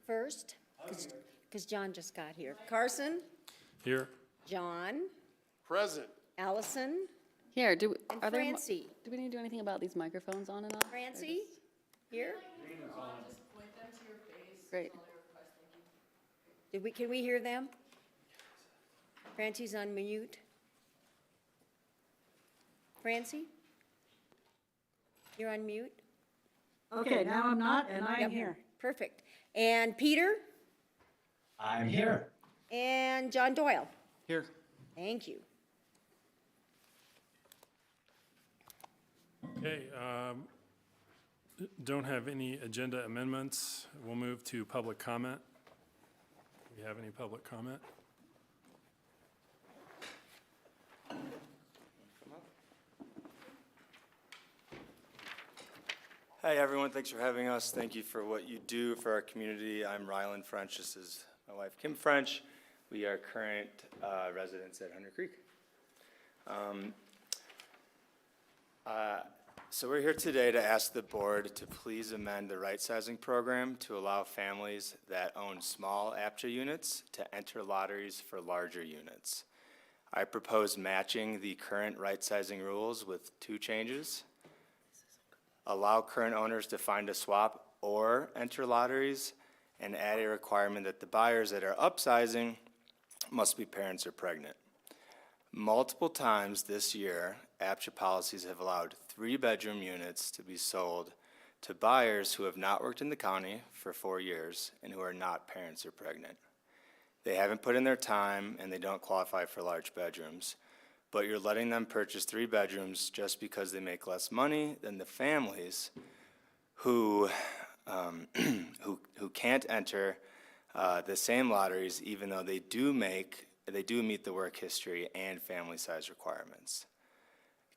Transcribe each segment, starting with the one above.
first? Because John just got here. Carson, Here. John, Present. Allison, Here, and do we need to do anything about these microphones on and off? Francie, here? Great. Can we hear them? Francie's on mute. Francie? You're on mute? Okay, now I'm not, and I'm Yep. here. Perfect. And Peter? I'm here. And John Doyle? Here. Thank you. Okay, don't have any agenda amendments. We'll move to public comment. Do we have any public comment? Hi, everyone. Thanks for having us. Thank you for what you do for our community. I'm Rylan French. This is my wife, Kim French. We are current residents at Hunter Creek. So we're here today to ask the board to please amend the right-sizing program to allow families that own small APCHA units to enter lotteries for larger units. I propose matching the current right-sizing rules with two changes. Allow current owners to find a swap or enter lotteries, and add a requirement that the buyers that are upsizing must be parents or pregnant. Multiple times this year, APCHA policies have allowed 3-bedroom units to be sold to buyers who have not worked in the county for 4 years and who are not parents or pregnant. They haven't put in their time and they don't qualify for large bedrooms, but you're letting them purchase 3 bedrooms just because they make less money than the families who can't enter the same lotteries, even though they do meet the work history and family size requirements.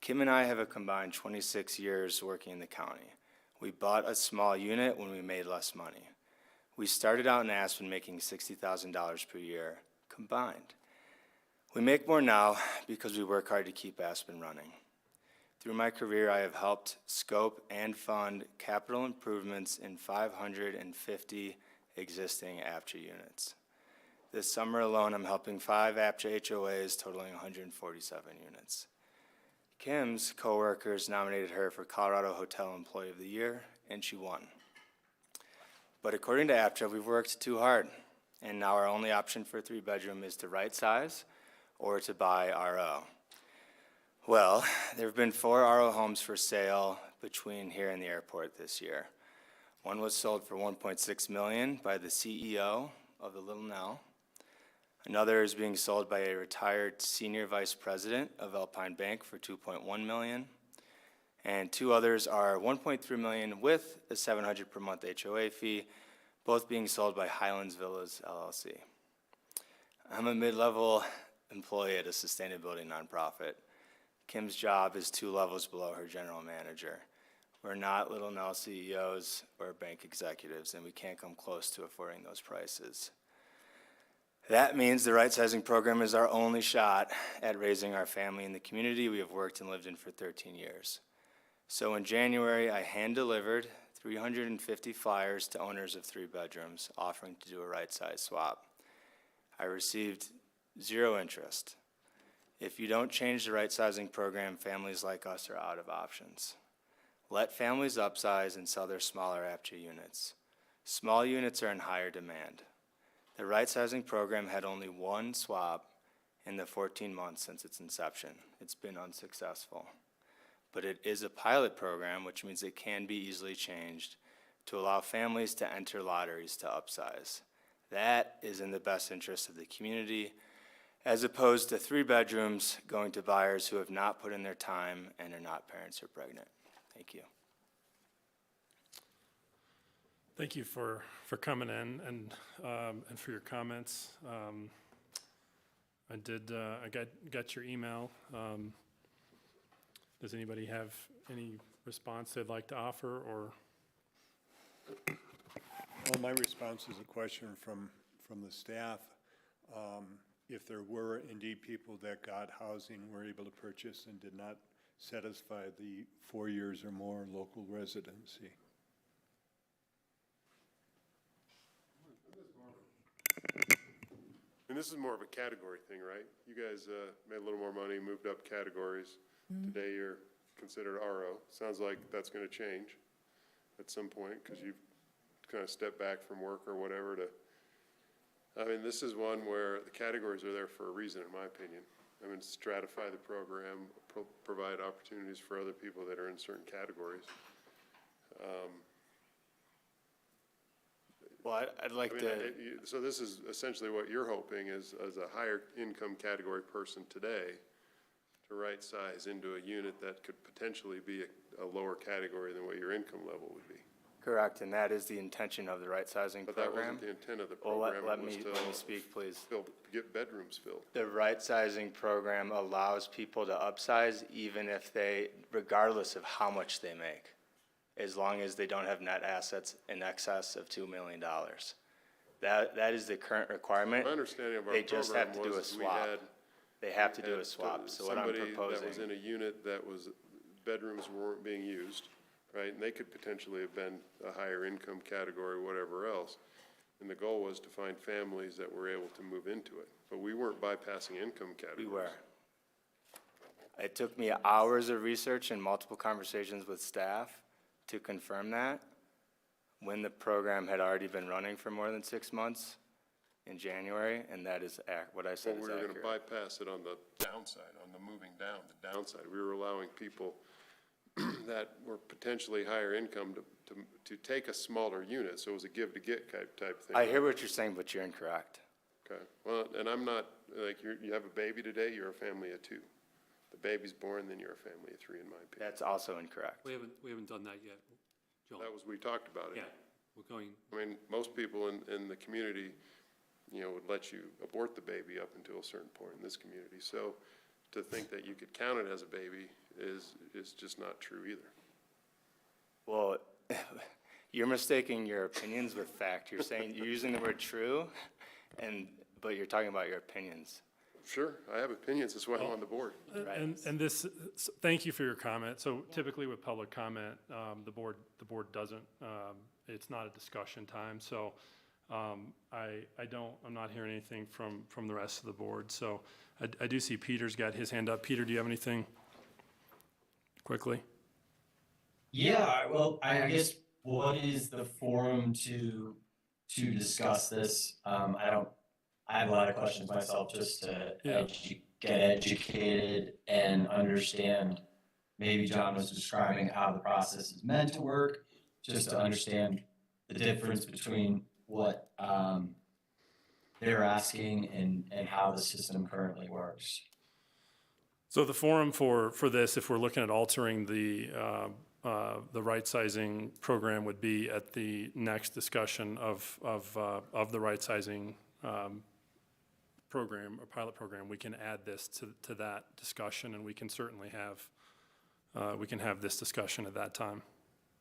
Kim and I have a combined 26 years working in the county. We bought a small unit when we made less money. We started out in Aspen making $60,000 per year combined. We make more now because we work hard to keep Aspen running. Through my career, I have helped scope and fund capital improvements in 550 existing APCHA units. This summer alone, I'm helping 5 APCHA HOAs totaling 147 units. Kim's coworkers nominated her for Colorado Hotel Employee of the Year, and she won. But according to APCHA, we've worked too hard, and now our only option for a 3-bedroom is to right size or to buy RO. Well, there have been 4 RO homes for sale between here and the airport this year. One was sold for $1.6 million by the CEO of the Little Nell. Another is being sold by a retired senior vice president of Alpine Bank for $2.1 million. And 2 others are $1.3 million with a $700 per month HOA fee, both being sold by Highlands Villas LLC. I'm a mid-level employee at a sustainability nonprofit. Kim's job is 2 levels below her general manager. We're not Little Nell CEOs or bank executives, and we can't come close to affording those prices. That means the right-sizing program is our only shot at raising our family in the community we have worked and lived in for 13 years. So in January, I hand-delivered 350 flyers to owners of 3 bedrooms offering to do a right-size swap. I received 0 interest. If you don't change the right-sizing program, families like us are out of options. Let families upsize and sell their smaller APCHA units. Small units are in higher demand. The right-sizing program had only 1 swap in the 14 months since its inception. It's been unsuccessful. But it is a pilot program, which means it can be easily changed to allow families to enter lotteries to upsize. That is in the best interest of the community, as opposed to 3 bedrooms going to buyers who have not put in their time and are not parents or pregnant. Thank you. Thank you for coming in and for your comments. I got your email. Does anybody have any response they'd like to offer, or? Well, my response is a question from the staff. If there were indeed people that got housing, were able to purchase and did not satisfy the 4 years or more local residency. And this is more of a category thing, right? You guys made a little more money, moved up categories. Today you're considered RO. Sounds like that's going to change at some point because you've kind of stepped back from work or whatever to, I mean, this is one where the categories are there for a reason, in my opinion. I mean, stratify the program, provide opportunities for other people that are in certain categories. Well, I'd like I mean, to, so this is essentially what you're hoping is, as a higher income category person today, to right size into a unit that could potentially be a lower category than what your income level would be. correct, and that is the intention of the right sizing But that program. wasn't the intent of the Well, program. let It was me to speak, please. get bedrooms filled. The right sizing program allows people to upsize even if they, regardless of how much they make, as long as they don't have net assets in excess of $2 million. That is the current requirement. My understanding of our They just have program to do a was we swap. had. They have to do had, a swap, so what I'm somebody that was in proposing, a unit that was, bedrooms weren't being used, right? And they could potentially have been a higher income category, whatever else. And the goal was to find families that were able to move into it. But we weren't bypassing income categories. we were. It took me hours of research and multiple conversations with staff to confirm that, when the program had already been running for more than 6 months in January, and that is what I Well, said we is were gonna accurate. bypass it on the downside, on the moving down, the downside. We were allowing people that were potentially higher income to take a smaller unit, so it was a give-to-get type thing. I hear what you're saying, but you're incorrect. Okay, well, and I'm not, like, you have a baby today, you're a family of 2. The baby's born, then you're a family of 3, in my opinion. That's also incorrect. We haven't done that yet, Joel. That was, we talked about it. Yeah, we're going, I mean, most people in the community, would let you abort the baby up until a certain point in this community. So to think that you could count it as a baby is just not true either. Well, you're mistaking your opinions with fact. You're saying, you're using the word true, but you're talking about your opinions. Sure, I have opinions, that's why I'm on the board. Right. And this, thank you for your comment. So typically with public comment, the board doesn't, it's not a discussion time. So I'm not hearing anything from the rest of the board. So I do see Peter's got his hand up. Peter, do you have anything quickly? Yeah, well, I guess what is the forum to discuss this? I have a lot of questions myself just to Yeah. get educated and understand. Maybe John was describing how the process is meant to work, just to understand the difference between what they're asking and how the system currently works. So the forum for this, if we're looking at altering the right sizing program, would be at the next discussion of the right sizing program or pilot program. We can add this to that discussion, and we can certainly have this discussion at that time.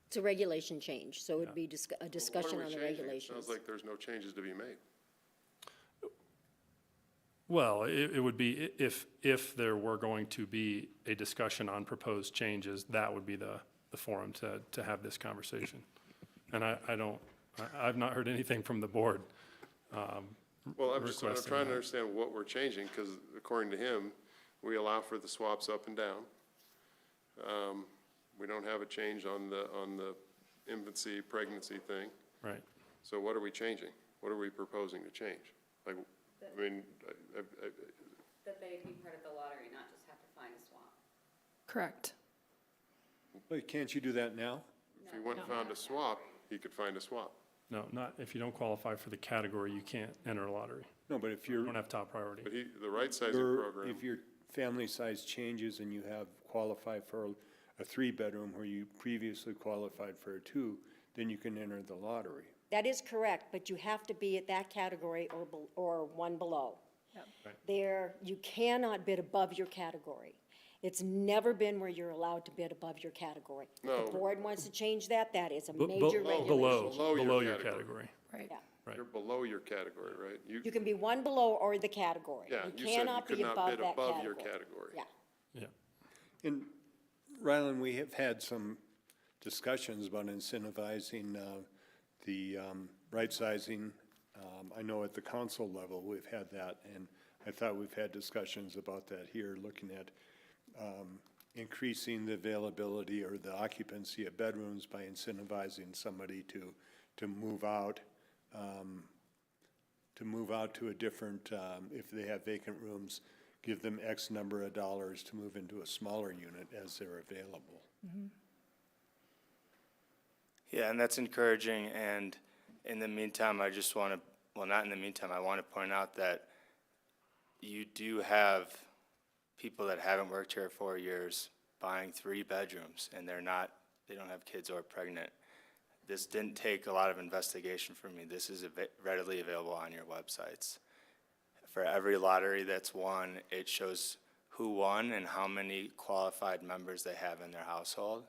It's a regulation change, so it'd be a discussion What are we on the changing? It regulations. sounds like there's no changes to be made. Well, it would be, if there were going to be a discussion on proposed changes, that would be the forum to have this conversation. And I've not heard anything from the board. Well, I'm trying requesting to that. understand what we're changing, because according to him, we allow for the swaps up and down. We don't have a change on the infancy, pregnancy thing. Right. So what are we changing? What are we proposing to change? Like, I mean, That they be part of the lottery, not just have to find a swap. Correct. But can't you do that now? if he went and found a swap, he could find a swap. No, not, if you don't qualify for the category, you can't enter a lottery. No, but if You you're, don't have top priority. But the right sizing program, if your family size changes and you have qualified for a 3-bedroom where you previously qualified for a 2, then you can enter the lottery. That is correct, but you have to be at that category or one below. You cannot bid above your category. It's never been where you're allowed to bid above your category. If No. the board wants to change that, that is a Be- major below, regulation. below your category. Right. Yeah. Right. you're below your category, right? You can be one below or the category. Yeah, You you said you cannot could be not above bid that above your category. category. Yeah. Yeah. And Ryland, we have had some discussions about incentivizing the right sizing I know at the council level, we've had that, and I thought we've had discussions about that here, looking at increasing the availability or the occupancy of bedrooms by incentivizing somebody to move out, to a different, if they have vacant rooms, give them X number of dollars to move into a smaller unit as they're available. Yeah, and that's encouraging, and in the meantime, I just want to, well, not in the meantime, I want to point out that you do have people that haven't worked here 4 years buying 3 bedrooms, and they don't have kids or pregnant. This didn't take a lot of investigation from me. This is readily available on your websites. For every lottery that's won, it shows who won and how many qualified members they have in their household.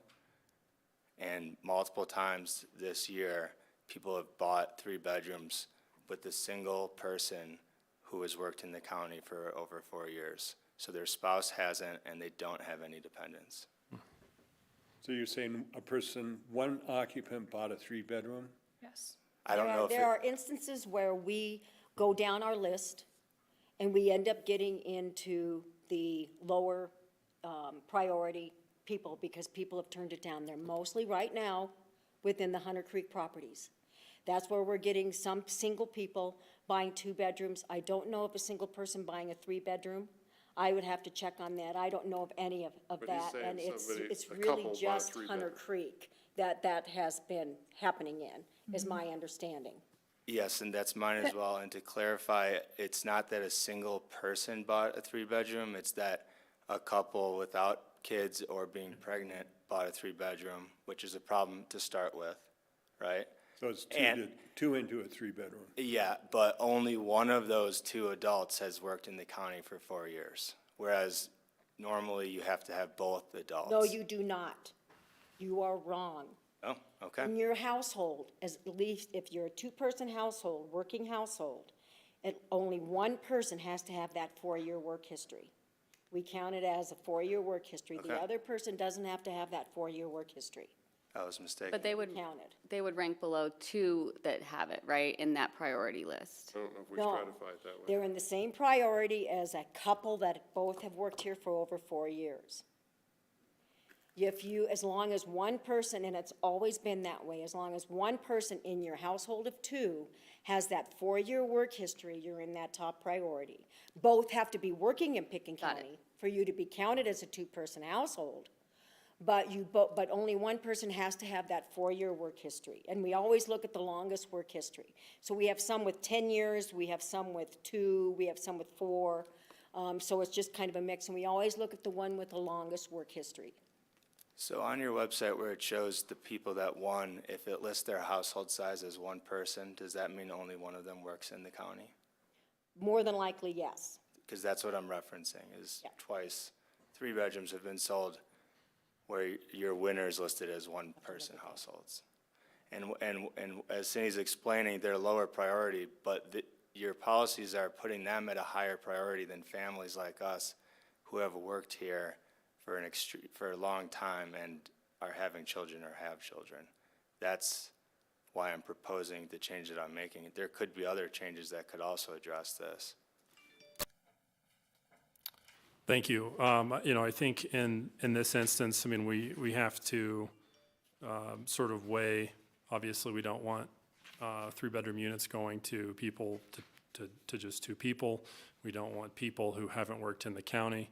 And multiple times this year, people have bought 3 bedrooms with a single person who has worked in the county for over 4 years. So their spouse hasn't, and they don't have any dependents. So you're saying one occupant bought a 3-bedroom? Yes. I don't know if There are instances where we go down our list and we end up getting into the lower priority people because people have turned it down. They're mostly right now within the Hunter Creek properties. That's where we're getting some single people buying 2 bedrooms. I don't know of a single person buying a 3-bedroom. I would have to check on that. I don't know of any of But he's that. saying And it's a really couple bought a just 3-bedroom. Hunter Creek that has been happening in, is my understanding. Yes, and that's mine as well. And to clarify, it's not that a single person bought a 3-bedroom, it's that a couple without kids or being pregnant bought a 3-bedroom, which is a problem to start with, right? So it's And- two into a 3-bedroom. Yeah, but only one of those 2 adults has worked in the county for 4 years, whereas normally you have to have both adults. No, you do not. You are wrong. Oh, okay. In your household, at least if you're a 2-person household, working household, only one person has to have that 4-year work history. We count it as a 4-year work history. The Okay. other person doesn't have to have that 4-year work history. I was mistaken. But they would, Counted. they would rank below 2 that have it, right, in that priority list. I don't know if we No. stratify it that way. They're in the same priority as a couple that both have worked here for over 4 years. As long as one person, and it's always been that way, as long as one person in your household of 2 has that 4-year work history, you're in that top priority. Both have to be working in Pitkin Got it. County for you to be counted as a 2-person household. But only one person has to have that 4-year work history. And we always look at the longest work history. So we have some with 10 years, we have some with 2, we have some with 4. So it's just kind of a mix, and we always look at the one with the longest work history. So on your website where it shows the people that won, if it lists their household size as one person, does that mean only one of them works in the county? More than likely, yes. Because that's what I'm referencing, is Yeah. twice 3 bedrooms have been sold where your winner is listed as 1-person households. And as Cindy's explaining, they're lower priority, but your policies are putting them at a higher priority than families like us who have worked here for a long time and are having children or have children. That's why I'm proposing the change that I'm making. There could be other changes that could also address this. Thank you. I think in this instance, I mean, we have to sort of weigh, obviously, we don't want 3-bedroom units going to people, to just 2 people. We don't want people who haven't worked in the county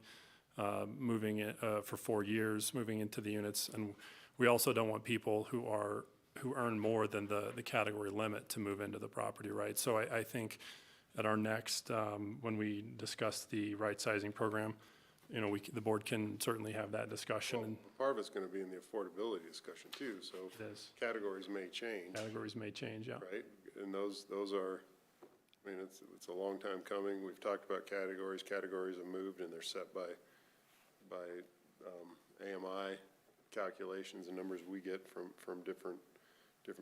moving it for 4 years, moving into the units. And we also don't want people who earn more than the category limit to move into the property, right? So I think at our next, when we discuss the right-sizing program, the board can certainly have that discussion. Well, And part of it's gonna be in the affordability discussion too, so It is. categories may change, categories may change, yeah. right? And those are, I mean, it's a long time coming. We've talked about categories. Categories have moved and they're set by AMI calculations and numbers we get from different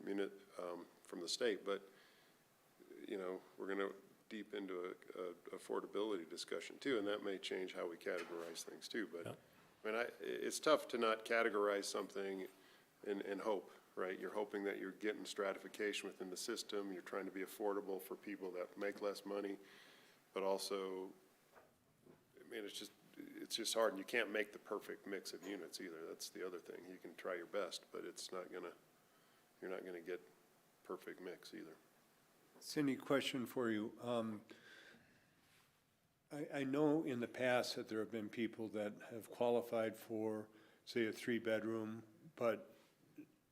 unit, from the state. But, we're gonna deep into a affordability discussion too, and that may change how we categorize things too. But, I mean, it's tough to not categorize something and hope, right? You're hoping that you're getting stratification within the system, you're trying to be affordable for people that make less money, but also, I mean, it's just hard, and you can't make the perfect mix of units either. That's the other thing. You can try your best, but you're not gonna get perfect mix either. Cindy, question for you. I know in the past that there have been people that have qualified for, say, a 3-bedroom, but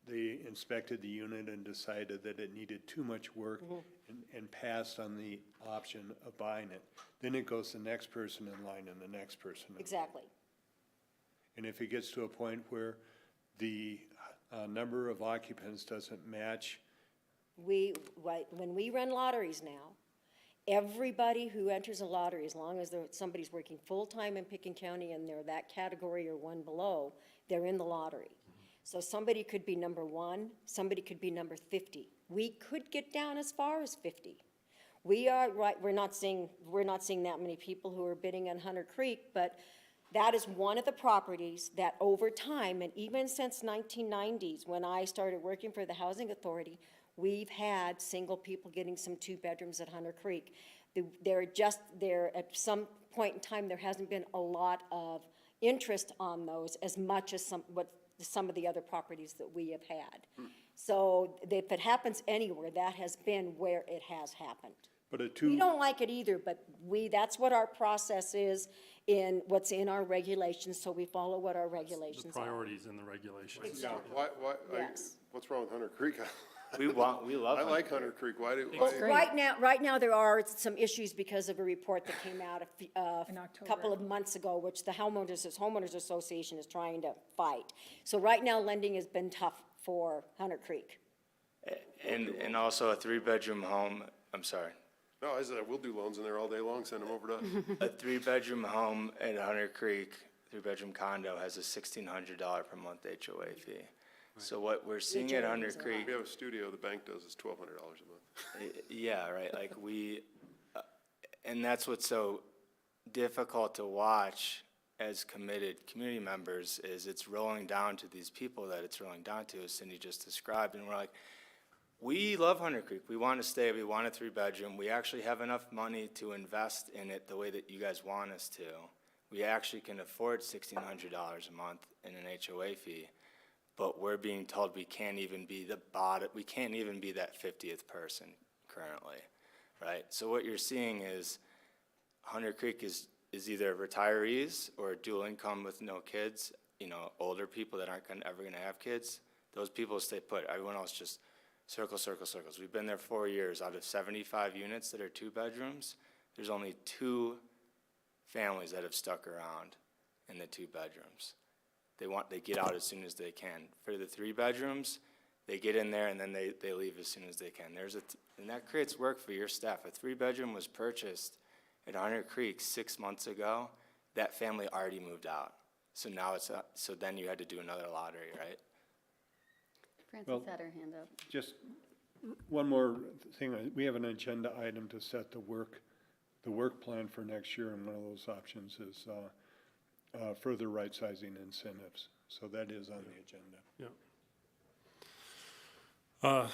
they inspected the unit and decided that it needed too much work and passed on the option of buying it. Then it goes to the next person in line and the next person in line. Exactly. And if it gets to a point where the number of occupants doesn't match, When we run lotteries now, everybody who enters a lottery, as long as somebody's working full-time in Pitkin County and they're that category or one below, they're in the lottery. So somebody could be number 1, somebody could be number 50. We could get down as far as 50. We're not seeing that many people who are bidding on Hunter Creek, but that is one of the properties that over time, and even since 1990s, when I started working for the Housing Authority, we've had single people getting some 2-bedrooms at Hunter Creek. There at some point in time, there hasn't been a lot of interest on those as much as some of the other properties that we have had. So if it happens anywhere, that has been where it has happened. but a We don't like it either, but that's what our process is in what's in our regulations, so we follow what our The regulations are. priorities in the regulations. Exactly. Yes. What's wrong with Hunter Creek? We love. I like Hunter Creek. Why do? Well, right now, there are some issues because of a report that came out a couple of months ago, which the Homeowners Association is trying to fight. So right now, lending has been tough for Hunter Creek. And also a 3-bedroom home, I'm sorry, No, I said, we'll do loans in there all day long, send them over to us. a 3-bedroom home at Hunter Creek, 3-bedroom condo has a $1,600 per month HOA fee. So what we're seeing at Hunter Creek, We have a studio, the bank does is $1,200 a month. yeah, right, like and that's what's so difficult to watch as committed community members is it's rolling down to these people that it's rolling down to, as Cindy just described, and we're like, we love Hunter Creek, we want to stay, we want a 3-bedroom, we actually have enough money to invest in it the way that you guys want us to. We actually can afford $1,600 a month in an HOA fee, but we're being told we can't even be we can't even be that 50th person currently, right? So what you're seeing is Hunter Creek is either retirees or dual income with no kids, older people that aren't ever gonna have kids. Those people stay put, everyone else just circles. We've been there 4 years. Out of 75 units that are 2-bedrooms, there's only 2 families that have stuck around in the 2 bedrooms. They get out as soon as they can. For the 3-bedrooms, they get in there and then they leave as soon as they can. And that creates work for your staff. A 3-bedroom was purchased at Hunter Creek 6 months ago. That family already moved out. So now so then you had to do another lottery, right? Francis had her hand up. just one more thing. We have an agenda item to set the work plan for next year, and one of those options is further right-sizing incentives. So that is on the agenda. Yeah.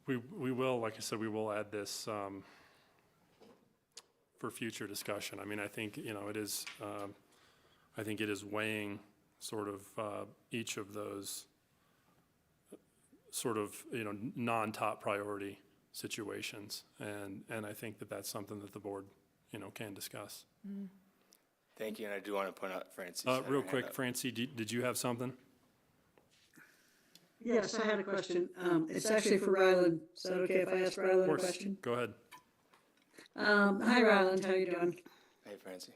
We will, like I said, we will add this for future discussion. I mean, I think, it is, I think it is weighing sort of each of those sort of, non-top priority situations. And I think that that's something that the board, can discuss. Thank you, and I do want to point out Francie. Real quick, Francie, did you have something? Yes, I had a question. It's actually for Ryland. Is that okay if I ask Ryland a Of course, question? go ahead. Hi, Ryland, how you doing? Hey, Francie.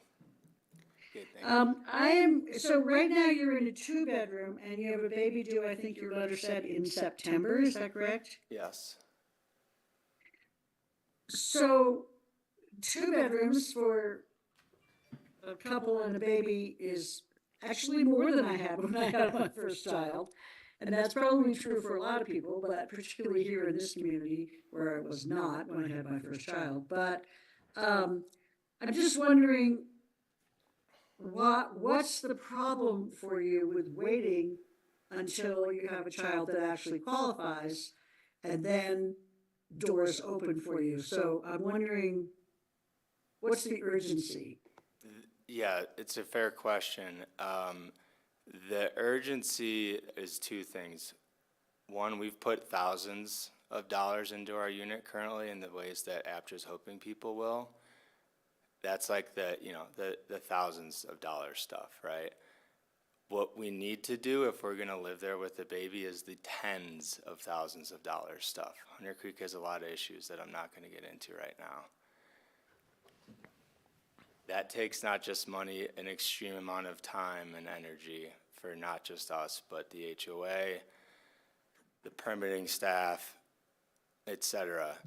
Good, thank you. So right now you're in a 2-bedroom and you have a baby due, I think your letter said in September, is that correct? Yes. So 2 bedrooms for a couple and a baby is actually more than I had when I had my first child. And that's probably true for a lot of people, but particularly here in this community where I was not when I had my first child. But I'm just wondering, what's the problem for you with waiting until you have a child that actually qualifies, and then doors open for you. So I'm wondering, what's the urgency? Yeah, it's a fair question. The urgency is two things. One, we've put thousands of dollars into our unit currently in the ways that APCHA is hoping people will. That's like the thousands of dollars stuff, right? What we need to do if we're gonna live there with the baby is the tens of thousands of dollars stuff. Hunter Creek has a lot of issues that I'm not gonna get into right now. That takes not just money, an extreme amount of time and energy for not just us, but the HOA, the permitting staff, et cetera.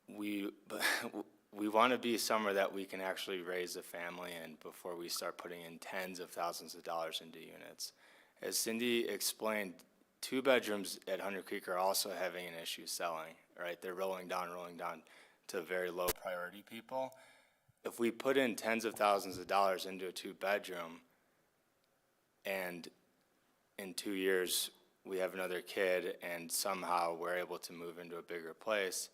We want to be somewhere that we can actually raise a family in before we start putting in tens of thousands of dollars into units. As Cindy explained, 2 bedrooms at Hunter Creek are also having an issue selling, right? They're rolling down to very low priority people. If we put in tens of thousands of dollars into a 2-bedroom and in 2 years we have another kid and somehow we're able to move into a bigger place,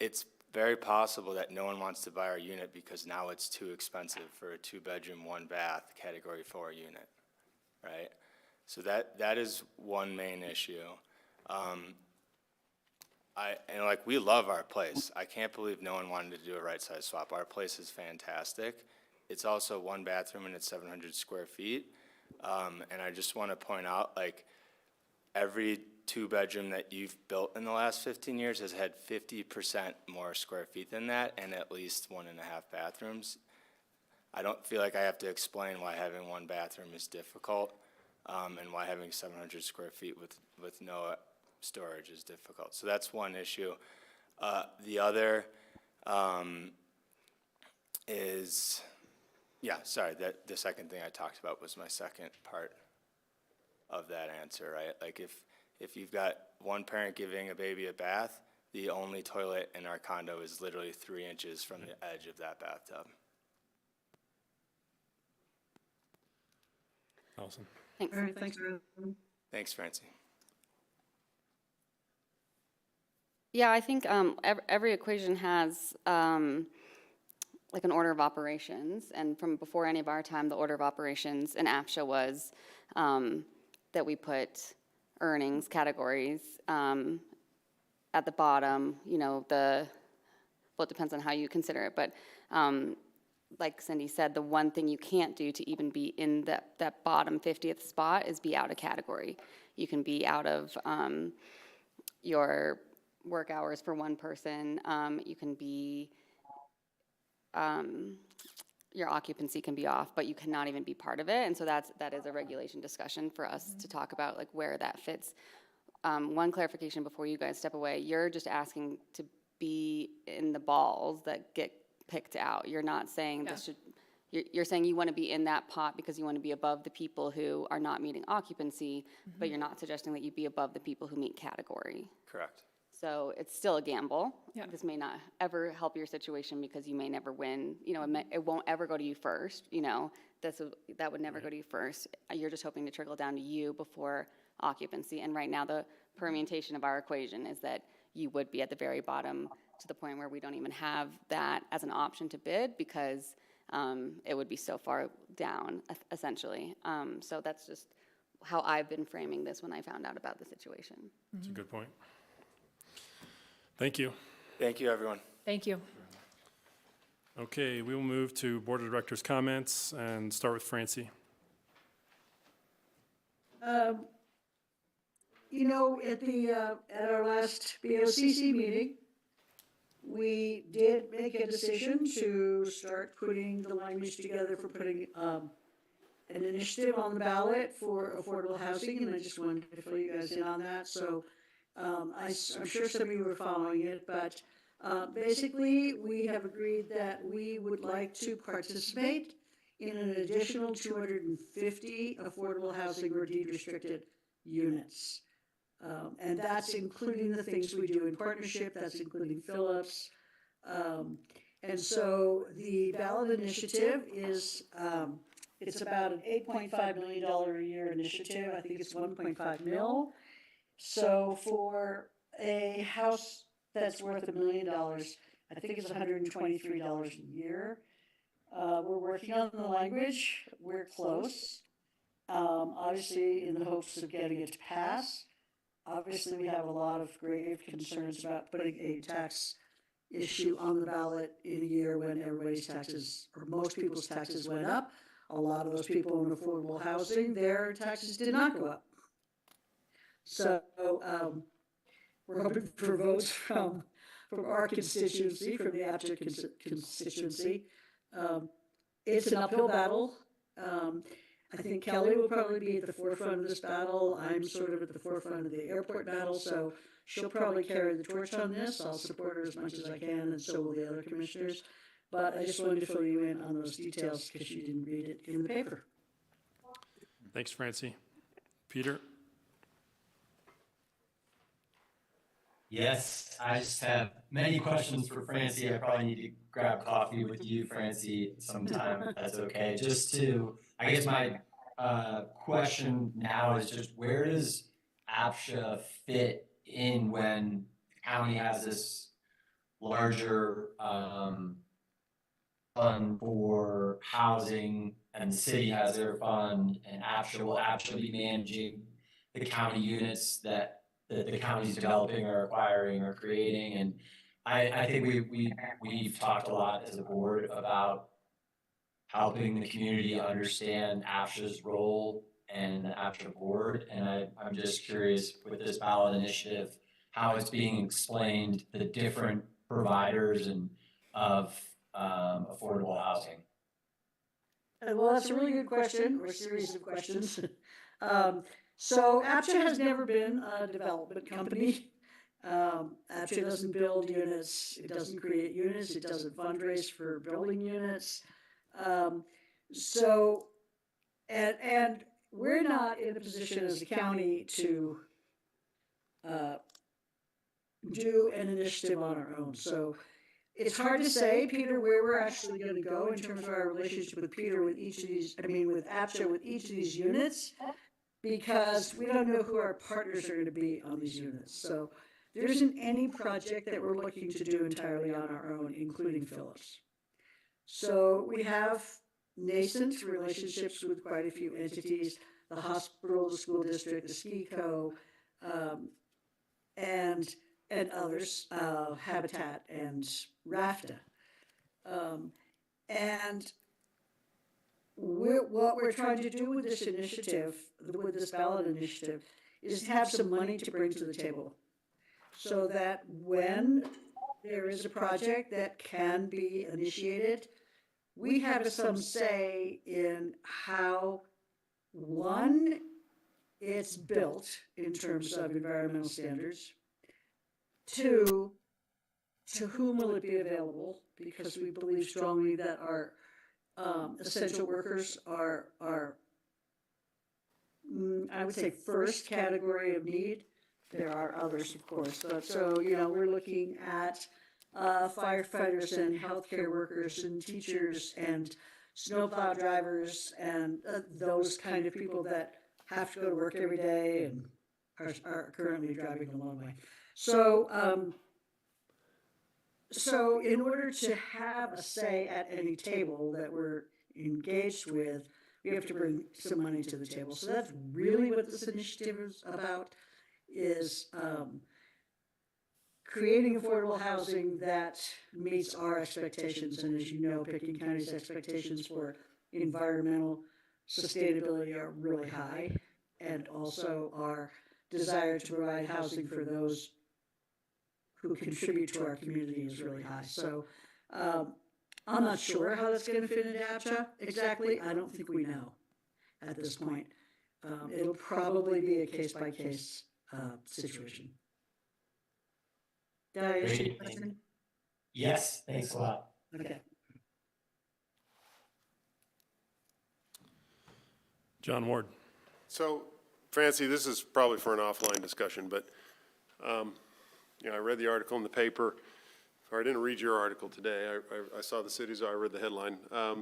it's very possible that no one wants to buy our unit because now it's too expensive for a 2-bedroom, 1-bath category 4 unit, right? So that is one main issue. We love our place. I can't believe no one wanted to do a right size swap. Our place is fantastic. It's also 1 bathroom and it's 700 square feet. And I just want to point out, like, every 2-bedroom that you've built in the last 15 years has had 50% more square feet than that and at least 1.5 bathrooms. I don't feel like I have to explain why having 1 bathroom is difficult, and why having 700 square feet with no storage is difficult. So that's one issue. The other is, the second thing I talked about was my second part of that answer, right? Like if you've got one parent giving a baby a bath, the only toilet in our condo is literally 3 inches from the edge of that bathtub. Awesome. Thanks. All right, thanks, Ron. Thanks, Francie. Yeah, I think every equation has like an order of operations, and from before any of our time, the order of operations in APCHA was that we put earnings categories at the bottom. You know, well, it depends on how you consider it, but like Cindy said, the one thing you can't do to even be in that bottom 50th spot is be out of category. You can be out of your work hours for one person. You can be, your occupancy can be off, but you cannot even be part of it. And so that is a regulation discussion for us to talk about, like, where that fits. One clarification before you guys step away: you're just asking to be in the balls that get picked out. You're not saying this should, you're saying you want to be in that pot because you want to be above the people who are not meeting occupancy, but you're not suggesting that you be above the people who meet category. Correct. So it's still a gamble. Yeah. This may not ever help your situation because you may never win. You know, it won't ever go to you first. You know, that would never go to you first. You're just hoping to trickle down to you before occupancy. And right now, the permutation of our equation is that you would be at the very bottom, to the point where we don't even have that as an option to bid because it would be so far down, essentially. So that's just how I've been framing this when I found out about the situation. That's a good point. Thank you. Thank you, everyone. Thank you. Okay, we will move to Board of Directors' comments and start with Francie. You know, at our last BOCC meeting, we did make a decision to start putting the language together for putting an initiative on the ballot for affordable housing, and I just wanted to fill you guys in on that. So I'm sure some of you were following it, but basically we have agreed that we would like to participate in an additional 250 affordable housing or deed restricted units. And that's including the things we do in partnership, that's including Phillips. And so the ballot initiative is It's about an $8.5 million a year initiative. I think it's 1.5 mil. So for a house that's worth $1 million, I think it's $123 a year. We're working on the language. We're close. Obviously, in the hopes of getting it to pass. Obviously, we have a lot of grave concerns about putting a tax issue on the ballot in a year when everybody's taxes, or most people's taxes went up. A lot of those people in affordable housing, their taxes did not go up. So, we're hoping for votes from our constituency, from the APCHA constituency. It's an uphill battle. I think Kelly will probably be at the forefront of this battle. I'm sort of at the forefront of the airport battle, so she'll probably carry the torch on this. I'll support her as much as I can, and so will the other commissioners. But I just wanted to fill you in on those details because you didn't read it in the paper. Thanks, Francie. Peter? Yes, I just have many questions for Francie. I probably need to grab coffee with you, Francie, sometime, if that's okay. Just to, I guess my question now is just where does APCHA fit in when the county has this larger fund for housing and the city has their fund and APCHA will actually be managing the county units that the county's developing or acquiring or creating. And I think we've talked a lot as a board about helping the community understand APCHA's role and the APCHA board. And I'm just curious with this ballot initiative, how it's being explained, the different providers and of affordable housing. Well, that's a really good question, or series of questions. So APCHA has never been a development company. APCHA doesn't build units, it doesn't create units, it doesn't fundraise for building units. And we're not in a position as a county to do an initiative on our own. So it's hard to say, Peter, where we're actually going to go in terms of our relationship with Peter with each of these, with APCHA with each of these units, because we don't know who our partners are going to be on these units. So there isn't any project that we're looking to do entirely on our own, including Phillips. So we have nascent relationships with quite a few entities, the hospital, the school district, the ski co, and others, Habitat and RAFTA. And what we're trying to do with this initiative, with this ballot initiative, is to have some money to bring to the table so that when there is a project that can be initiated, we have some say in how, one, it's built in terms of environmental standards, two, to whom will it be available, because we believe strongly that our essential workers are, I would say, first category of need. There are others, of course, but so, we're looking at firefighters and healthcare workers and teachers and snowplow drivers and those kind of people that have to go to work every day and are currently driving a long way. So in order to have a say at any table that we're engaged with, we have to bring some money to the table. So that's really what this initiative is about, is creating affordable housing that meets our expectations. And as you know, Pitkin County's expectations for environmental sustainability are really high, and also our desire to provide housing for those who contribute to our community is really high. So I'm not sure how that's going to fit into APCHA exactly. I don't think we know at this point. It'll probably be a case-by-case situation. Did I answer your question? Yes, thanks a lot. Okay. John Ward. So, Francie, this is probably for an offline discussion, but, I read the article in the paper or I didn't read your article today. I saw the cities, I read the headline.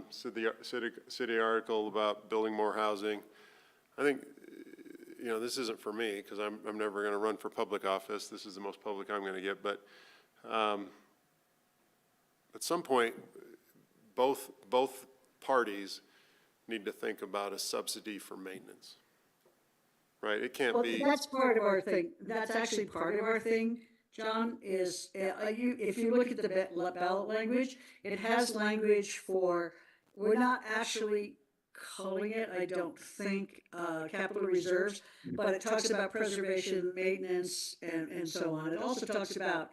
City article about building more housing. I think, you know, this isn't for me because I'm never going to run for public office. This is the most public I'm going to get. But at some point, both parties need to think about a subsidy for maintenance. Right? It can't Well, be. that's part of our thing. That's actually part of our thing, John, is, if you look at the ballot language, it has language for, we're not actually calling it, I don't think, capital reserves, but it talks about preservation, maintenance, and so on. It also talks about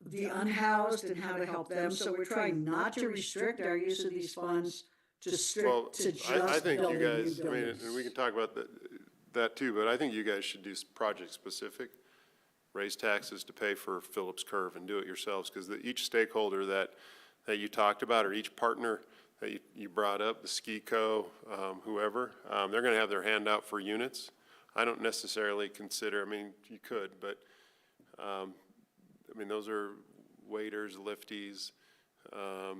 the unhoused and how to help them, so we're trying not to restrict our use of these funds to Well, just I think you building new guys, I mean, buildings. and we can talk about that too, but I think you guys should do project specific. Raise taxes to pay for Phillips Curve and do it yourselves, because each stakeholder that you talked about, or each partner that you brought up, the ski co, whoever, they're gonna have their hand out for units. I don't necessarily consider, I mean, you could, but, I mean, those are waiters, lifties,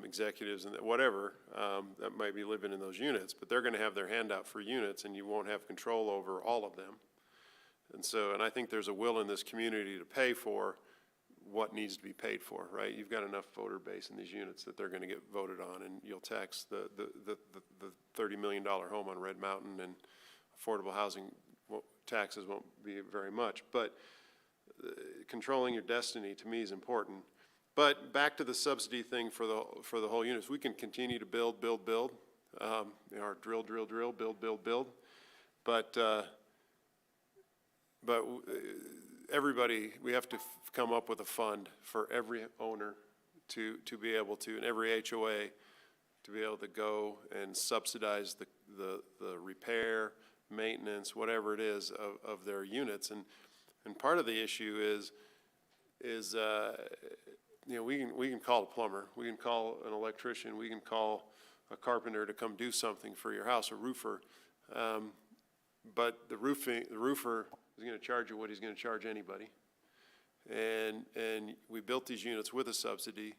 executives and whatever, that might be living in those units, but they're gonna have their hand out for units and you won't have control over all of them. And so, and I think there's a will in this community to pay for what needs to be paid for, right? You've got enough voter base in these units that they're gonna get voted on, and you'll tax the $30 million home on Red Mountain, and affordable housing taxes won't be very much. But controlling your destiny to me is important. But back to the subsidy thing for the whole units, we can continue to build, you know, our drill, build. But everybody, we have to come up with a fund for every owner to be able to, and every HOA to be able to go and subsidize the repair, maintenance, whatever it is of their units. And part of the issue is you know, we can call a plumber, we can call an electrician, we can call a carpenter to come do something for your house, a roofer. But the roofer is going to charge you what he's going to charge anybody. And we built these units with a subsidy,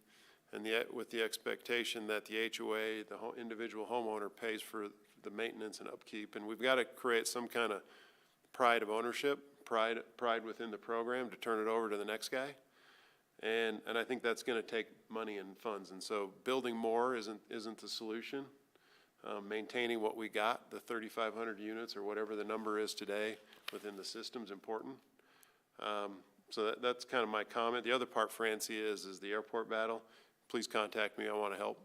and with the expectation that the HOA, the individual homeowner, pays for the maintenance and upkeep. And we've got to create some kind of pride of ownership, pride within the program to turn it over to the next guy. And I think that's going to take money and funds. And so building more isn't the solution. Maintaining what we got, the 3,500 units or whatever the number is today within the system is important. So that's kind of my comment. The other part, Francie, is the airport battle. Please contact me. I want to help.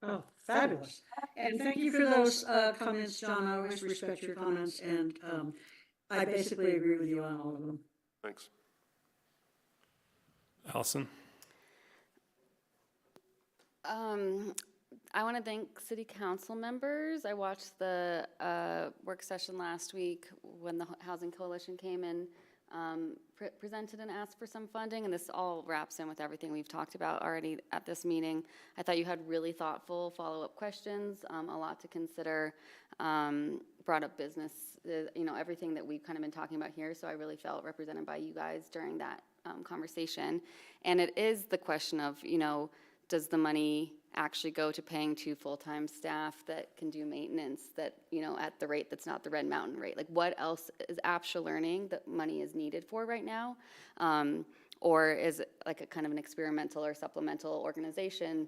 Oh, fabulous. And thank you for those comments, John. I always respect your comments, and I basically agree with you on all of them. Thanks. Allison? I want to thank city council members. I watched the work session last week when the Housing Coalition came in, presented and asked for some funding, and this all wraps in with everything we've talked about already at this meeting. I thought you had really thoughtful follow-up questions, a lot to consider, brought up business, you know, everything that we've kind of been talking about here, so I really felt represented by you guys during that conversation. And it is the question of, you know, does the money actually go to paying 2 full-time staff that can do maintenance that, you know, at the rate that's not the Red Mountain rate? Like, what else is APCHA learning that money is needed for right now? Or is it like a kind of an experimental or supplemental organization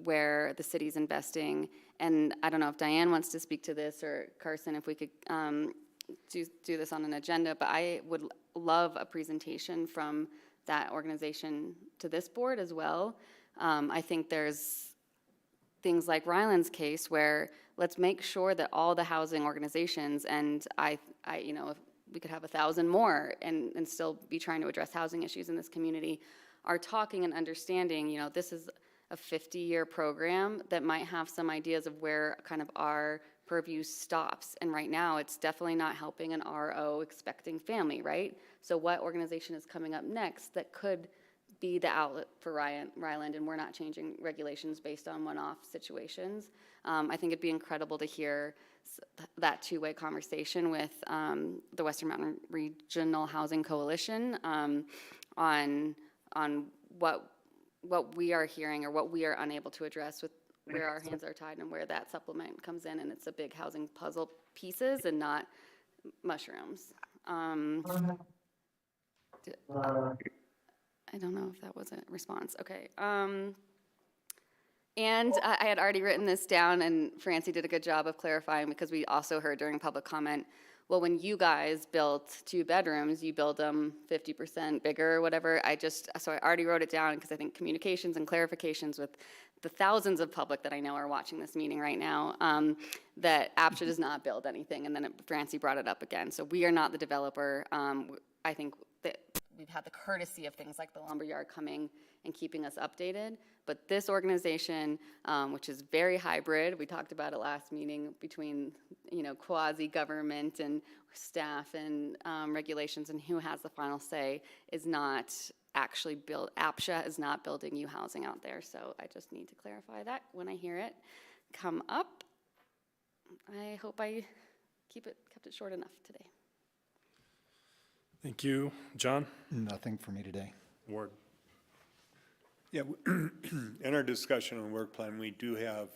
where the city's investing? And I don't know if Diane wants to speak to this, or Carson, if we could do this on an agenda, but I would love a presentation from that organization to this board as well. I think there's things like Ryland's case where let's make sure that all the housing organizations, and I you know, if we could have 1,000 more and still be trying to address housing issues in this community, are talking and understanding, you know, this is a 50-year program that might have some ideas of where kind of our purview stops. And right now, it's definitely not helping an RO expecting family, right? So what organization is coming up next that could be the outlet for Ryland, and we're not changing regulations based on one-off situations? I think it'd be incredible to hear that two-way conversation with the Western Mountain Regional Housing Coalition on what we are hearing or what we are unable to address with where our hands are tied and where that supplement comes in, and it's a big housing puzzle pieces and not mushrooms. I don't know if that was a response. Okay. And I had already written this down, and Francie did a good job of clarifying, because we also heard during public comment, well, when you guys built 2 bedrooms, you build them 50% bigger or whatever. So I already wrote it down, because I think communications and clarifications with the thousands of public that I know are watching this meeting right now, that APCHA does not build anything, and then Francie brought it up again. So we are not the developer. I think that we've had the courtesy of things like the lumberyard coming and keeping us updated. But this organization, which is very hybrid, we talked about it last meeting, between, quasi-government and staff and regulations and who has the final say, is not actually APCHA is not building new housing out there. So I just need to clarify that when I hear it come up. I hope I kept it short enough today. Thank you. John? Nothing for me today. Ward? Yeah, in our discussion on work plan, we do have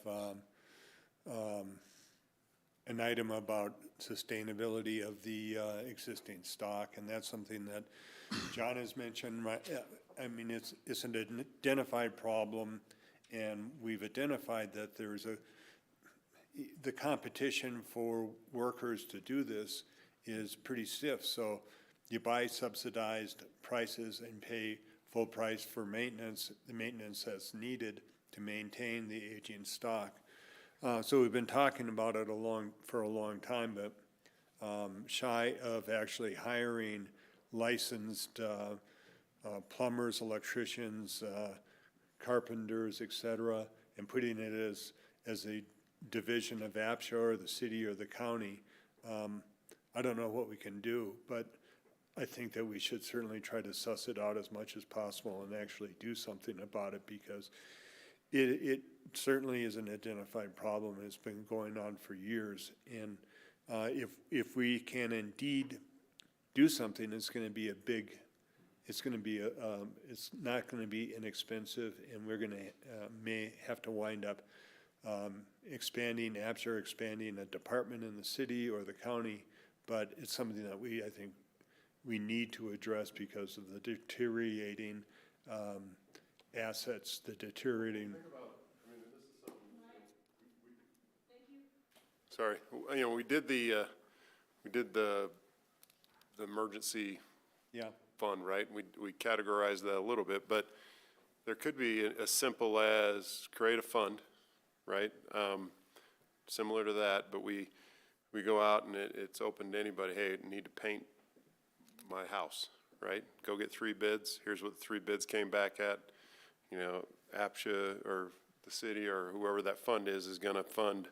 an item about sustainability of the existing stock, and that's something that John has mentioned. I mean, it's an identified problem, and we've identified that there's the competition for workers to do this is pretty stiff. So you buy subsidized prices and pay full price for maintenance, the maintenance that's needed to maintain the aging stock. So we've been talking about it for a long time, but shy of actually hiring licensed plumbers, electricians, carpenters, et cetera, and putting it as a division of APCHA or the city or the county. I don't know what we can do, but I think that we should certainly try to suss it out as much as possible and actually do something about it, because it certainly is an identified problem. It's been going on for years. And if we can indeed do something, it's going to be it's not going to be inexpensive, and we're going to may have to wind up expanding APCHA, expanding a department in the city or the county, but it's something that I think we need to address because of the deteriorating assets, the deteriorating. Sorry, we did the emergency fund, right? We categorized that a little bit, but there could be as simple as create a fund, right? Similar to that, but we go out and it's open to anybody. Hey, I need to paint my house, right? Go get 3 bids. Here's what the 3 bids came back at. APCHA or the city or whoever that fund is going to fund,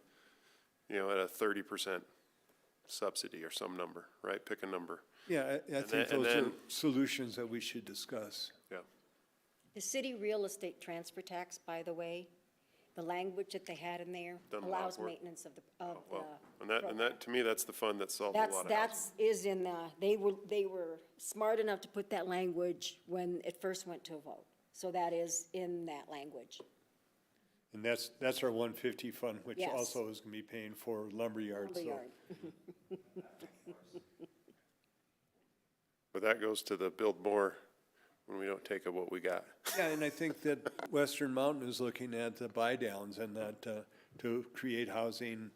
at a 30% subsidy or some number, right? Pick a number. Yeah, I think those are solutions that we should discuss. Yeah. The city real estate transfer tax, by the way, the language that they had in there Done a lot of allows work. maintenance of the And that, to me, that's the fund that solves a lot of housing. That's in the, they were smart enough to put that language when it first went to a vote. So that is in that language. And that's our 150 fund, which Yes. also is going to be paying for lumberyards. So. Lumberyard. But that goes to the build more when we don't take up what we got. Yeah, and I think that Western Mountain is looking at the buy downs and that to create housing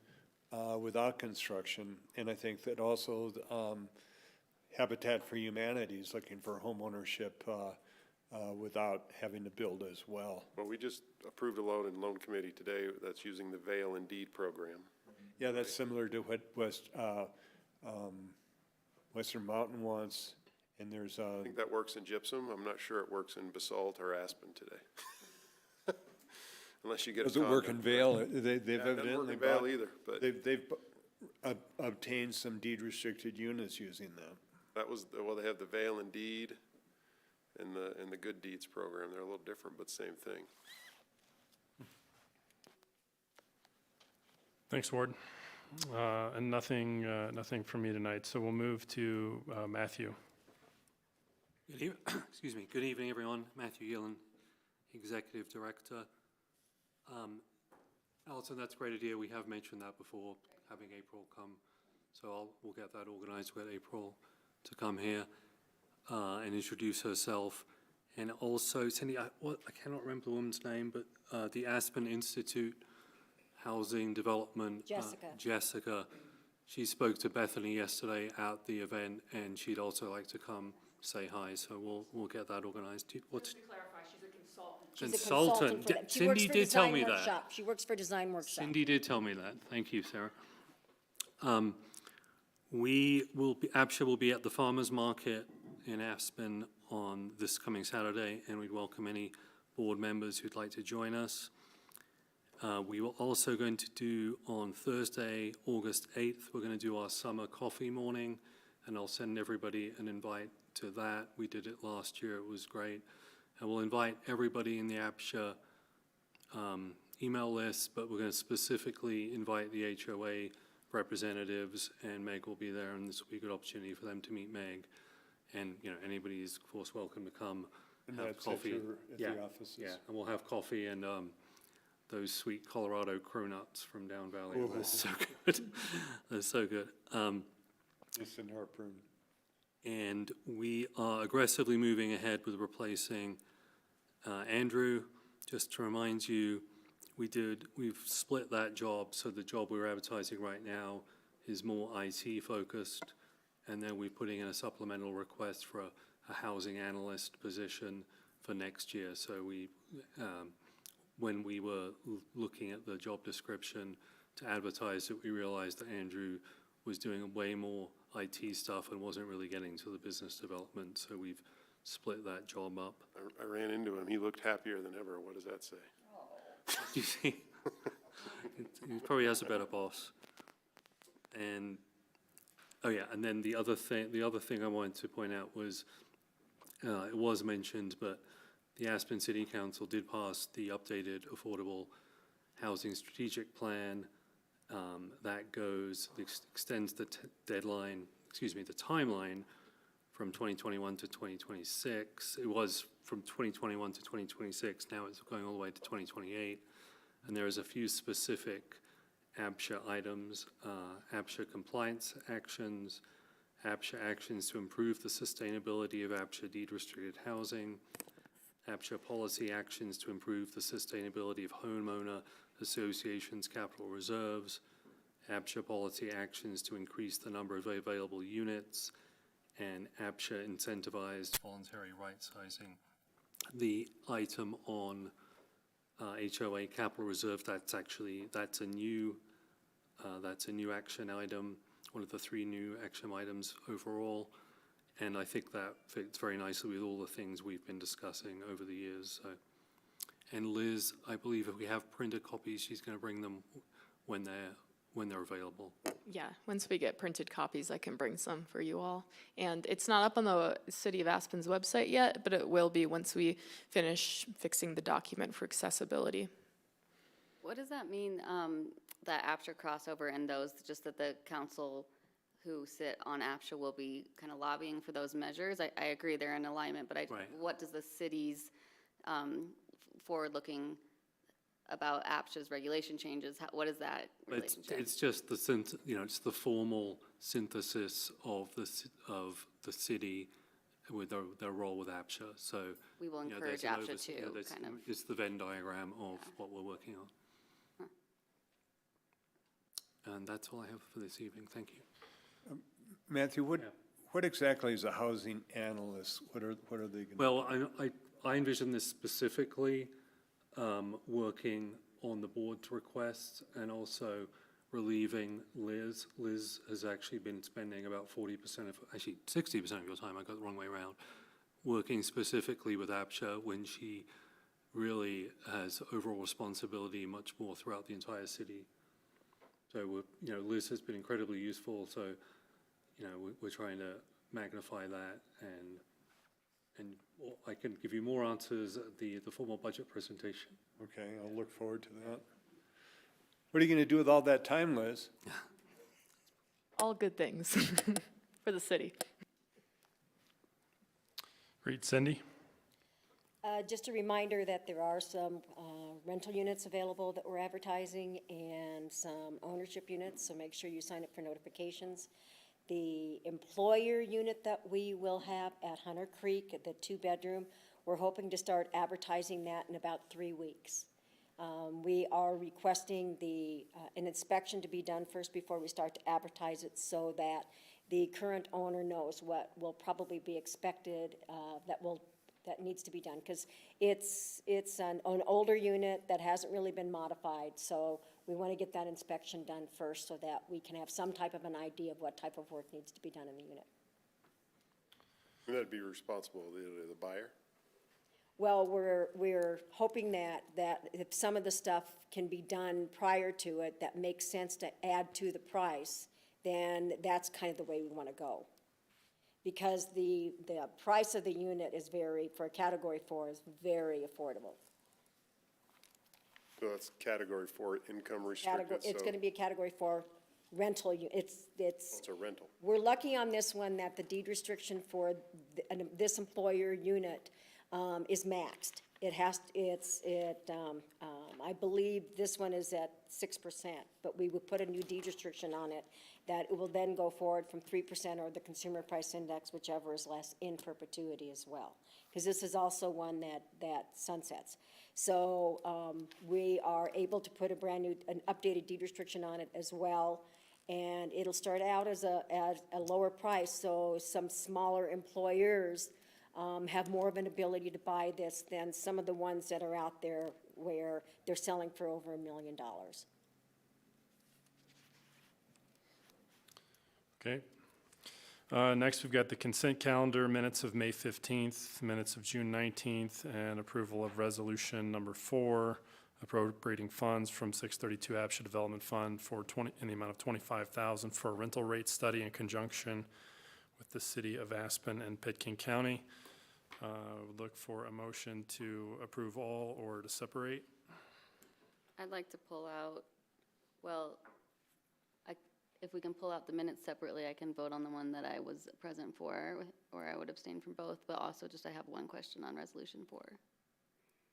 without construction. And I think that also Habitat for Humanity is looking for homeownership without having to build as well. Well, we just approved a loan in loan committee today that's using the Veil and Deed program. Yeah, that's similar to what Western Mountain wants. And there's I think that works in gypsum. I'm not sure it works in basalt or aspen today. Unless you get a doesn't condo. work in Vail. They've Yeah, it doesn't work evidently in Vail bought- either, but They've obtained some deed restricted units using them. that was, they have the Veil and Deed and the Good Deeds program. They're a little different, but same thing. Thanks, Ward. And nothing from me tonight, so we'll move to Matthew. Excuse me. Good evening, everyone. Matthew Gillen, Executive Director. Alison, that's a great idea. We have mentioned that before, having April come. So we'll get that organized. We'll get April to come here and introduce herself. And also, Cindy, I cannot remember the woman's name, but the Aspen Institute Housing Development. Jessica. Jessica. She spoke to Bethany yesterday at the event, and she'd also like to come say hi. So we'll get that organized. Just to clarify, she's a consultant. She's a Consultant. consultant for that. She works Cindy for did tell Design me that. Workshop. She works for Design Workshop. Cindy did tell me that. Thank you, Sarah. APCHA will be at the Farmers Market in Aspen on this coming Saturday, and we'd welcome any board members who'd like to join us. We were also going to do on Thursday, August 8th, we're going to do our summer coffee morning, and I'll send everybody an invite to that. We did it last year. It was great. And we'll invite everybody in the APCHA email list, but we're going to specifically invite the HOA representatives, and Meg will be there, and this will be a good opportunity for them to meet Meg. And, anybody is, of course, welcome to come And have that's coffee. at the offices? Yeah, and we'll have coffee and those sweet Colorado cronuts from down valley. They're so good. They're so good. It's in Harpoon. And we are aggressively moving ahead with replacing Andrew. Just to remind you, we've split that job, so the job we're advertising right now is more IT focused, and then we're putting in a supplemental request for a housing analyst position for next year. So when we were looking at the job description to advertise it, we realized that Andrew was doing way more IT stuff and wasn't really getting to the business development, so we've split that job up. I ran into him. He looked happier than ever. What does that say? You see, he probably has a better boss. And, and then the other thing I wanted to point out was, it was mentioned, but the Aspen City Council did pass the updated Affordable Housing Strategic Plan. That extends the timeline from 2021 to 2026. It was from 2021 to 2026. Now it's going all the way to 2028. And there is a few specific APCHA items, APCHA compliance actions, APCHA actions to improve the sustainability of APCHA deed-restricted housing, APCHA policy actions to improve the sustainability of homeowner associations' capital reserves, APCHA policy actions to increase the number of available units, and APCHA incentivized voluntary right-sizing. The item on HOA capital reserve, that's a new action item, one of the 3 new action items overall. And I think that fits very nicely with all the things we've been discussing over the years. So. And Liz, I believe if we have printed copies, she's going to bring them when they're available. Yeah, once we get printed copies, I can bring some for you all. And it's not up on the City of Aspen's website yet, but it will be once we finish fixing the document for accessibility. What does that mean, that APCHA crossover and those, just that the council who sit on APCHA will be kind of lobbying for those measures? I agree they're in alignment, but what does the city's forward-looking about APCHA's regulation changes, what is that relationship? It's just it's the formal synthesis of the city with their role with APCHA. So we will encourage APCHA to kind of. It's the Venn diagram of what we're working on. And that's all I have for this evening. Thank you. Matthew, what exactly is a housing analyst? What are they going to do? Well, I envision this specifically working on the board's requests and also relieving Liz. Liz has actually been spending about 60% of your time, I got the wrong way around, working specifically with APCHA when she really has overall responsibility much more throughout the entire city. So, Liz has been incredibly useful, so, we're trying to magnify that, and I can give you more answers at the formal budget presentation. Okay, I'll look forward to that. What are you going to do with all that time, Liz? All good things for the city. Great, Cindy? Just a reminder that there are some rental units available that we're advertising and some ownership units, so make sure you sign up for notifications. The employer unit that we will have at Hunter Creek, the 2-bedroom, we're hoping to start advertising that in about 3 weeks. We are requesting an inspection to be done first before we start to advertise it, so that the current owner knows what will probably be expected that needs to be done, because it's an older unit that hasn't really been modified, so we want to get that inspection done first so that we can have some type of an idea of what type of work needs to be done in the unit. And that'd be responsibility of the buyer? Well, we're hoping that if some of the stuff can be done prior to it that makes sense to add to the price, then that's kind of the way we want to go. Because the price of the unit is for a Category 4 is very affordable. So that's Category 4 income restricted, so It's going to be a Category 4 rental, it's it's a rental. we're lucky on this one that the deed restriction for this employer unit is maxed. I believe this one is at 6%, but we would put a new deed restriction on it that it will then go forward from 3% or the consumer price index, whichever is less, in perpetuity as well. Because this is also one that sunsets. So we are able to put an updated deed restriction on it as well. And it'll start out as a lower price, so some smaller employers have more of an ability to buy this than some of the ones that are out there where they're selling for over $1 million. Okay. Next, we've got the consent calendar, minutes of May 15th, minutes of June 19th, and approval of resolution number 4, appropriating funds from 632 APCHA Development Fund in the amount of $25,000 for a rental rate study in conjunction with the city of Aspen and Pitkin County. Would look for a motion to approve all or to separate. I'd like to pull out, if we can pull out the minutes separately, I can vote on the one that I was present for, or I would abstain from both, but also just I have one question on resolution 4.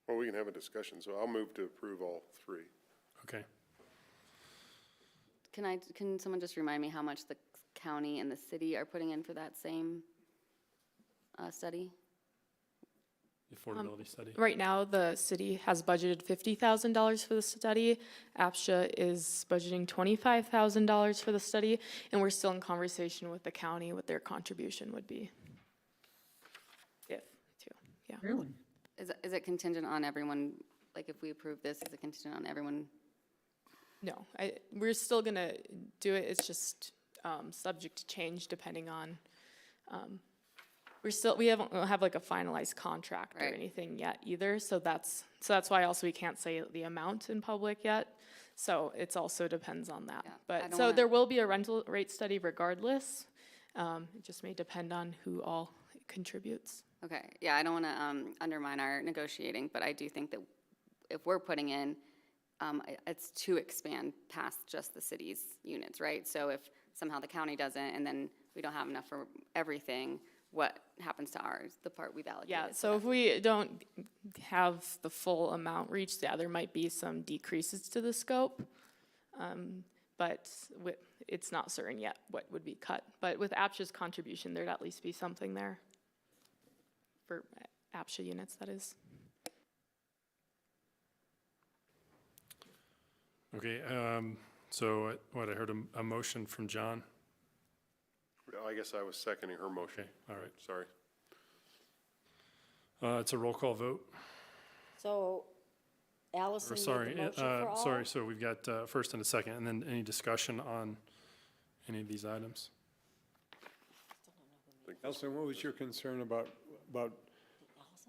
Well, we can have a discussion, so I'll move to approve all 3. Okay. Can someone just remind me how much the county and the city are putting in for that same study? Affordability study. Right now, the city has budgeted $50,000 for the study. APCHA is budgeting $25,000 for the study, and we're still in conversation with the county what their contribution would be. Really? Is it contingent on everyone, like if we approve this, is it contingent on everyone? No, we're still gonna do it. It's just subject to change depending on. We don't have like a finalized contract or Right. anything yet either. So that's why also we can't say the amount in public yet. So it's also depends on that. Yeah, I But don't so wanna- there will be a rental rate study regardless. It just may depend on who all contributes. Okay, yeah, I don't want to undermine our negotiating, but I do think that if we're putting in, it's to expand past just the city's units, right? So if somehow the county doesn't, and then we don't have enough for everything, what happens to ours, the part we've allocated? Yeah, to so that? if we don't have the full amount reached, yeah, there might be some decreases to the scope. But it's not certain yet what would be cut. But with APCHA's contribution, there'd at least be something there for APCHA units, that is. Okay, so what, I heard a motion from John. I guess I was seconding her motion. Okay, all right. Sorry. It's a roll call vote. So Allison Or made sorry, the motion for all? sorry, so we've got first and a second, and then any discussion on any of these items? Nelson, what was your concern about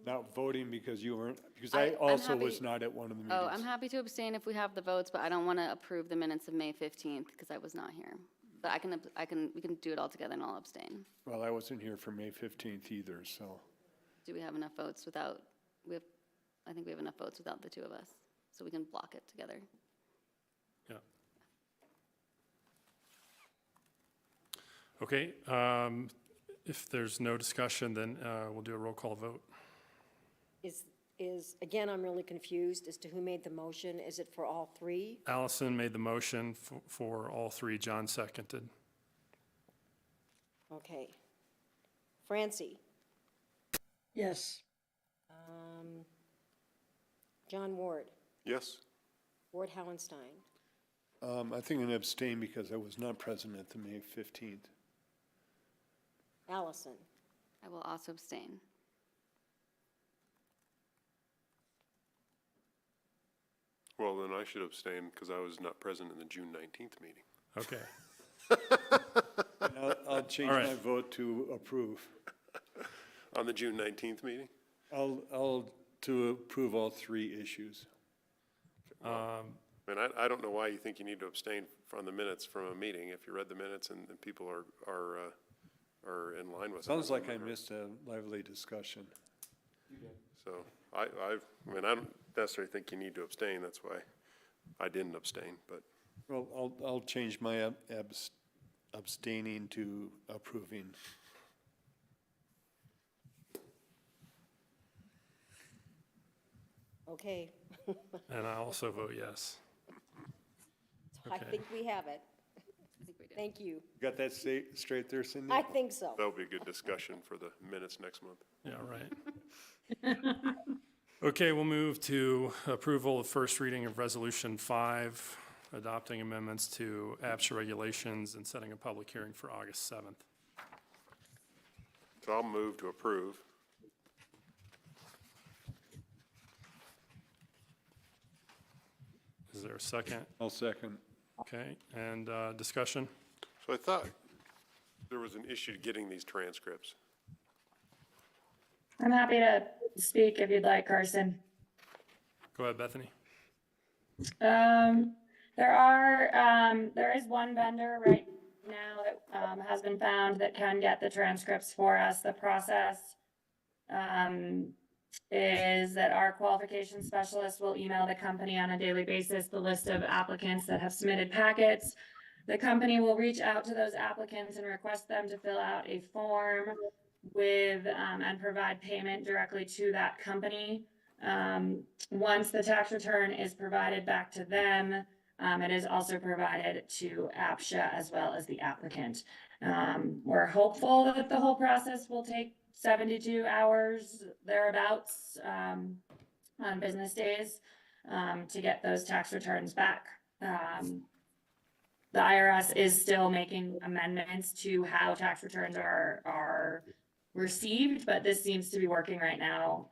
not voting because you weren't, because I'm I also was happy- not at one of the Oh, I'm meetings. happy to abstain if we have the votes, but I don't want to approve the minutes of May 15th because I was not here. But we can do it all together and I'll abstain. Well, I wasn't here for May 15th either, so. Do we have enough votes without, I think we have enough votes without the two of us, so we can block it together. Yeah. Okay, If there's no discussion, then we'll do a roll call vote. Again, I'm really confused as to who made the motion. Is it for all three? Allison made the motion for all three. John seconded. Okay. Francie? Yes. John Ward? Yes? Ward Howenstein? I think I'm gonna abstain because I was not present at the May 15th. Allison? I will also abstain. Well, then I should abstain because I was not present in the June 19th meeting. Okay. I'll change All right. my vote to approve. On the June 19th meeting? I'll to approve all three issues. And I don't know why you think you need to abstain from the minutes from a meeting if you read the minutes and people are in line with it. Sounds like I missed a lively discussion. So I mean, I don't necessarily think you need to abstain. That's why I didn't abstain, but Well, I'll change my abstaining to approving. Okay. And I also vote yes. I Okay. think we have it. I think we do. Thank you. Got that straight there, Cindy? I think so. that'll be a good discussion for the minutes next month. Yeah, right. Okay, we'll move to approval of first reading of Resolution 5, adopting amendments to APCHA regulations and setting a public hearing for August 7th. So I'll move to approve. Is there a second? I'll second. Okay, and discussion? So I thought there was an issue getting these transcripts. I'm happy to speak if you'd like, Carson. Go ahead, Bethany. There is one vendor right now that has been found that can get the transcripts for us. The process is that our qualification specialist will email the company on a daily basis the list of applicants that have submitted packets. The company will reach out to those applicants and request them to fill out a form with and provide payment directly to that company. Once the tax return is provided back to them, it is also provided to APCHA as well as the applicant. We're hopeful that the whole process will take 72 hours thereabouts on business days to get those tax returns back. The IRS is still making amendments to how tax returns are received, but this seems to be working right now.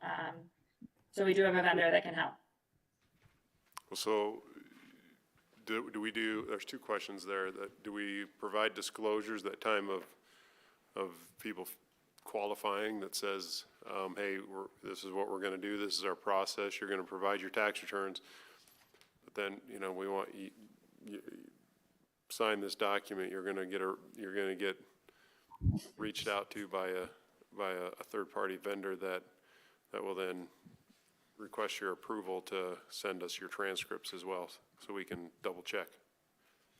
So we do have a vendor that can help. Well, so do we do, there's two questions there. Do we provide disclosures that time of people qualifying that says, hey, this is what we're going to do. This is our process. You're going to provide your tax returns. But then, we want you sign this document. You're going to get reached out to by a third-party vendor that will then request your approval to send us your transcripts as well, so we can double check.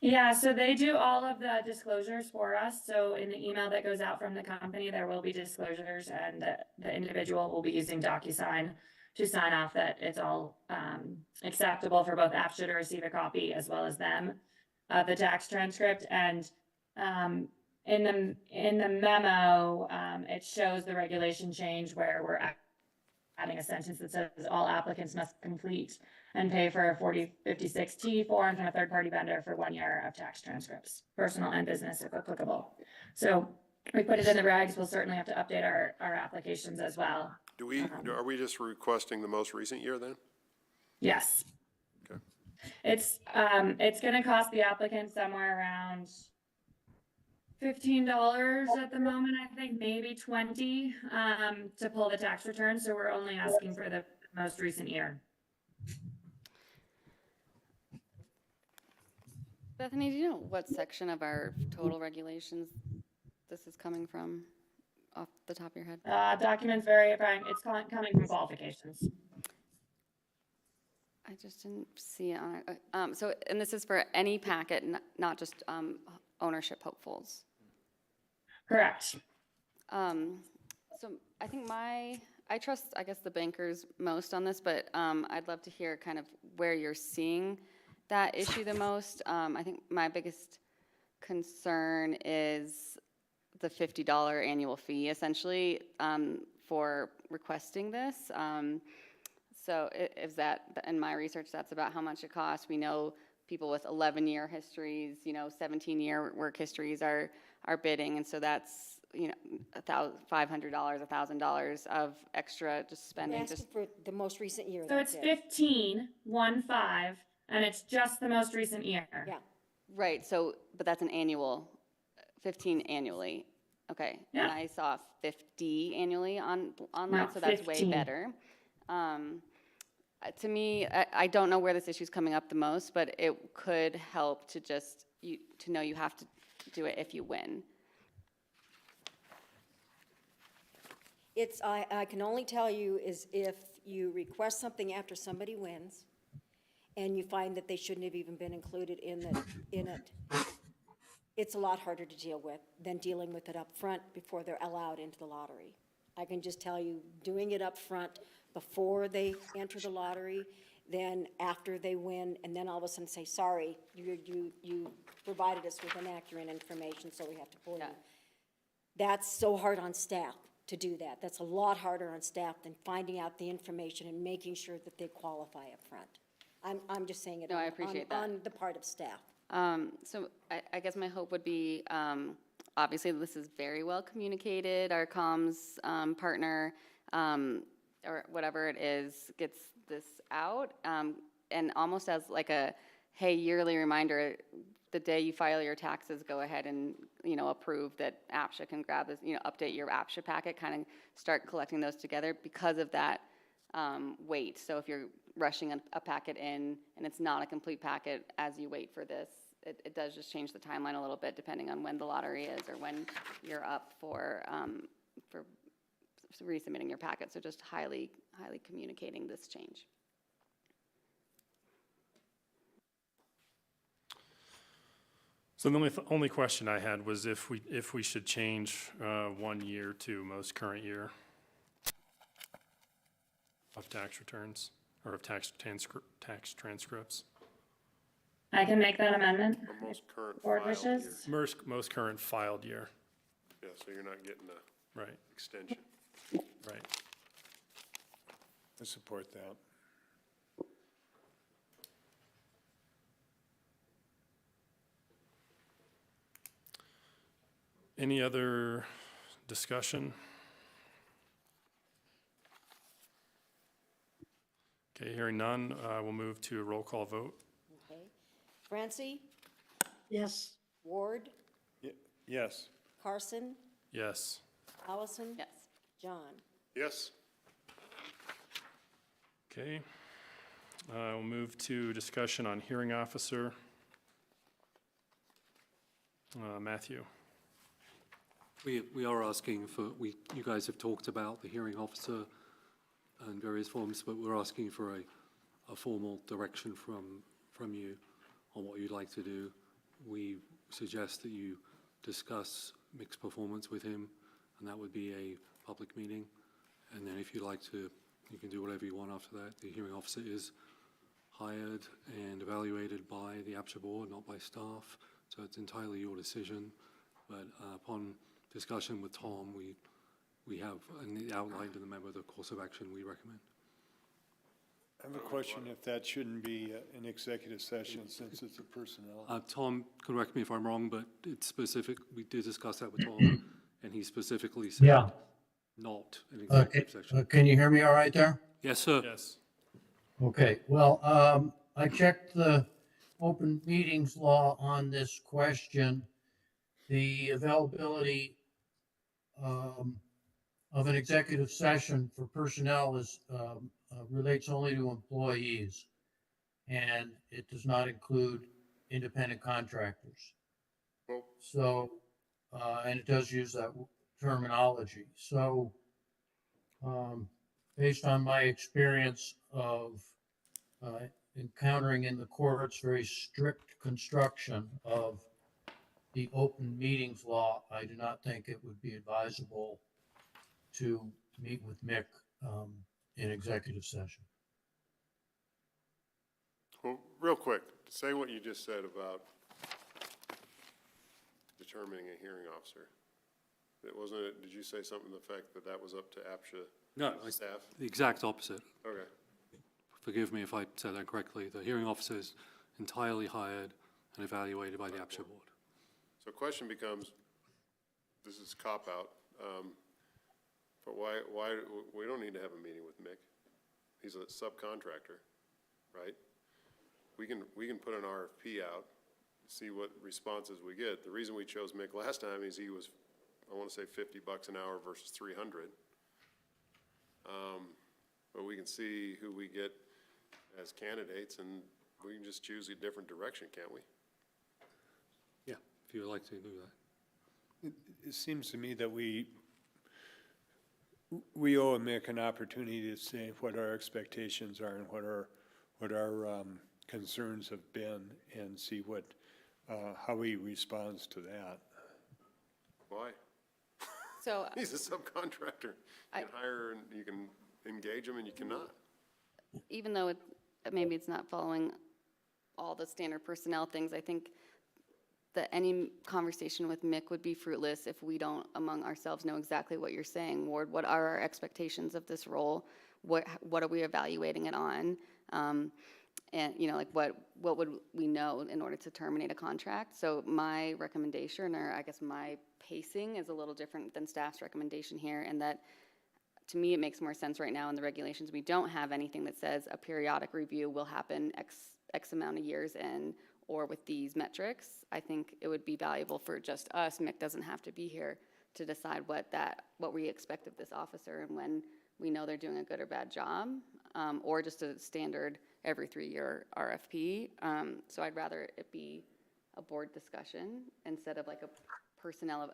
Yeah, so they do all of the disclosures for us. So in the email that goes out from the company, there will be disclosures, and the individual will be using DocuSign to sign off that it's all acceptable for both APCHA to receive a copy as well as them, the tax transcript. And in the memo, it shows the regulation change where we're adding a sentence that says all applicants must complete and pay for a 4056T form from a third-party vendor for 1 year of tax transcripts, personal and business if applicable. So we put it in the regs. We'll certainly have to update our applications as well. Are we just requesting the most recent year then? Yes. Okay. It's gonna cost the applicant somewhere around $15 at the moment, I think, maybe 20, to pull the tax return. So we're only asking for the most recent year. Bethany, do you know what section of our total regulations this is coming from, off the top of your head? Documents verifying, it's coming from qualifications. I just didn't see it on it. So, and this is for any packet, not just ownership hopefuls. Correct. So I think I trust, I guess, the bankers most on this, but I'd love to hear kind of where you're seeing that issue the most. I think my biggest concern is the $50 annual fee, essentially, for requesting this. So is that, in my research, that's about how much it costs. We know people with 11-year histories, 17-year work histories are bidding, and so that's, $500, $1,000 of extra just spending. Asking for the most recent year. So it's that's it. 15, 1-5, and it's just the most recent year. Yeah. Right, so, but that's an annual, 15 annually, okay. And Yeah. I saw 50 annually online, No, so that's way 15. better. To me, I don't know where this issue's coming up the most, but it could help to just, to know you have to do it if you win. I can only tell you is if you request something after somebody wins, and you find that they shouldn't have even been included in it, it's a lot harder to deal with than dealing with it up front before they're allowed into the lottery. I can just tell you, doing it up front before they enter the lottery, then after they win, and then all of a sudden say, sorry, you provided us with inaccurate information, so we have to pull you. That's so hard on staff to do that. That's a lot harder on staff than finding out the information and making sure that they qualify up front. I'm just saying it No, I appreciate that. on the part of staff. So I guess my hope would be, obviously, this is very well communicated. Our comms partner, or whatever it is, gets this out. And almost as like a, hey, yearly reminder, the day you file your taxes, go ahead and, approve that APCHA can grab this, update your APCHA packet, kind of start collecting those together because of that wait. So if you're rushing a packet in and it's not a complete packet as you wait for this, it does just change the timeline a little bit depending on when the lottery is or when you're up for resubmitting your packet. So just highly communicating this change. So the only question I had was if we should change 1 year to most current year of tax returns or of tax transcripts. I can make that amendment. Or most current Board filed year. wishes? Most current filed year. Yeah, so you're not getting a Right, extension. right. I support that. Any other discussion? Okay, hearing none, we'll move to a roll call vote. Okay. Francie, Yes. Ward, Yes. Carson, Yes. Allison? Yes. John? Yes, Okay. We'll move to discussion on hearing officer. Matthew? We are asking for, you guys have talked about the hearing officer and various forms, but we're asking for a formal direction from you on what you'd like to do. We suggest that you discuss mixed performance with him, and that would be a public meeting. And then if you'd like to, you can do whatever you want after that. The hearing officer is hired and evaluated by the APCHA board, not by staff, so it's entirely your decision. But upon discussion with Tom, we have outlined in the memo the course of action we recommend. I have a question if that shouldn't be an executive session since it's a personnel. Tom, correct me if I'm wrong, but it's specific, we did discuss that with Tom, and he specifically said not an executive session. Can you hear me all right there? Yes, sir. Yes. Okay, well, I checked the open meetings law on this question. The availability of an executive session for personnel relates only to employees, and it does not include independent contractors. well, So, and it does use that terminology. So, based on my experience of encountering in the courts very strict construction of the open meetings law, I do not think it would be advisable to meet with Mick in executive session. Well, real quick, say what you just said about determining a hearing officer. It wasn't, did you say something to the fact that that was up to APCHA No, staff? the exact opposite. Okay. Forgive me if I said that correctly. The hearing officer is entirely hired and evaluated by the APCHA board. So question becomes, this is cop-out, but why, we don't need to have a meeting with Mick. He's a subcontractor, right? We can put an RFP out, see what responses we get. The reason we chose Mick last time is he was, I want to say $50 an hour versus 300. But we can see who we get as candidates, and we can just choose a different direction, can't we? Yeah, if you would like to do that. It seems to me that we owe Mick an opportunity to say what our expectations are and what our concerns have been, and see what, how he responds to that. Why? So He's a subcontractor. You can hire and you can engage him and you cannot. even though maybe it's not following all the standard personnel things, I think that any conversation with Mick would be fruitless if we don't, among ourselves, know exactly what you're saying, Ward. What are our expectations of this role? What are we evaluating it on? And, you know, like what would we know in order to terminate a contract? So my recommendation, or I guess my pacing, is a little different than staff's recommendation here, and that, to me, it makes more sense right now in the regulations. We don't have anything that says a periodic review will happen X amount of years in, or with these metrics. I think it would be valuable for just us, Mick doesn't have to be here, to decide what we expect of this officer and when we know they're doing a good or bad job, or just a standard every 3-year RFP. So I'd rather it be a board discussion instead of like a personnel,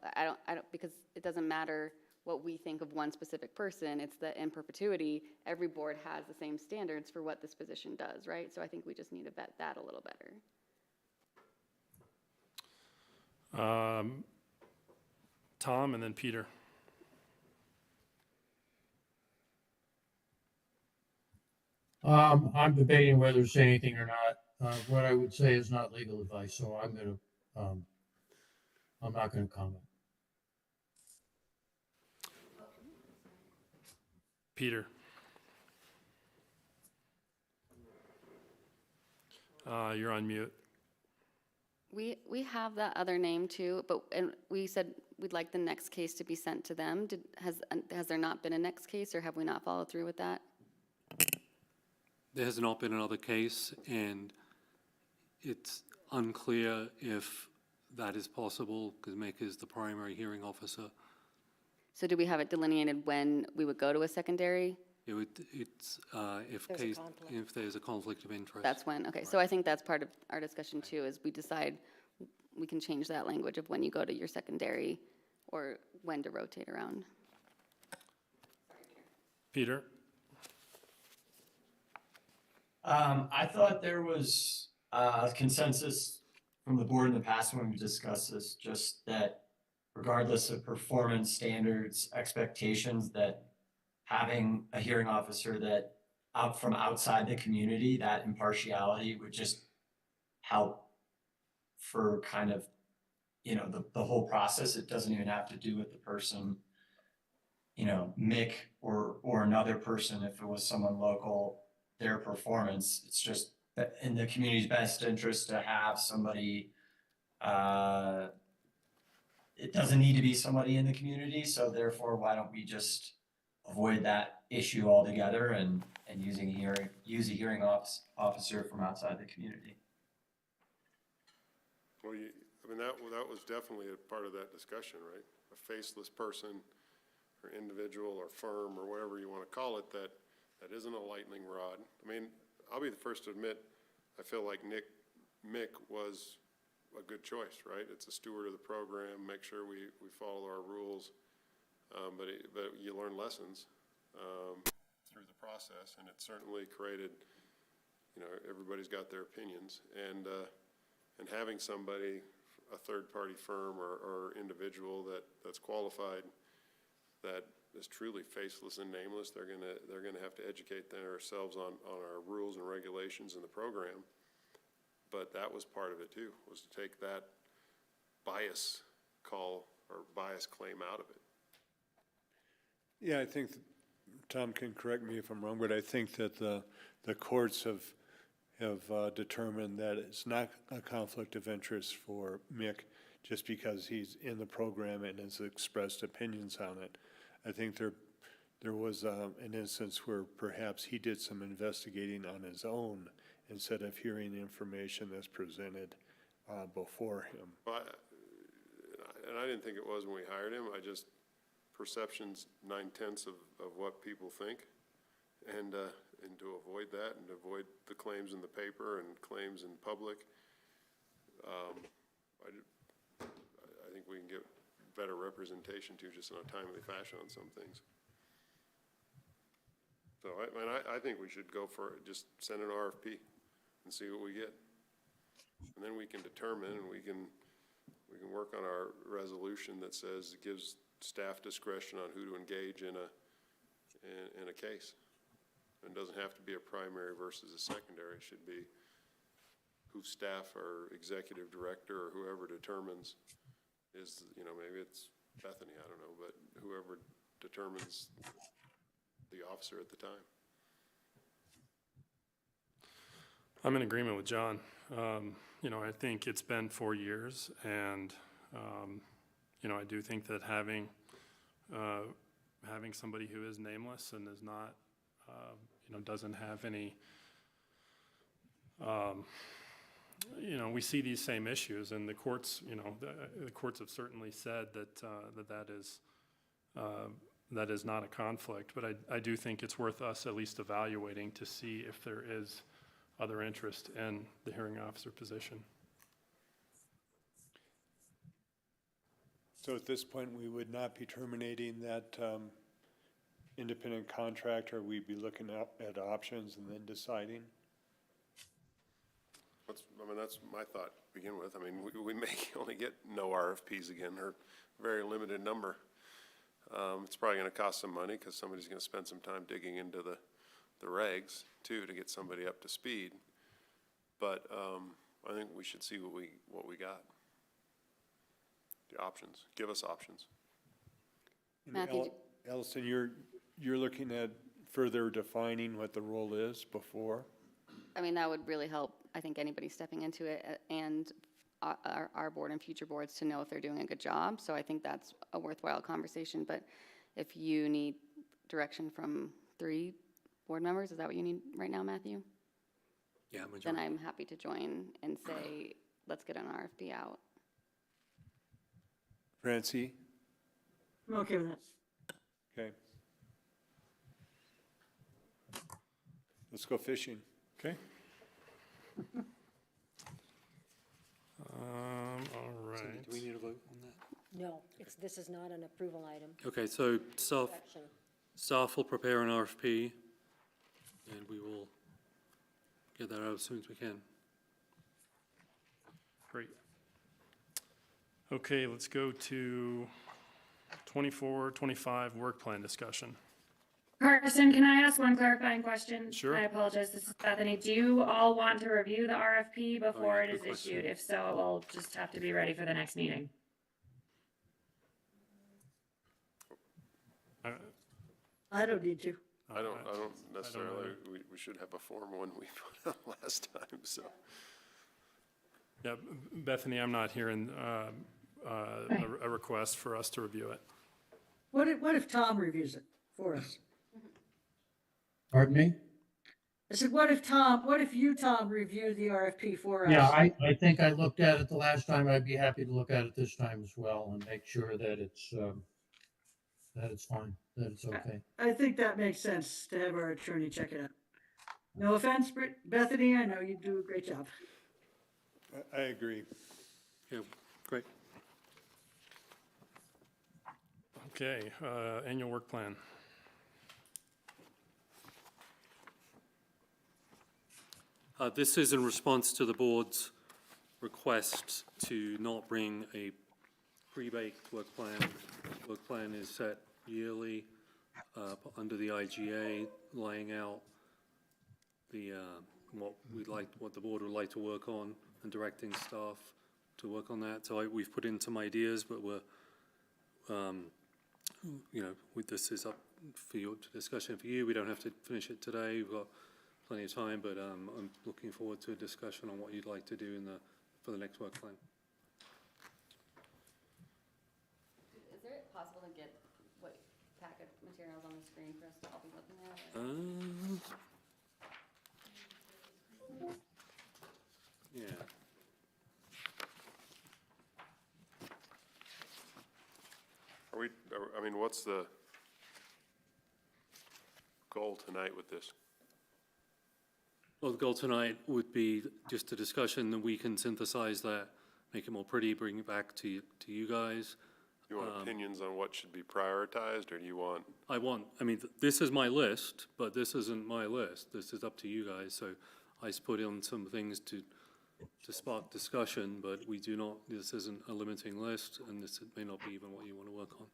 because it doesn't matter what we think of one specific person, it's that in perpetuity, every board has the same standards for what this position does, right? So I think we just need to vet that a little better. Tom and then Peter. I'm debating whether to say anything or not. What I would say is not legal advice, so I'm not gonna comment. Peter. You're on mute. We have that other name too, and we said we'd like the next case to be sent to them. Has there not been a next case, or have we not followed through with that? There has not been another case, and it's unclear if that is possible, because Mick is the primary hearing officer. So do we have it delineated when we would go to a secondary? If there's a conflict of interest. That's when, okay. So I think that's part of our discussion too, is we decide we can change that language of when you go to your secondary or when to rotate around. Peter. I thought there was consensus from the board in the past when we discussed this, just that regardless of performance standards, expectations, that having a hearing officer that from outside the community, that impartiality would just help for kind of, you know, the whole process. It doesn't even have to do with the person, you know, Mick or another person, if it was someone local, their performance. It's just in the community's best interest to have somebody, it doesn't need to be somebody in the community, so therefore why don't we just avoid that issue altogether and use a hearing officer from outside the community? Well, I mean, that was definitely a part of that discussion, right? A faceless person or individual or firm or whatever you want to call it that isn't a lightning rod. I mean, I'll be the first to admit, I feel like Mick was a good choice, right? It's a steward of the program, make sure we follow our rules, but you learn lessons through the process, and it certainly created, you know, everybody's got their opinions, and having somebody a third-party firm or individual that's qualified, that is truly faceless and nameless. They're gonna have to educate themselves on our rules and regulations in the program. But that was part of it too, was to take that bias call or bias claim out of it. Yeah, I think, Tom can correct me if I'm wrong, but I think that the courts have determined that it's not a conflict of interest for Mick just because he's in the program and has expressed opinions on it. I think there was an instance where perhaps he did some investigating on his own instead of hearing the information that's presented before him. Well, and I didn't think it was when we hired him. Perception's 9/10 of what people think. And to avoid that and avoid the claims in the paper and claims in public, I think we can get better representation too, just in a timely fashion on some things. So I think we should go for it, just send an RFP and see what we get. And then we can determine, and we can work on our resolution that says it gives staff discretion on who to engage in a case. It doesn't have to be a primary versus a secondary. It should be who staff or executive director or whoever determines is, maybe it's Bethany, I don't know, but whoever determines the officer at the time. I'm in agreement with John. I think it's been 4 years, and, I do think that having somebody who is nameless and is not, doesn't have any, we see these same issues, and the courts, the courts have certainly said that is not a conflict, but I do think it's worth us at least evaluating to see if there is other interest in the hearing officer position. So at this point, we would not be terminating that independent contractor. We'd be looking at options and then deciding. That's my thought to begin with. We may only get no RFPs again, or very limited number. It's probably going to cost some money because somebody's going to spend some time digging into the regs too to get somebody up to speed. But I think we should see what we got. The options. Give us options. Matthew, Allison, you're looking at further defining what the role is before? that would really help, I think, anybody stepping into it and our board and future boards to know if they're doing a good job. So I think that's a worthwhile conversation. But if you need direction from 3 board members, is that what you need right now, Matthew? Yeah, Then I'm happy to join and say, let's get an RFP out. Francie? I'm okay with that. Okay. Let's go fishing. Okay. All right. Do we need a vote on that? No, this is not an approval item. Okay, so Action. staff will prepare an RFP, and we will get that out as soon as we can. Great. Okay, let's go to 24-25 work plan discussion. Carson, can I ask one clarifying question? Sure. I apologize, this is Bethany. Do you all want to review the RFP before it is good question. issued? If so, it will just have to be ready for the next meeting. I don't need to. I don't necessarily, we should have a form one we put on last time, so. Yeah, Bethany, I'm not hearing a request for us to review it. What if Tom reviews it for us? Pardon me? I said, what if you, Tom, review the RFP for us? Yeah, I think I looked at it the last time. I'd be happy to look at it this time as well and make sure that it's fine, that it's okay. I think that makes sense to have our attorney check it out. No offense, Bethany, I know you do a great job. I agree. Yeah, great. Okay, annual work plan. This is in response to the board's request to not bring a pre-baked work plan. Work plan is set yearly under the IGA, laying out the what the board would like to work on and directing staff to work on that. So we've put in some ideas, but we're this is up for your discussion for you. We don't have to finish it today. We've got plenty of time, but I'm looking forward to a discussion on what you'd like to do for the next work plan. Is it possible to get what packet materials on the screen for us to all be looking at? Yeah. What's the goal tonight with this? Well, the goal tonight would be just a discussion that we can synthesize that, make it more pretty, bring it back to you guys. You want opinions on what should be prioritized, or do you want? This is my list, but this isn't my list. This is up to you guys. So I put in some things to spark discussion, but this isn't a limiting list, and this may not be even what you want to work on.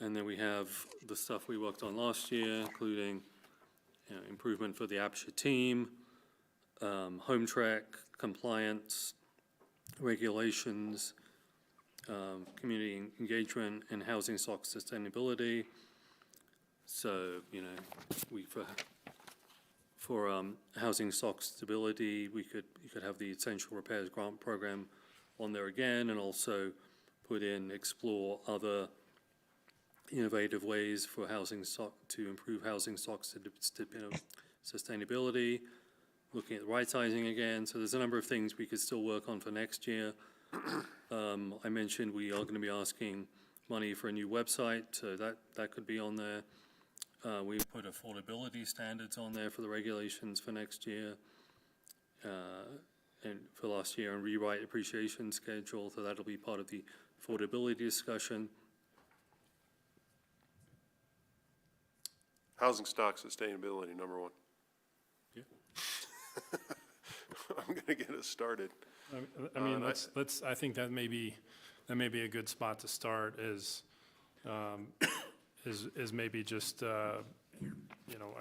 And then we have the stuff we worked on last year, including improvement for the APCHA team, home track, compliance, regulations, community engagement, and housing stock sustainability. So, for housing stock stability, you could have the essential repairs grant program on there again, and also put in explore other innovative ways for housing stock to improve housing stock sustainability, looking at right sizing again. So there's a number of things we could still work on for next year. I mentioned we are going to be asking money for a new website, so that could be on there. We've put affordability standards on there for the regulations for next year and for last year, and rewrite appreciation schedule, so that'll be part of the affordability discussion. Housing stock sustainability, number one. Yeah. I'm gonna get us started. I think that may be a good spot to start is maybe just, I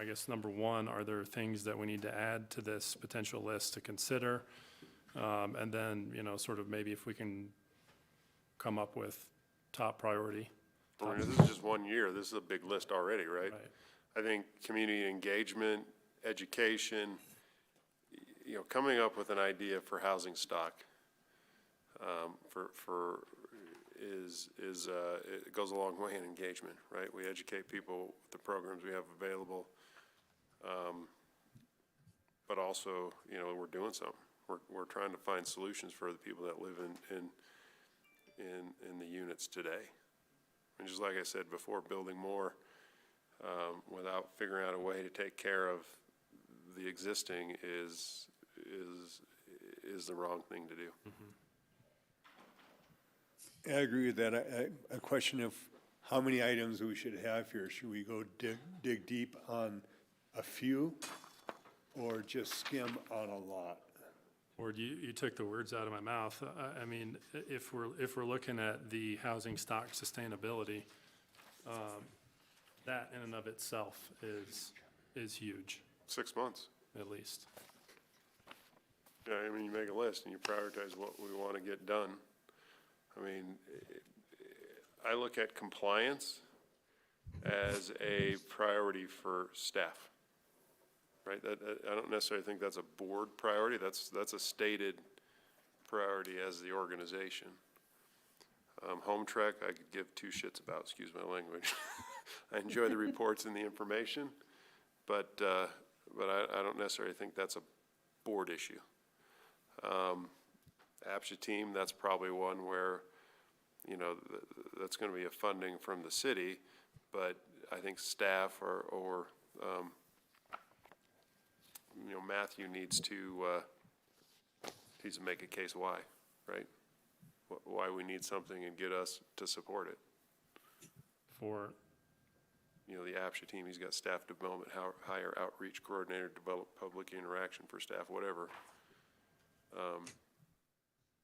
guess, number one, are there things that we need to add to this potential list to consider? And then, sort of maybe if we can come up with top priority. This is just 1 year. This is a big list already, right? I think community engagement, education, coming up with an idea for housing stock it goes a long way in engagement, right? We educate people with the programs we have available, but also, we're doing something. We're trying to find solutions for the people that live in the units today. And just like I said before, building more without figuring out a way to take care of the existing is the wrong thing to do. I agree with that. A question of how many items we should have here. Should we go dig deep on a few or just skim on a lot? Or you took the words out of my mouth. If we're looking at the housing stock sustainability, that in and of itself is huge. 6 months. At least. Yeah, you make a list and you prioritize what we want to get done. I look at compliance as a priority for staff, right? I don't necessarily think that's a board priority. That's a stated priority as the organization. Home track, I could give two shits about, excuse my language. I enjoy the reports and the information, but I don't necessarily think that's a board issue. APCHA team, that's probably one where, that's going to be a funding from the city, but I think staff or Matthew needs to make a case why, right? Why we need something and get us to support it. For the APCHA team, he's got staff development, hire outreach coordinator, develop public interaction for staff, whatever.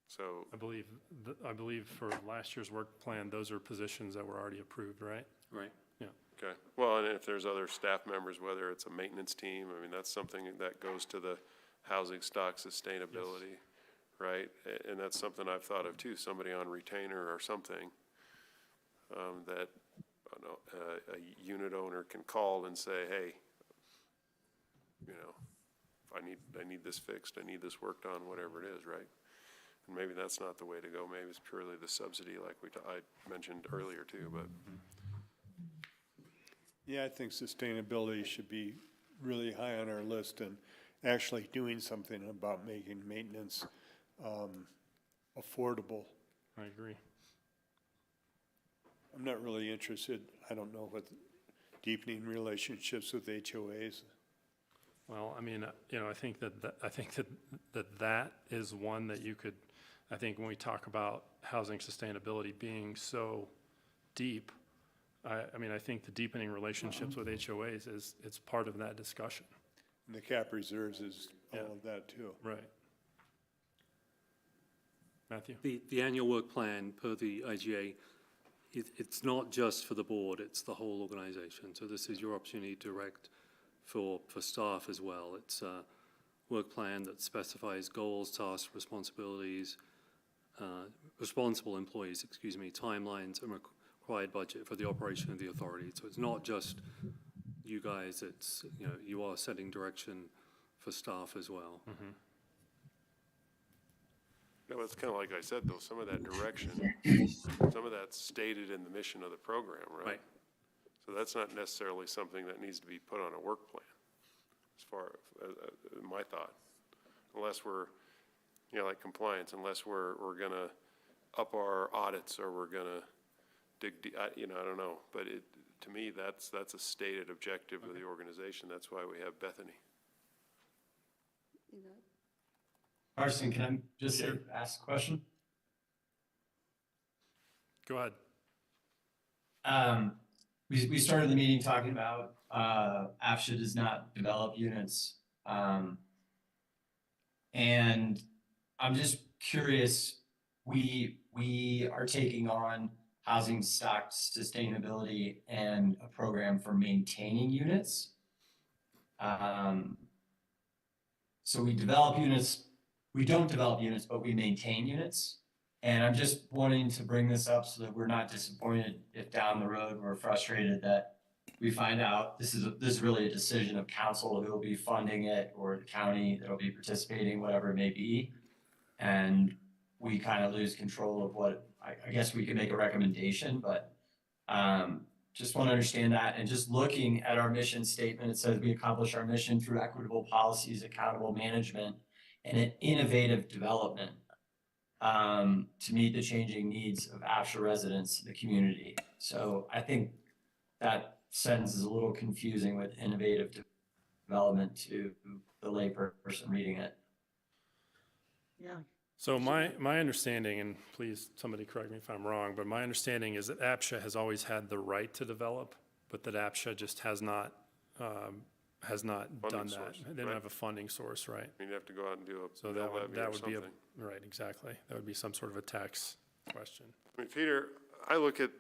So, I believe for last year's work plan, those are positions that were already approved, right? Right. Yeah. okay, well, and if there's other staff members, whether it's a maintenance team, I mean, that's something that goes to the housing stock sustainability, right? And that's something I've thought of too, somebody on retainer or something, that, I don't know, a unit owner can call and say, hey, you know, I need this fixed, I need this worked on, whatever it is, right? And maybe that's not the way to go, maybe it's purely the subsidy like I mentioned earlier too, but. Yeah, I think sustainability should be really high on our list and actually doing something about making maintenance affordable. I agree. I'm not really interested, I don't know what deepening relationships with HOAs. Well, I mean, you know, I think that is one that you could, I think when we talk about housing sustainability being so deep, I mean, I think the deepening relationships with HOAs it's part of that discussion. And the cap reserves is all of that too. Right. Matthew? The annual work plan per the IGA, it's not just for the board, it's the whole organization. So this is your opportunity to direct for staff as well. It's a work plan that specifies goals, tasks, responsibilities, responsible employees, timelines, and required budget for the operation of the authority. So it's not just you guys, it's, you know, you are setting direction for staff as well. Mm-hmm. No, it's kind of like I said, though, some of that direction, some of that's stated in the mission of the program, right? Right. So that's not necessarily something that needs to be put on a work plan, as far as my thought. Unless we're, you know, like compliance, unless we're gonna up our audits or we're gonna dig deep, you know, I don't know. But to me, that's a stated objective of the organization. That's why we have Bethany. Carson, can I just ask a question? Go ahead. We started the meeting talking about APCHA does not develop units. And I'm just curious, we are taking on housing stock sustainability and a program for maintaining units. So we develop units, we don't develop units, but we maintain units. And I'm just wanting to bring this up so that we're not disappointed if down the road we're frustrated that we find out this is really a decision of council who will be funding it or the county that'll be participating, whatever it may be. And we kind of lose control of what, I guess we could make a recommendation, but just want to understand that. And just looking at our mission statement, it says we accomplish our mission through equitable policies, accountable management, and an innovative development to meet the changing needs of APCHA residents in the community. So I think that sentence is a little confusing with innovative development to the layperson reading it. Yeah. So my understanding, and please somebody correct me if I'm wrong, but my understanding is that APCHA has always had the right to develop, but that APCHA just has not done that. source, They don't right. have a funding source, right? I mean, you have to go out and do a So mill that would levy or be something. right, exactly. That would be some sort of a tax question. I mean, Peter, I look at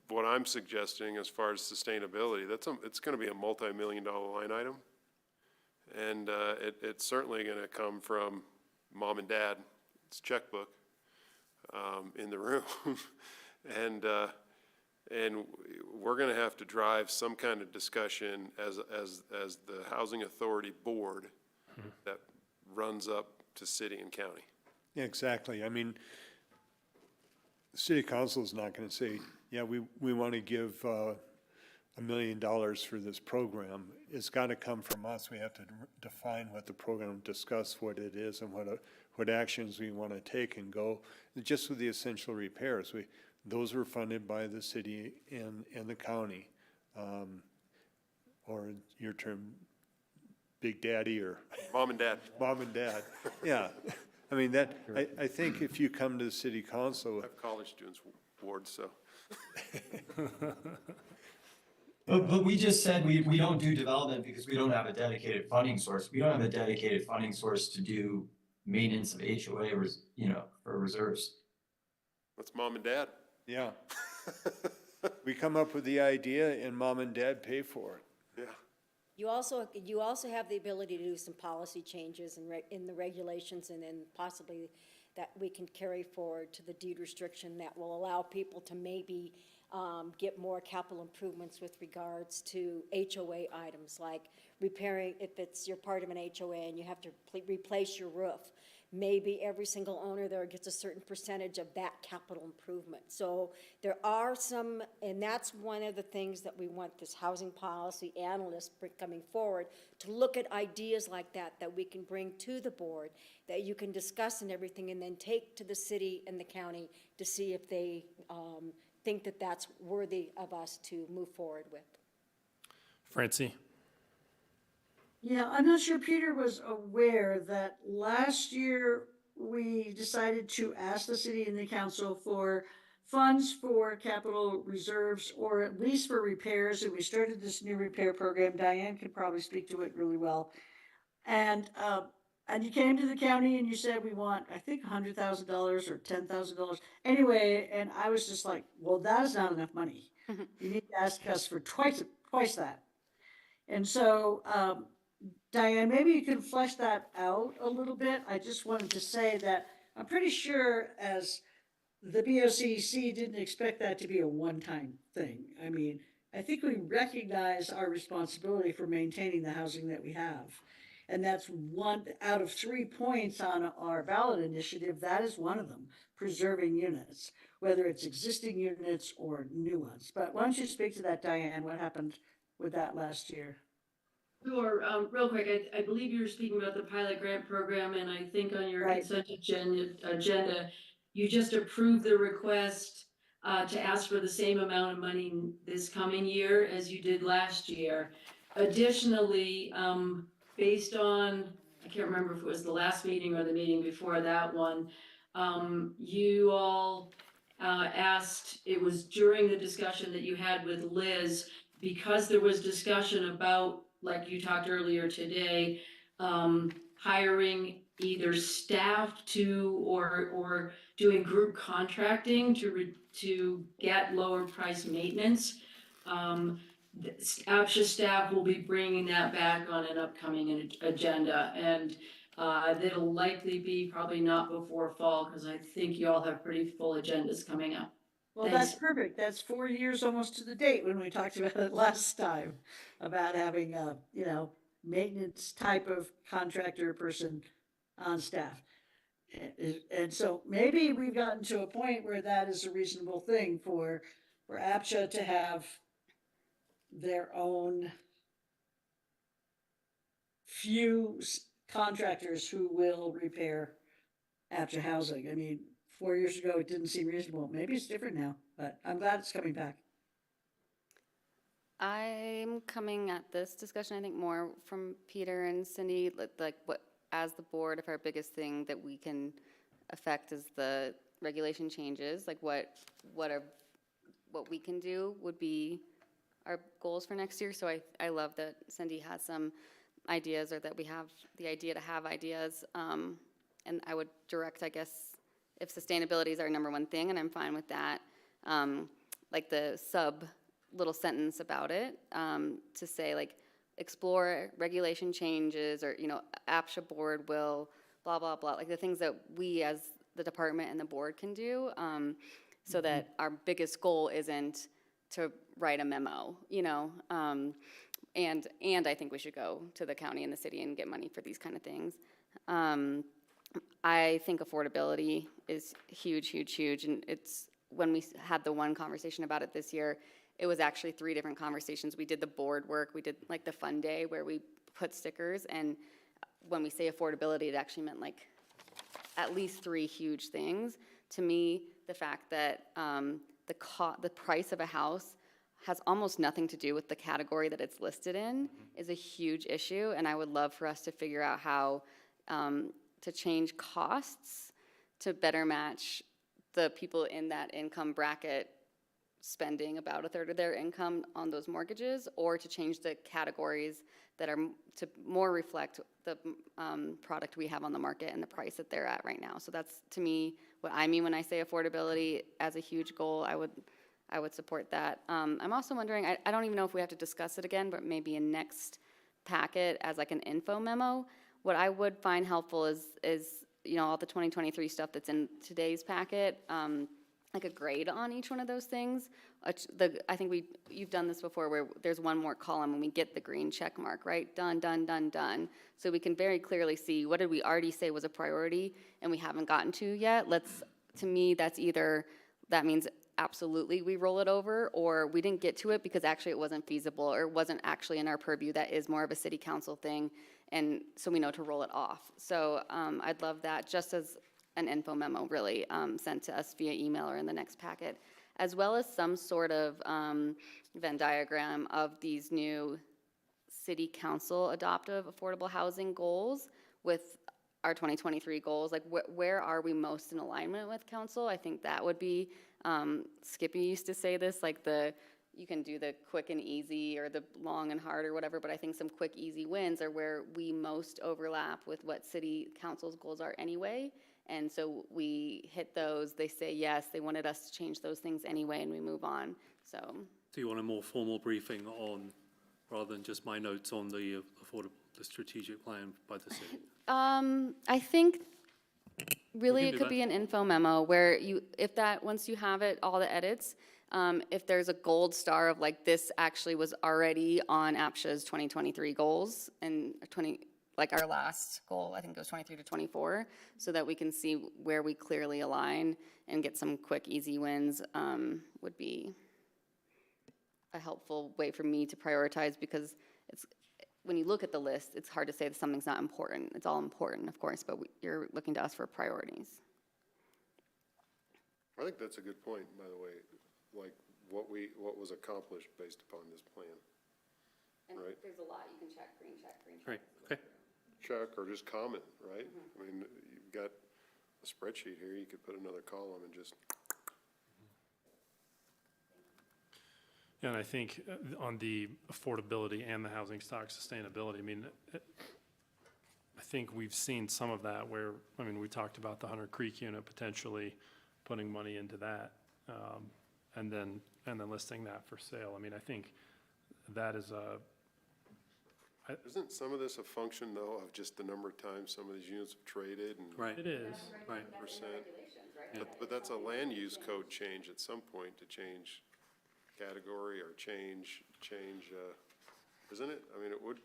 what I'm suggesting as far as sustainability, it's gonna be a multi-million-dollar line item. And it's certainly gonna come from mom and dad's checkbook in the room. And we're gonna have to drive some kind of discussion as the Housing Authority Board that runs up to city and county. Yeah, exactly. I mean, the city council is not going to say, yeah, we want to give $1 million for this program. It's got to come from us. We have to define what the program, discuss what it is and what actions we want to take and go. Just with the essential repairs, those were funded by the city and the county, or in your term, Big Daddy or Mom and dad. Mom and Dad. Yeah. I mean, I think if you come to the city council, I have college students wards, so. But we just said we don't do development because we don't have a dedicated funding source. We don't have a dedicated funding source to do maintenance of HOA, for reserves. That's mom and dad. Yeah. We come up with the idea and mom and dad pay for it. Yeah. You also have the ability to do some policy changes in the regulations, and then possibly that we can carry forward to the deed restriction that will allow people to maybe get more capital improvements with regards to HOA items, like repairing, if you're part of an HOA and you have to replace your roof, maybe every single owner there gets a certain percentage of that capital improvement. So there are some, and that's one of the things that we want this housing policy analyst coming forward, to look at ideas like that we can bring to the board, that you can discuss and everything, and then take to the city and the county to see if they think that that's worthy of us to move forward with. Francie? Yeah, I'm not sure Peter was aware that last year we decided to ask the city and the council for funds for capital reserves, or at least for repairs, and we started this new repair program. Diane could probably speak to it really well. And you came to the county and you said, we want, I think, $100,000 or $10,000. Anyway, and I was just like, well, that is not enough money. You need to ask us for twice that. And so, Diane, maybe you can flesh that out a little bit. I just wanted to say that I'm pretty sure, as the BOCC didn't expect that to be a one-time thing. I mean, I think we recognize our responsibility for maintaining the housing that we have. And that's one out of 3 points on our ballot initiative. That is one of them, preserving units, whether it's existing units or new ones. But why don't you speak to that, Diane? What happened with that last year? Sure. Real quick, I believe you were speaking about the pilot grant program, and I think on your consent agenda, you just approved the request to ask for the same amount of money this coming year as you did last year. Additionally, based on, I can't remember if it was the last meeting or the meeting before that one, you all asked, it was during the discussion that you had with Liz, because there was discussion about, like you talked earlier today, hiring either staff to or doing group contracting to get lower price maintenance. The APCHA staff will be bringing that back on an upcoming agenda, and it'll likely be probably not before fall, because I think you all have pretty full agendas coming up. Well, Thanks. that's perfect. That's 4 years almost to the date when we talked about it last time, about having a, maintenance type of contractor person on staff. And so maybe we've gotten to a point where that is a reasonable thing for APCHA to have their own few contractors who will repair APCHA housing. I mean, 4 years ago, it didn't seem reasonable. Maybe it's different now, but I'm glad it's coming back. I'm coming at this discussion, I think, more from Peter and Cindy, like what, as the board, if our biggest thing that we can affect is the regulation changes, like what we can do would be our goals for next year. So I love that Cindy has some ideas, or that we have the idea to have ideas. And I would direct, I guess, if sustainability is our number one thing, and I'm fine with that, like the little sentence about it, to say, like, explore regulation changes, or, APCHA board will blah, blah, blah, like the things that we as the department and the board can do, so that our biggest goal isn't to write a memo, and I think we should go to the county and the city and get money for these kind of things. I think affordability is huge, huge, huge, and it's, when we had the one conversation about it this year, it was actually 3 different conversations. We did the board work, we did like the fun day where we put stickers, and when we say affordability, it actually meant like at least 3 huge things. To me, the fact that the price of a house has almost nothing to do with the category that it's listed in is a huge issue, and I would love for us to figure out how to change costs to better match the people in that income bracket spending about a third of their income on those mortgages, or to change the categories that are to more reflect the product we have on the market and the price that they're at right now. So that's, to me, what I mean when I say affordability as a huge goal. I would support that. I'm also wondering, I don't even know if we have to discuss it again, but maybe in next packet as like an info memo. What I would find helpful is all the 2023 stuff that's in today's packet, like a grade on each one of those things. I think you've done this before where there's one more column and we get the green check mark, right? Done, done, done, done. So we can very clearly see what did we already say was a priority and we haven't gotten to yet. To me, that's either, that means absolutely we roll it over, or we didn't get to it because actually it wasn't feasible or it wasn't actually in our purview. That is more of a city council thing, and so we know to roll it off. So I'd love that, just as an info memo really sent to us via email or in the next packet, as well as some sort of Venn diagram of these new city council adoptive affordable housing goals with our 2023 goals. Like where are we most in alignment with council? I think that would be, Skippy used to say this, like you can do the quick and easy or the long and hard or whatever, but I think some quick, easy wins are where we most overlap with what city council's goals are anyway. And so we hit those, they say yes, they wanted us to change those things anyway, and we move on, so. Do you want a more formal briefing on, rather than just my notes on the strategic plan by the city? I think really We can it do could that. be an info memo where once you have it, all the edits, if there's a gold star of like this actually was already on APCHA's 2023 goals and like our last goal, I think it was 23 to 24, so that we can see where we clearly align and get some quick, easy wins would be a helpful way for me to prioritize, because when you look at the list, it's hard to say that something's not important. It's all important, of course, but you're looking to us for priorities. I think that's a good point, by the way, like what was accomplished based upon this plan. And right? there's a lot you can check, green check, green check. Right, okay. Check or just comment, right? I mean, you've got a spreadsheet here, you could put another column and just. Yeah, and I think on the affordability and the housing stock sustainability, I mean, I think we've seen some of that where, I mean, we talked about the Hunter Creek unit potentially putting money into that, and then listing that for sale. I mean, I think that is Isn't some of this a function, though, of just the number of times some of these units have traded and? Right. it is. Right. Percent. But that's a land use code change at some point to change category or change, isn't it? I mean, it would,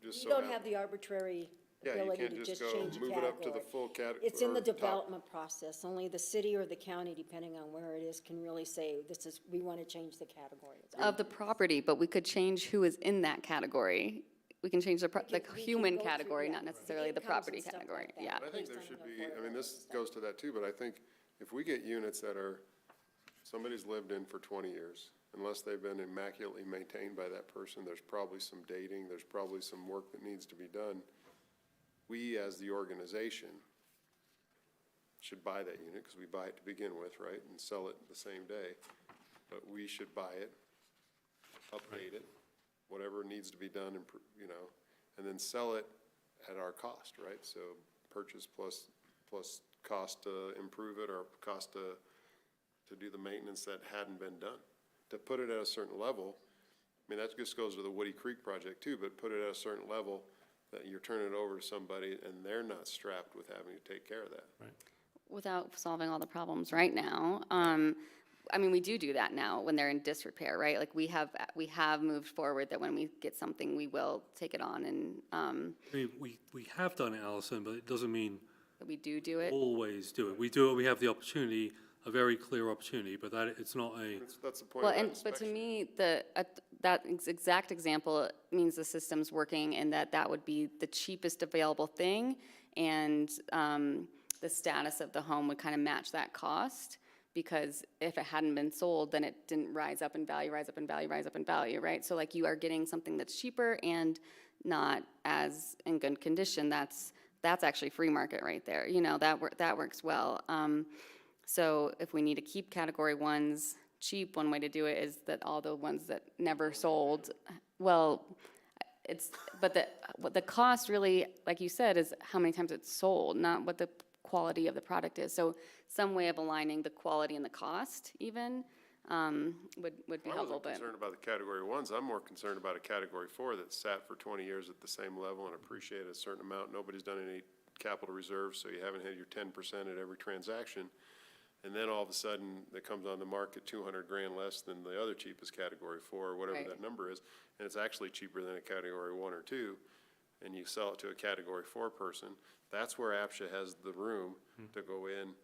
just so. You don't have the arbitrary Yeah, you ability can't to just just go change a move it up to the category. full category. It's in the development process. Only the city or the county, depending on where it is, can really say, we want to change the category. Of the property, but we could change who is in that category. We can change the we can human go through, category, yeah, not necessarily the incomes property and stuff category, like that. yeah. I think based there on should the be, I mean, affordable this stuff. goes to that too, but I think if we get units that are, somebody's lived in for 20 years, unless they've been immaculately maintained by that person, there's probably some dating, there's probably some work that needs to be done. We, as the organization, should buy that unit, because we buy it to begin with, right, and sell it the same day. But we should buy it, update it, whatever needs to be done, and then sell it at our cost, right? So purchase plus cost to improve it, or cost to do the maintenance that hadn't been done. To put it at a certain level, I mean, that just goes to the Woody Creek project too, but put it at a certain level that you're turning it over to somebody and they're not strapped with having to take care of that. Right. Without solving all the problems right now. I mean, we do that now when they're in disrepair, right? Like we have moved forward that when we get something, we will take it on, and I mean, we have done it, Alison, but it doesn't mean that we do it. always do it. We do it, we have the opportunity, a very clear opportunity, but it's not a, That's the point Well, of that but to inspection. me, that exact example means the system's working, and that would be the cheapest available thing, and the status of the home would kind of match that cost, because if it hadn't been sold, then it didn't rise up in value, right? So like you are getting something that's cheaper and not as in good condition. That's actually free market right there. You know, that works well. So if we need to keep category ones cheap, one way to do it is that all the ones that never sold, well, but what the cost really, like you said, is how many times it's sold, not what the quality of the product is. So some way of aligning the quality and the cost even would be I helpful, wasn't but. concerned about the category ones. I'm more concerned about a category 4 that sat for 20 years at the same level and appreciated a certain amount. Nobody's done any capital reserves, so you haven't had your 10% at every transaction. And then all of a sudden, it comes on the market 200 grand less than the other cheapest category 4, or whatever Right. that number is. And it's actually cheaper than a category 1 or 2, and you sell it to a category 4 person. That's where APCHA has the room to go in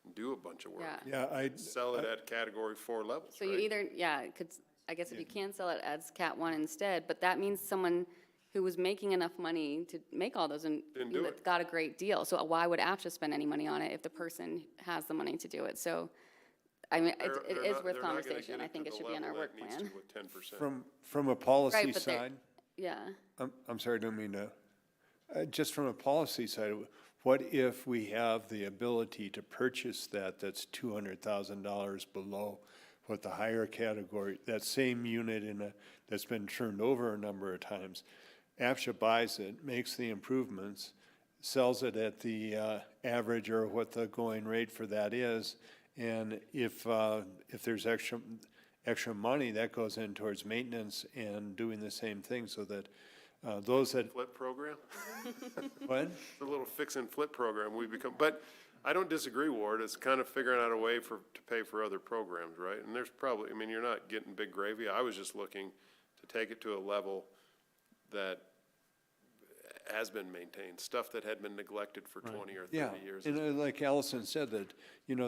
and do a bunch of work. Yeah. Yeah, Sell it at category 4 levels, So you right? either, yeah, it could, I guess if you can sell it as Cat 1 instead, but that means someone who was making enough money to make all those and Didn't do it. got a great deal. So why would APCHA spend any money on it if the person has the money to do it? So, I mean, They're it is not- worth they're not gonna conversation. get I think to it the should be on our level work that it needs plan. to with 10%. from a policy Right, but they're- side, Yeah, I'm sorry, I don't mean to, just from a policy side, what if we have the ability to purchase that's $200,000 below what the higher category, that same unit that's been turned over a number of times, APCHA buys it, makes the improvements, sells it at the average or what the going rate for that is, and if there's extra money, that goes in towards maintenance and doing the same thing, so that those that, Flip program? what? The little fix and flip program we become, but I don't disagree, Ward. It's kind of figuring out a way to pay for other programs, right? And there's probably, I mean, you're not getting big gravy. I was just looking to take it to a level that has been maintained, stuff that had been neglected for 20 or 30 Yeah, years. and like Allison said, that,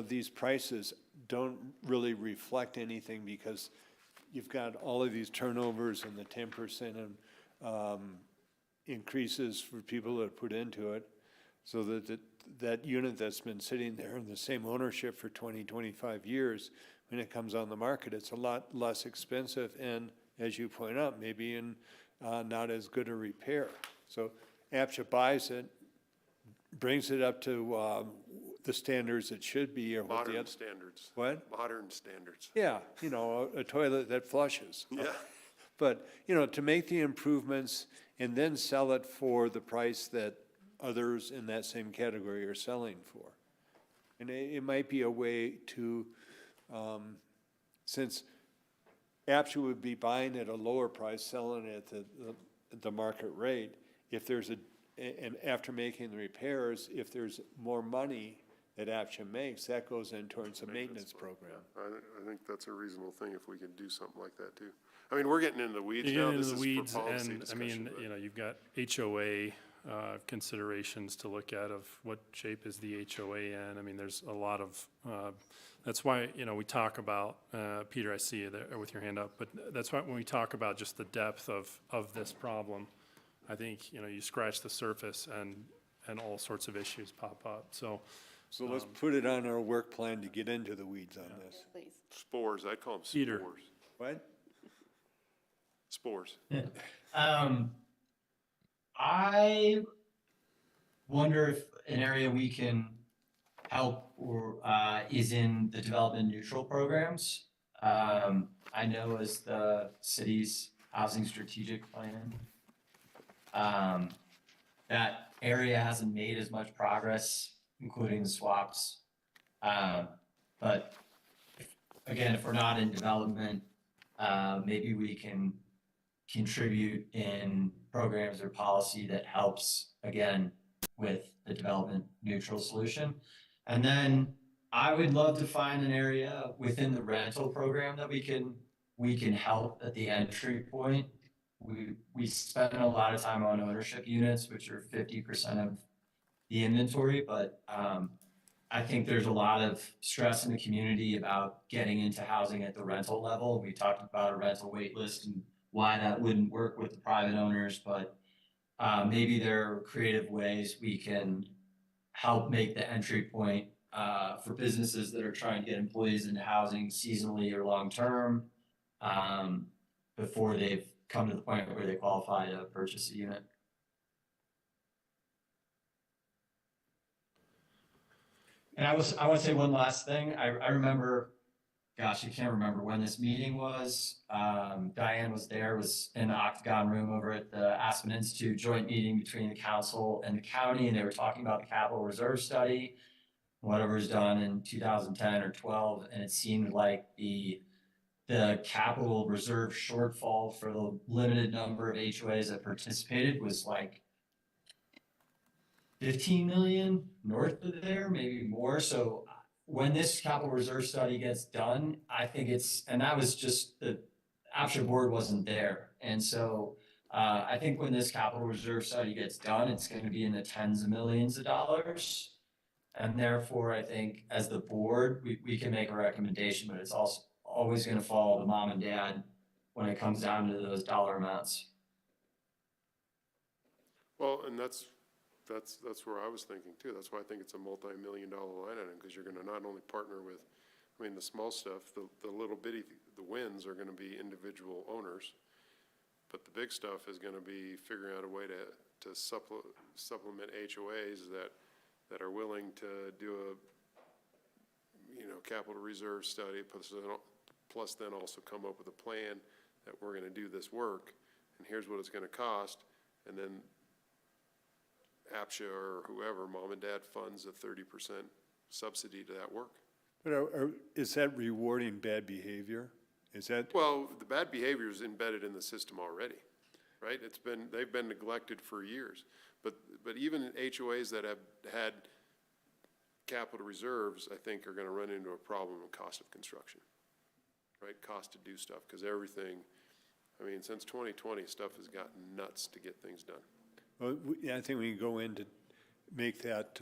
these prices don't really reflect anything because you've got all of these turnovers and the 10% increases for people that put into it. So that unit that's been sitting there in the same ownership for 20, 25 years, when it comes on the market, it's a lot less expensive and, as you point out, maybe in not as good a repair. So APCHA buys it, brings it up to the standards it should be, or what the Modern other. standards. What? Modern standards. Yeah, a toilet that flushes. Yeah. But, to make the improvements and then sell it for the price that others in that same category are selling for. And it might be a way to, since APCHA would be buying at a lower price, selling it at the market rate, if there's and after making the repairs, if there's more money that APCHA makes, that goes in towards a maintenance program. I think that's a reasonable thing if we could do something like that too. I mean, we're getting into the weeds You now. get into This the is weeds, for policy and, I discussion, mean, but- you've got HOA considerations to look at of what shape is the HOA in. I mean, there's a lot of, that's why, we talk about, Peter, I see you there with your hand up, but that's why when we talk about just the depth of this problem, I think, you scratch the surface and all sorts of issues pop up, so. So let's put it on our work plan to get into the weeds on this. please. Spores, I'd call them Peter. spores. What? Spores. I wonder if an area we can help or is in the development neutral programs. I know as the city's housing strategic plan, that area hasn't made as much progress, including the swaps. But again, if we're not in development, maybe we can contribute in programs or policy that helps, again, with the development neutral solution. And then I would love to find an area within the rental program that we can help at the entry point. We spend a lot of time on ownership units, which are 50% of the inventory, but I think there's a lot of stress in the community about getting into housing at the rental level. We talked about a rental wait list and why that wouldn't work with the private owners, but maybe there are creative ways we can help make the entry point for businesses that are trying to get employees into housing seasonally or long-term before they've come to the point where they qualify to purchase a unit. And I want to say one last thing. I remember, gosh, I can't remember when this meeting was. Diane was there, was in the Octagon room over at the Aspen Institute joint meeting between the council and the county, and they were talking about the capital reserve study, whatever's done in 2010 or 12, and it seemed like the capital reserve shortfall for the limited number of HOAs that participated was like 15 million north of there, maybe more. So when this capital reserve study gets done, I think and that was just the APCHA board wasn't there. And so I think when this capital reserve study gets done, it's going to be in the tens of millions of dollars. And therefore, I think as the board, we can make a recommendation, but it's also always going to follow the mom and dad when it comes down to those dollar amounts. Well, and that's where I was thinking too. That's why I think it's a multi-million-dollar line item, because you're gonna not only partner with, I mean, the small stuff, the little bitty, the wins are gonna be individual owners, but the big stuff is gonna be figuring out a way to supplement HOAs that are willing to do a, capital reserve study, plus then also come up with a plan that we're gonna do this work, and here's what it's gonna cost, and then APCHA or whoever, mom and dad funds a 30% subsidy to that work. But is that rewarding bad behavior? Is that? Well, the bad behavior is embedded in the system already, right? They've been neglected for years. But even HOAs that have had capital reserves, I think, are going to run into a problem of cost of construction, right? Cost to do stuff, because everything, I mean, since 2020, stuff has gotten nuts to get things done. Well, I think we can go in to make that,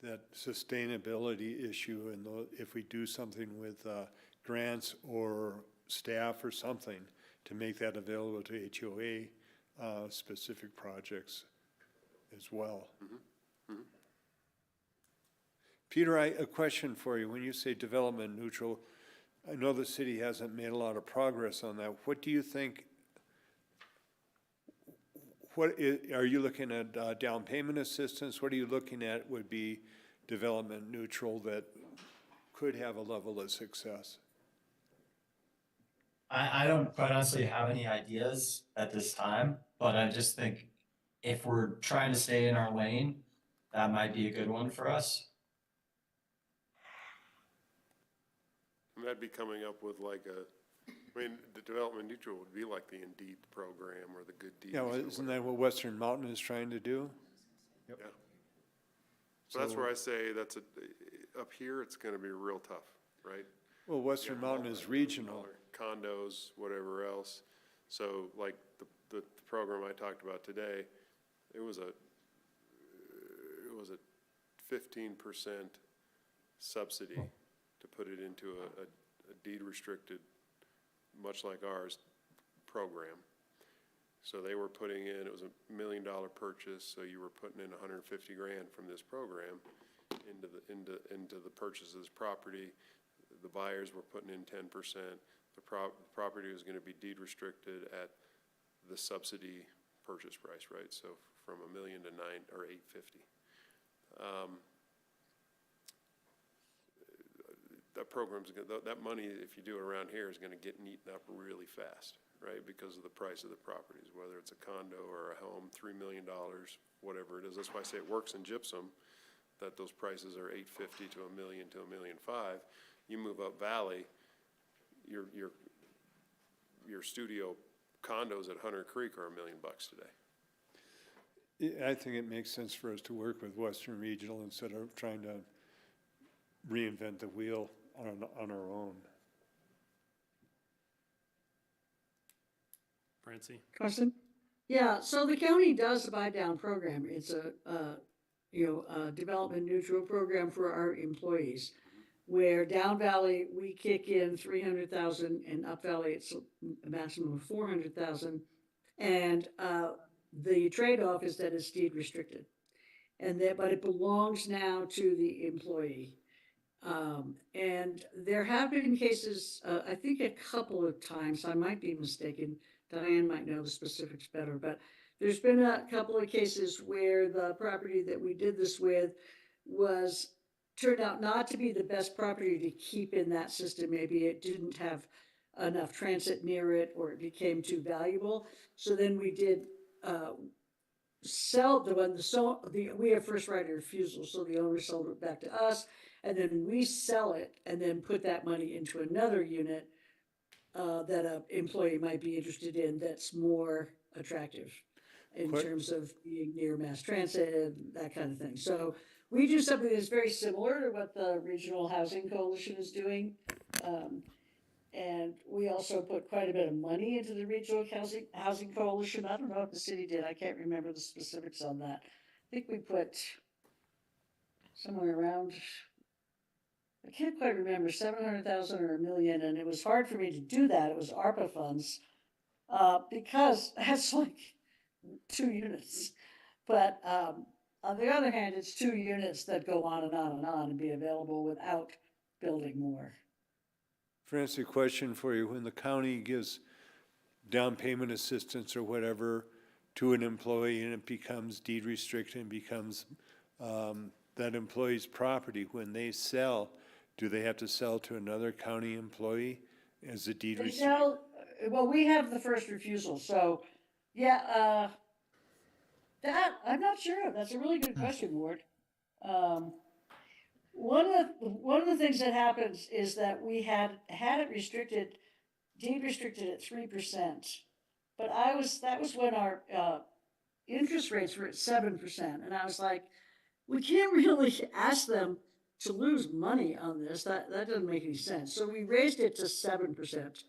that sustainability issue, and if we do something with grants or staff or something, to make that available to HOA specific projects as well. Mm-hmm. Mm-hmm. Peter, a question for you. When you say development neutral, I know the city hasn't made a lot of progress on that. What do you think? Are you looking at down payment assistance? What are you looking at would be development neutral that could have a level of success? I don't quite honestly have any ideas at this time, but I just think if we're trying to stay in our lane, that might be a good one for us. And that'd be coming up with the development neutral would be like the Indeed program or the Good Deeds. Yeah, well, isn't that what Western Mountain is trying to do? Yep. Yeah. So that's where I say up here, it's gonna be real tough, right? Well, Western Mountain is regional. Condos, whatever else. So like the program I talked about today, it was a 15% subsidy to put it into a deed restricted, much like ours, program. So they were putting in, it was $1 million purchase, so you were putting in 150 grand from this program into the purchase of this property. The buyers were putting in 10%. The property was going to be deed restricted at the subsidy purchase price, right? So from $1 million to $850. That program's that money, if you do it around here, is going to get eaten up really fast, right? Because of the price of the properties, whether it's a condo or a home, $3 million, whatever it is. That's why I say it works in gypsum, that those prices are $850 to $1 million to $1.5 million. You move up Valley, your studio condos at Hunter Creek are $1 million today. I think it makes sense for us to work with Western Regional instead of trying to reinvent the wheel on our own. Francie? Carson? Yeah, so the county does a buy down program. It's a development neutral program for our employees. Where down Valley, we kick in 300,000, and up Valley, it's a maximum of 400,000. And the trade-off is that it's deed restricted. But it belongs now to the employee. And there have been cases, I think a couple of times, I might be mistaken, Diane might know the specifics better, but There's been a couple of cases where the property that we did this with turned out not to be the best property to keep in that system. Maybe it didn't have enough transit near it, or it became too valuable. So then we did, sell we have first right of refusal, so the owner sold it back to us, and then we sell it and then put that money into another unit that an employee might be interested in that's more attractive in terms of being near mass transit and that kind of thing. So we do something that's very similar to what the Regional Housing Coalition is doing. And we also put quite a bit of money into the Regional Housing Coalition. I don't know if the city did. I can't remember the specifics on that. I think we put somewhere around, I can't quite remember, 700,000 or $1 million, and it was hard for me to do that. It was ARPA funds, because that's like 2 units. But on the other hand, it's 2 units that go on and on and on and be available without building more. Francie, question for you. When the county gives down payment assistance or whatever to an employee and it becomes deed restricted and becomes that employee's property, when they sell, do they have to sell to another county employee as a deed restriction? Well, we have the first refusal, so, yeah, that, I'm not sure. That's a really good question, Ward. One of the things that happens is that we had it restricted, deed restricted at 3%. But that was when our interest rates were at 7%. And I was like, we can't really ask them to lose money on this. That doesn't make any sense. So we raised it to 7%.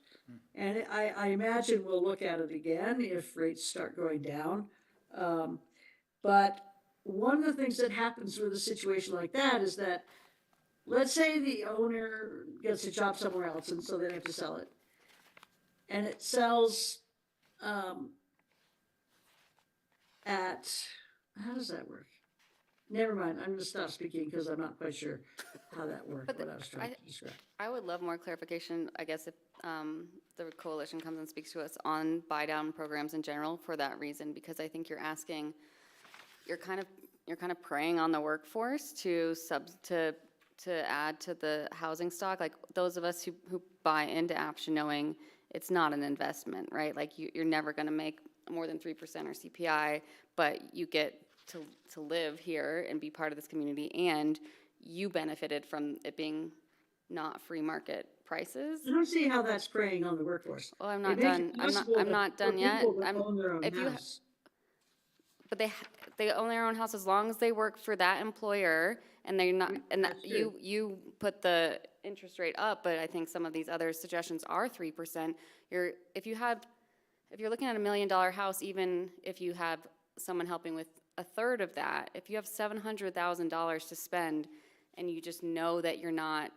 And I imagine we'll look at it again if rates start going down. But one of the things that happens with a situation like that is that, let's say the owner gets a job somewhere else, and so they have to sell it. And it sells at, how does that work? Never mind, I'm gonna stop speaking because I'm not quite sure how that worked, what I was trying to describe. I would love more clarification, I guess, if the coalition comes and speaks to us on buy-down programs in general for that reason, because I think you're asking, you're kind of preying on the workforce to add to the housing stock, like those of us who buy into APCHA knowing it's not an investment, right? Like you're never gonna make more than 3% or CPI, but you get to live here and be part of this community, and you benefited from it being not free market prices. I don't see how that's preying on the workforce. Well, I'm not done. I'm not done yet. But they own their own house as long as they work for that employer, and they're not, and that you put the interest rate up, but I think some of these other suggestions are 3%. If you're looking at $1 million house, even if you have someone helping with a third of that, if you have $700,000 to spend and you just know that you're not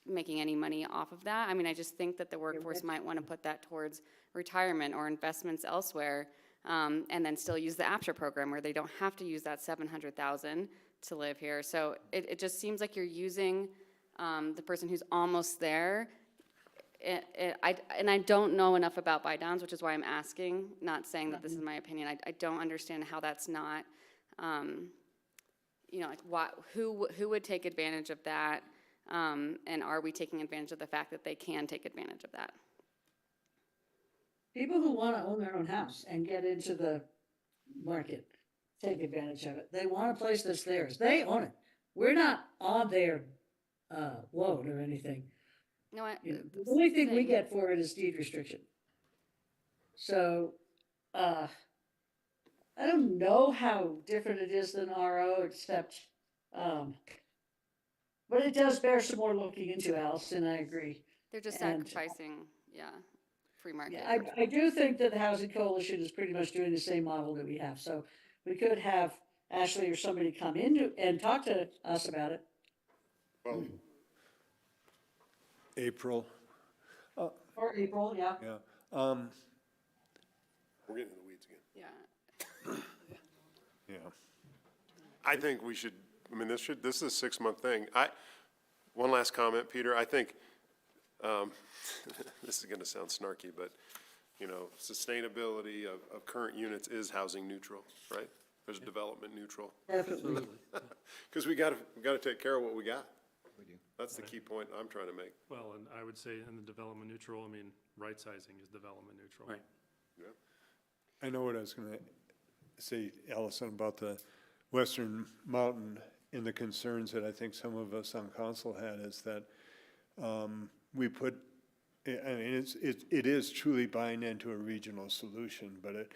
making any money off of that, I mean, I just think that the workforce might want to put that towards retirement or investments elsewhere, and then still use the APCHA program where they don't have to use that $700,000 to live here. So it just seems like you're using the person who's almost there. And I don't know enough about buy downs, which is why I'm asking, not saying that this is my opinion. I don't understand how that's not, like who would take advantage of that, and are we taking advantage of the fact that they can take advantage of that? People who want to own their own house and get into the market take advantage of it. They want a place that's theirs. They own it. We're not on their loan or anything. No, the only thing we get for it is deed restriction. So, I don't know how different it is than RO, except, but it does bear some more looking into, Allison, I agree. They're just sacrificing, free market. Yeah, I do think that the Housing Coalition is pretty much doing the same model that we have. So we could have Ashley or somebody come in and talk to us about it. Well, April. Or April, yeah. Yeah. we're getting in the weeds again. Yeah. Yeah. I think we should, I mean, this is a 6-month thing. One last comment, Peter. I think, this is gonna sound snarky, but, you know, sustainability of current units is housing neutral, right? There's development neutral. Definitely. Because we gotta take care of what we got. We do. That's the key point I'm trying to make. Well, and I would say in the development neutral, I mean, right sizing is development neutral. Right. Yeah. I know what I was gonna say, Allison, about the Western Mountain and the concerns that I think some of us on council had is that we put, I mean, it is truly buying into a regional solution, but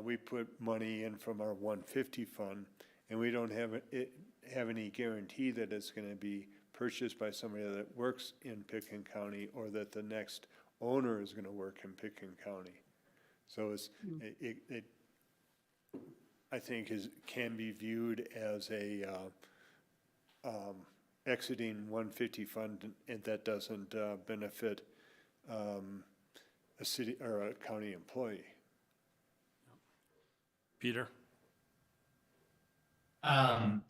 we put money in from our 150 fund, and we don't have any guarantee that it's gonna be purchased by somebody that works in Pitkin County, or that the next owner is gonna work in Pitkin County. So it I think can be viewed as a exiting 150 fund, and that doesn't benefit a city or a county employee. Peter? Along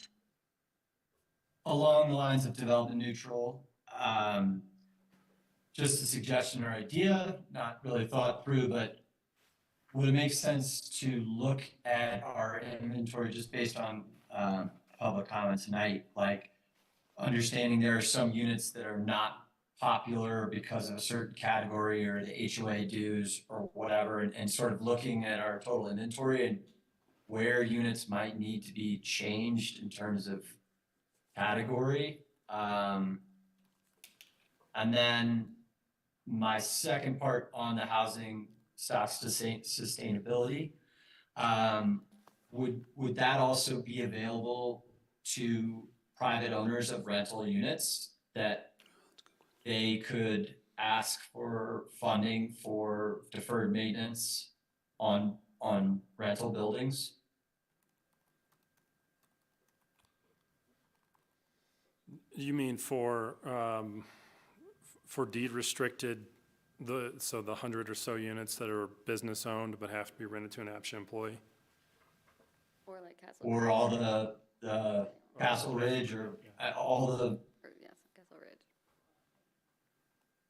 the lines of development neutral, just a suggestion or idea, not really thought through, but would it make sense to look at our inventory just based on public comment tonight, like understanding there are some units that are not popular because of a certain category or the HOA dues or whatever, and sort of looking at our total inventory and where units might need to be changed in terms of category. And then my second part on the housing stock sustainability, would that also be available to private owners of rental units, that they could ask for funding for deferred maintenance on rental buildings? You mean for deed restricted, so the 100 or so units that are business owned but have to be rented to an APCHA employee? Or like Castle. Or all the Castle Ridge, or all the Yes, Castle Ridge.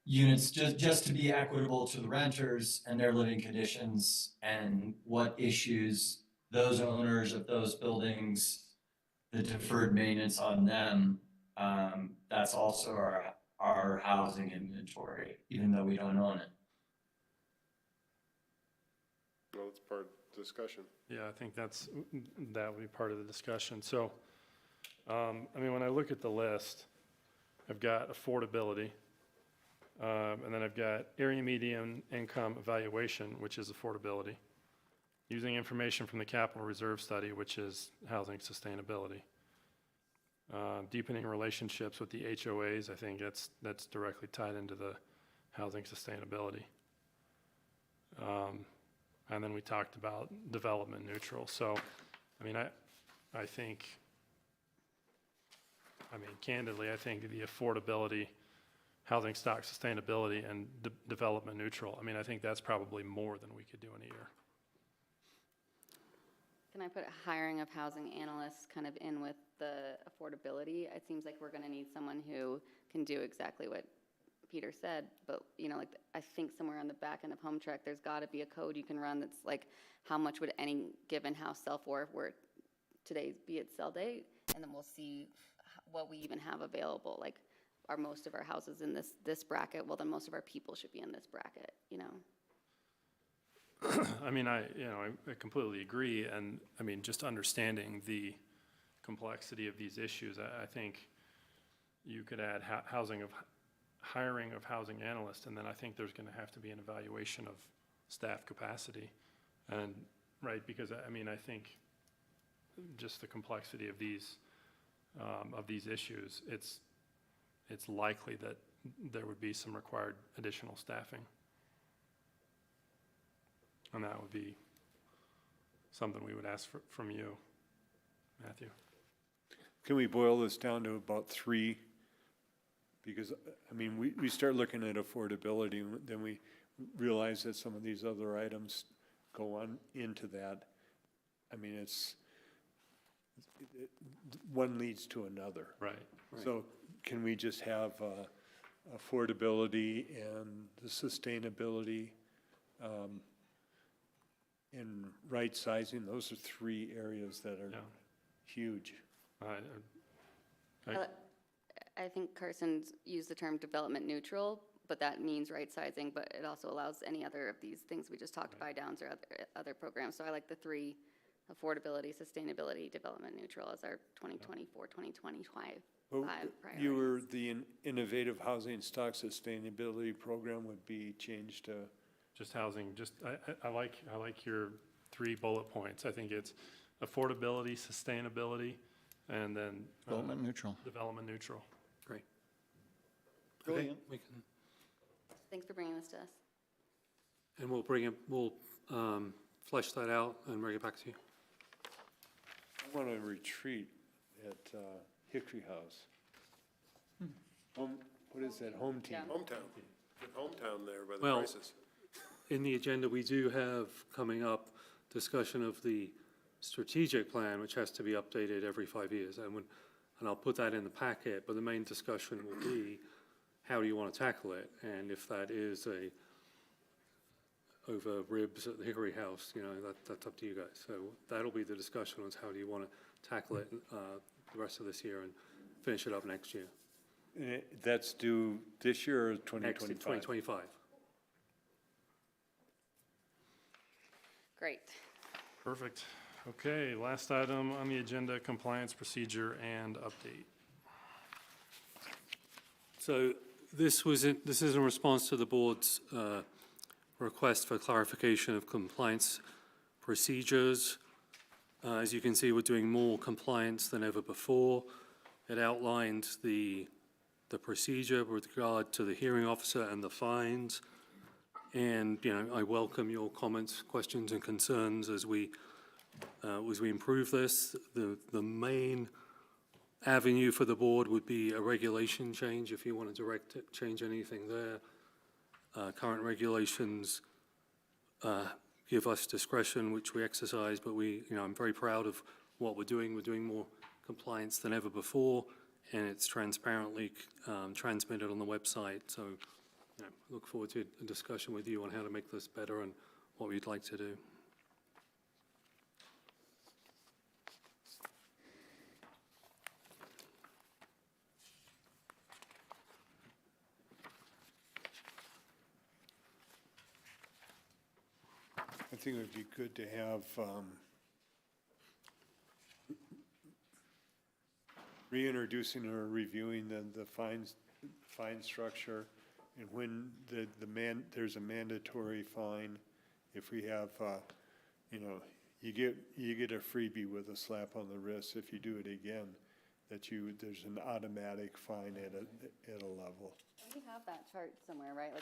units, just to be equitable to the renters and their living conditions, and what issues those owners of those buildings, the deferred maintenance on them, that's also our housing inventory, even though we don't own it. Well, it's part of the discussion. Yeah, I think that would be part of the discussion. So, I mean, when I look at the list, I've got affordability, and then I've got area median income evaluation, which is affordability, using information from the capital reserve study, which is housing sustainability, deepening relationships with the HOAs. I think that's directly tied into the housing sustainability. And then we talked about development neutral. So, I mean, I think, candidly, I think the affordability, housing stock sustainability, and development neutral, I mean, I think that's probably more than we could do in a year. Can I put hiring of housing analysts kind of in with the affordability? It seems like we're going to need someone who can do exactly what Peter said, but like I think somewhere on the back end of Home Track, there's got to be a code you can run that's like, how much would any given house sell for where today be its sell date, and then we'll see what we even have available. Like, are most of our houses in this bracket? Well, then most of our people should be in this bracket, I mean, I completely agree, and I mean, just understanding the complexity of these issues, I think you could add hiring of housing analysts, and then I think there's going to have to be an evaluation of staff capacity, and right, because I mean, I think just the complexity of these issues, it's likely that there would be some required additional staffing. And that would be something we would ask from you, Matthew. Can we boil this down to about 3? Because, I mean, we start looking at affordability, then we realize that some of these other items go on into that. I mean, one leads to another. Right. So can we just have affordability and the sustainability and right sizing, those are three areas that are Yeah. huge. I think Carson's used the term development neutral, but that means right sizing, but it also allows any other of these things we just talked, buy downs or other programs. So I like the three: affordability, sustainability, development neutral as our 2024, 2025 Well, priorities. you were, the innovative housing stock sustainability program would be changed to, Just housing, just, I like your 3 bullet points. I think it's affordability, sustainability, and then. Development neutral. Development neutral. Great. Brilliant. We can, Thanks for bringing this to us. and we'll flesh that out and bring it back to you. I want to retreat at Hickory House. What is that, home team? Yeah. Hometown, get hometown there by the Well- prices. In the agenda, we do have coming up discussion of the strategic plan, which has to be updated every 5 years. And I'll put that in the packet, but the main discussion will be, how do you want to tackle it? And if that is over ribs at the Hickory House, that's up to you guys. So that'll be the discussion, is how do you want to tackle it the rest of this year and finish it up next year. That's due this year or Next, 2025? 2025. Great. Perfect. Okay, last item on the agenda, compliance procedure and update. So this is in response to the board's request for clarification of compliance procedures. As you can see, we're doing more compliance than ever before. It outlined the procedure with regard to the hearing officer and the fines. And, I welcome your comments, questions, and concerns as we improve this. The main avenue for the board would be a regulation change, if you want to change anything there. Current regulations give us discretion, which we exercise, but I'm very proud of what we're doing. We're doing more compliance than ever before, and it's transparently transmitted on the website. So, look forward to a discussion with you on how to make this better and what we'd like to do. I think it would be good to have reintroducing or reviewing the fine structure, and when there's a mandatory fine, if we have, you get a freebie with a slap on the wrist if you do it again, there's an automatic fine at a level. We have that chart somewhere, right?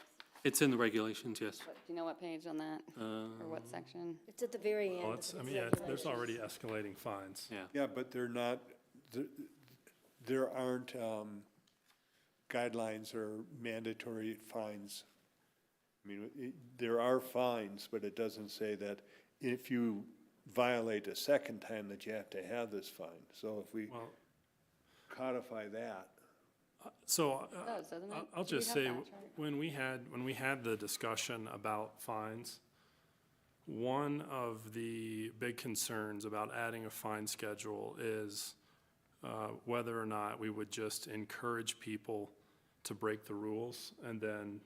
It's in the regulations, yes. Do you know what page on that, or what section? It's at the very end. Well, of the there's regulations. already escalating fines. Yeah. Yeah, but they're not, there aren't guidelines or mandatory fines. I mean, there are fines, but it doesn't say that if you violate a second time that you have to have this fine. So if we Well, codify that. So It does, doesn't it? I'll Do we just have say, that chart? when we had the discussion about fines, one of the big concerns about adding a fine schedule is whether or not we would just encourage people to break the rules and then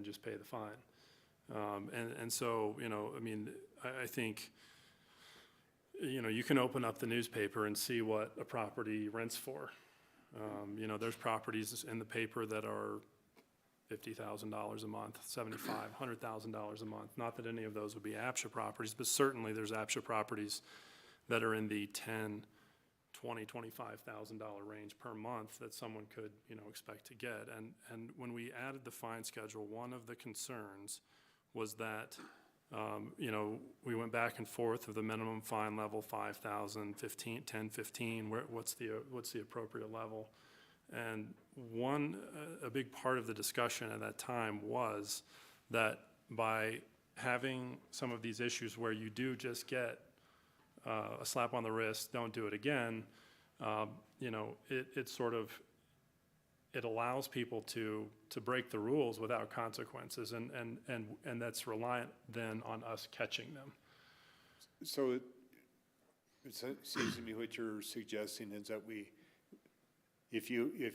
just pay the fine. And so, I think, you can open up the newspaper and see what a property rents for. There's properties in the paper that are $50,000 a month, $75,000, $100,000 a month. Not that any of those would be APCHA properties, but certainly there's APCHA properties that are in the $10,000, $20,000, $25,000 range per month that someone could, expect to get. And when we added the fine schedule, one of the concerns was that, we went back and forth of the minimum fine level, 5,000, 15, 10, 15, what's the appropriate level? And a big part of the discussion at that time was that by having some of these issues where you do just get a slap on the wrist, don't do it again, it sort of it allows people to break the rules without consequences, and that's reliant then on us catching them. So it seems to me what you're suggesting is that if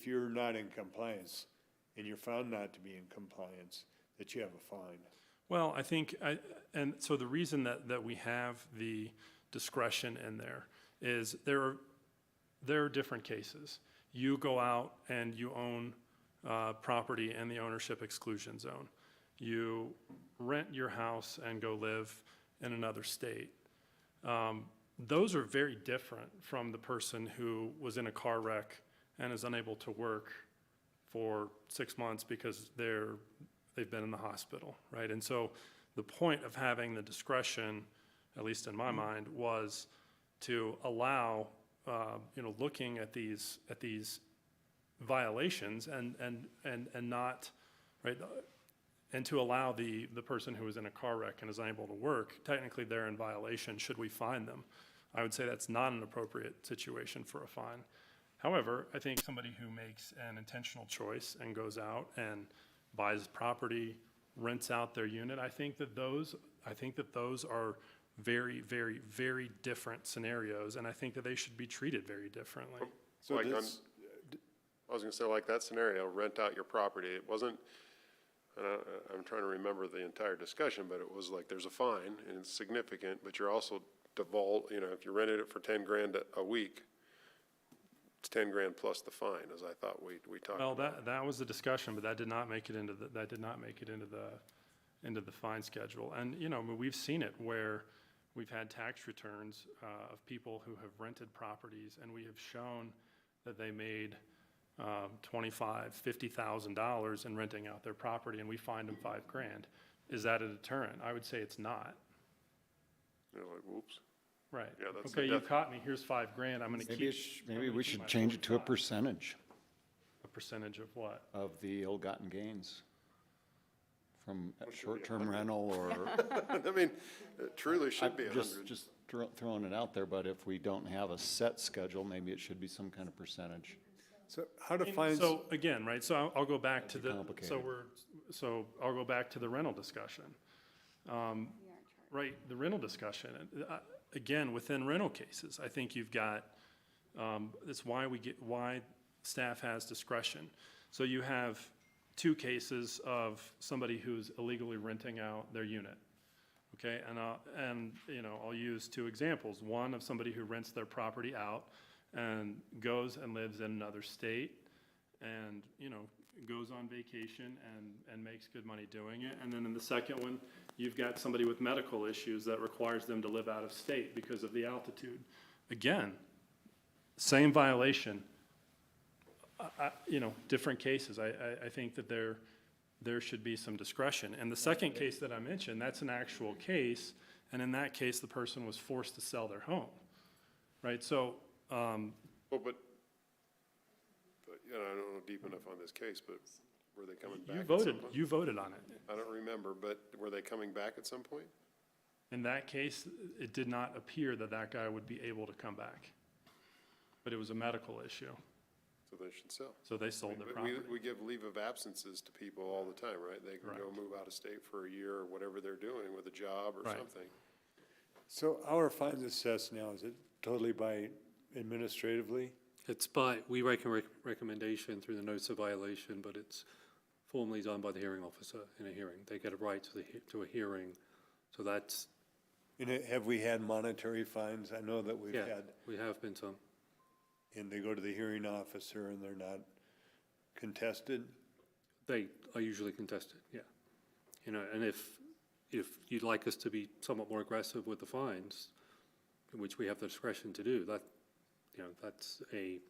you're not in compliance and you're found not to be in compliance, that you have a fine. Well, I think, and so the reason that we have the discretion in there is there are different cases. You go out and you own property in the ownership exclusion zone. You rent your house and go live in another state. Those are very different from the person who was in a car wreck and is unable to work for 6 months because they've been in the hospital, right? And so the point of having the discretion, at least in my mind, was to allow, looking at these violations and not, right, and to allow the person who is in a car wreck and is unable to work, technically they're in violation should we fine them. I would say that's not an appropriate situation for a fine. However, I think somebody who makes an intentional choice and goes out and buys property, rents out their unit, I think that those are very, very, very different scenarios, and I think that they should be treated very differently. So Like this, I was gonna say, like that scenario, rent out your property, it wasn't, I'm trying to remember the entire discussion, but it was like, there's a fine, and it's significant, but you're also if you rented it for 10 grand a week, it's 10 grand plus the fine, as I thought we talked Well, about. that was the discussion, but that did not make it into the fine schedule. And, we've seen it where we've had tax returns of people who have rented properties, and we have shown that they made $25,000, $50,000 in renting out their property, and we fined them $5 grand. Is that a deterrent? I would say it's not. You're like, whoops. Right. Yeah, that's Okay, the you def- caught me. Here's $5 grand. I'm going to keep. Maybe we should change it to a percentage A percentage of what? of the ill-gotten gains from should be short-term rental or. I mean, it truly should be 100. Just throwing it out there, but if we don't have a set schedule, maybe it should be some kind of percentage. so how to find, So again, right, so I'll go back to complicated. I'll go back to the rental discussion. Right, the rental discussion, again, within rental cases, I think you've got, that's why staff has discretion. So you have 2 cases of somebody who's illegally renting out their unit. Okay, and I'll use 2 examples. One of somebody who rents their property out and goes and lives in another state and, goes on vacation and makes good money doing it. And then in the second one, you've got somebody with medical issues that requires them to live out of state because of the altitude. Again, same violation, different cases. I think that there should be some discretion. And the second case that I mentioned, that's an actual case, and in that case, the person was forced to sell their home, right? So, Well, but, I don't know deep enough on this case, but were they coming back at some point? you voted on it. I don't remember, but were they coming back at some point? In that case, it did not appear that guy would be able to come back. But it was a medical issue, So they should sell. so they sold their But property. we give leave of absences to people all the time, right? They can go Correct. move out of state for a year or whatever they're doing with a job or Right. something. so our fines assessed now, is it totally by administratively? It's we make a recommendation through the notice of violation, but it's formally done by the hearing officer in a hearing. They get a right to a hearing, so that's, And have we had monetary fines? I know that we've yeah, had, we have been some. and they go to the hearing officer and they're not contested? They are usually contested, yeah. And if you'd like us to be somewhat more aggressive with the fines, which we have the discretion to do, that's an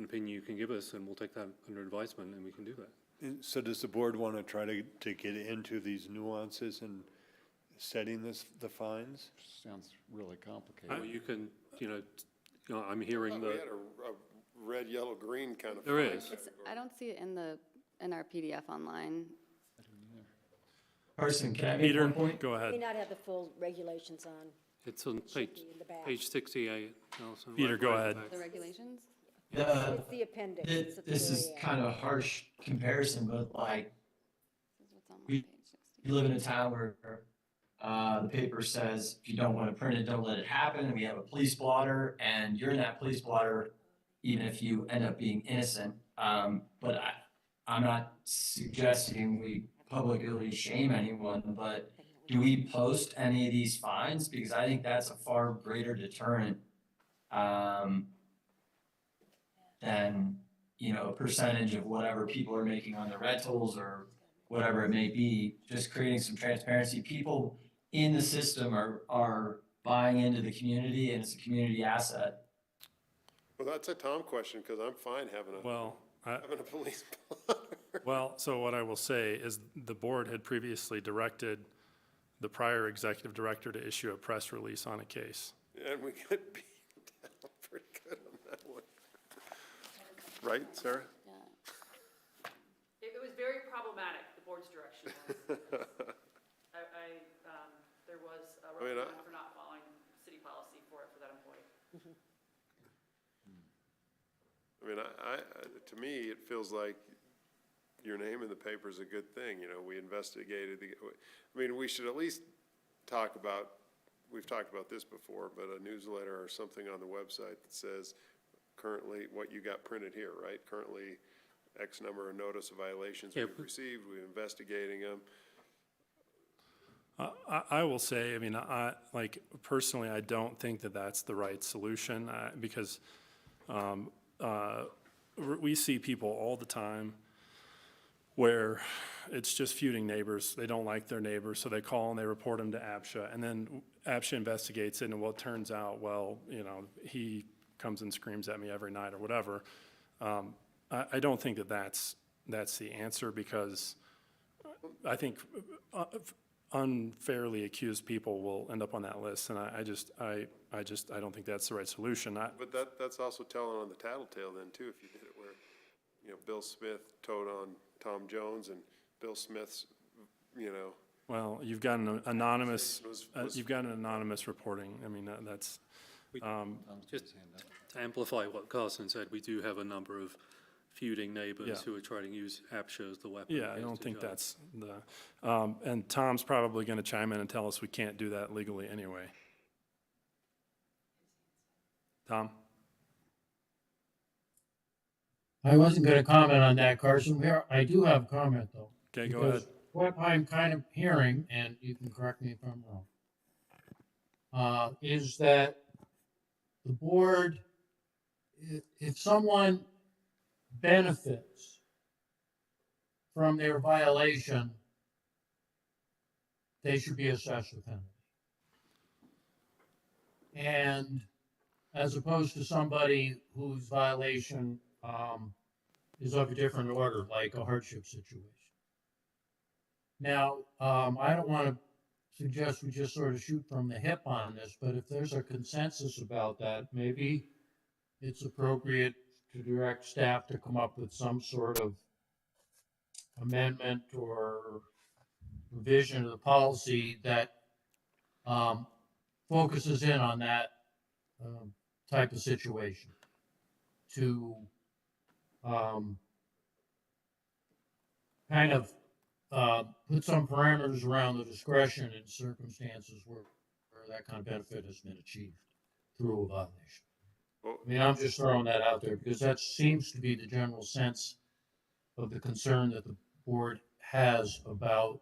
opinion you can give us, and we'll take that under advisement, and we can do that. And so does the board want to try to get into these nuances in setting the fines? Sounds really complicated. Well, you can, I'm hearing We the, had a red, yellow, green kind of. There fine is. category. I don't see it in our PDF online. Carson, can I make Peter, one point? go May ahead. not have the full regulations on. it's on Should be in the back. page 68, Allison. Peter, right go at the ahead. back. The regulations? It's the appendix. It's at the This is very end. kind of a harsh comparison, but like, This is what's on my We- page 60. you live in a town where, the paper says, if you don't want to print it, don't let it happen, and we have a police blotter, and you're in that police blotter, even if you end up being innocent. But I'm not suggesting we publicly shame anyone, but do we post any of these fines? Because I think that's a far greater deterrent, than, a percentage of whatever people are making on their rentals or whatever it may be, just creating some transparency. People in the system are buying into the community, and it's a community asset. Well, that's a Tom question, because I'm fine having Well, having a police well, so what I will say is the board had previously directed the prior executive director to issue a press release on a case. and we got beat down pretty good on that one. Right, Sarah? It was very problematic, the board's direction was. There was a reprimand for not following city policy for that employee. I mean, to me, it feels like your name in the paper is a good thing, we investigated we should at least talk about, we've talked about this before, but a newsletter or something on the website that says currently what you got printed here, right? Currently, X number of notice of violations we've received, we're investigating them. I will say, personally, I don't think that that's the right solution, because we see people all the time where it's just feuding neighbors. They don't like their neighbors, so they call and they report them to APCHA, and then APCHA investigates it, and it turns out, he comes and screams at me every night or whatever. I don't think that that's the answer, because I think unfairly accused people will end up on that list, and I don't think that's the right solution. But that's also telling on the tattletale then too, if you did it where, Bill Smith toed on Tom Jones and Bill Smith's, Well, you've got an anonymous, reporting. That's, Just to amplify what Carson said, we do have a number of feuding neighbors who are trying to use APCHA as the weapon. yeah, I don't think that's and Tom's probably gonna chime in and tell us we can't do that legally anyway. Tom? I wasn't gonna comment on that, Carson. I do have a comment, though. Okay, go because ahead. What I'm kind of hearing, and you can correct me if I'm wrong, is that the board, if someone benefits from their violation, they should be assessed a penalty. And as opposed to somebody whose violation is of a different order, like a hardship situation. Now, I don't want to suggest we just sort of shoot from the hip on this, but if there's a consensus about that, maybe it's appropriate to direct staff to come up with some sort of amendment or revision of the policy that focuses in on that type of situation to kind of put some parameters around the discretion in circumstances where that kind of benefit has been achieved through a violation. I'm just throwing that out there because that seems to be the general sense of the concern that the board has about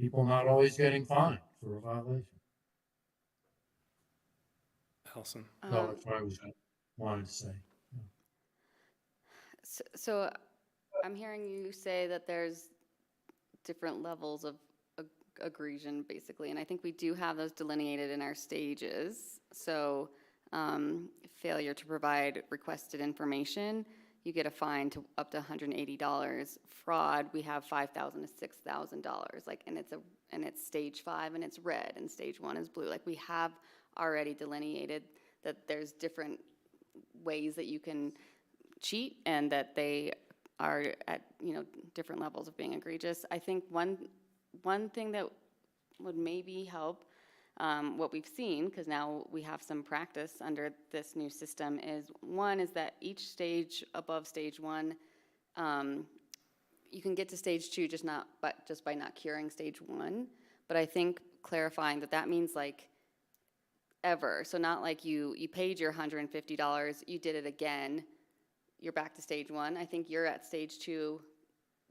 people not always getting fined for a violation. Allison? So that's what I wanted to say. So I'm hearing you say that there's different levels of egregion, basically, and I think we do have those delineated in our stages. So failure to provide requested information, you get a fine to up to $180. Fraud, we have $5,000 to $6,000. And it's stage 5 and it's red, and stage 1 is blue. We have already delineated that there's different ways that you can cheat, and that they are at different levels of being egregious. I think one thing that would maybe help what we've seen, because now we have some practice under this new system, is one is that each stage above stage 1, you can get to stage 2 just by not curing stage 1. But I think clarifying that means like ever. So not like you paid your $150, you did it again, you're back to stage 1. I think you're at stage 2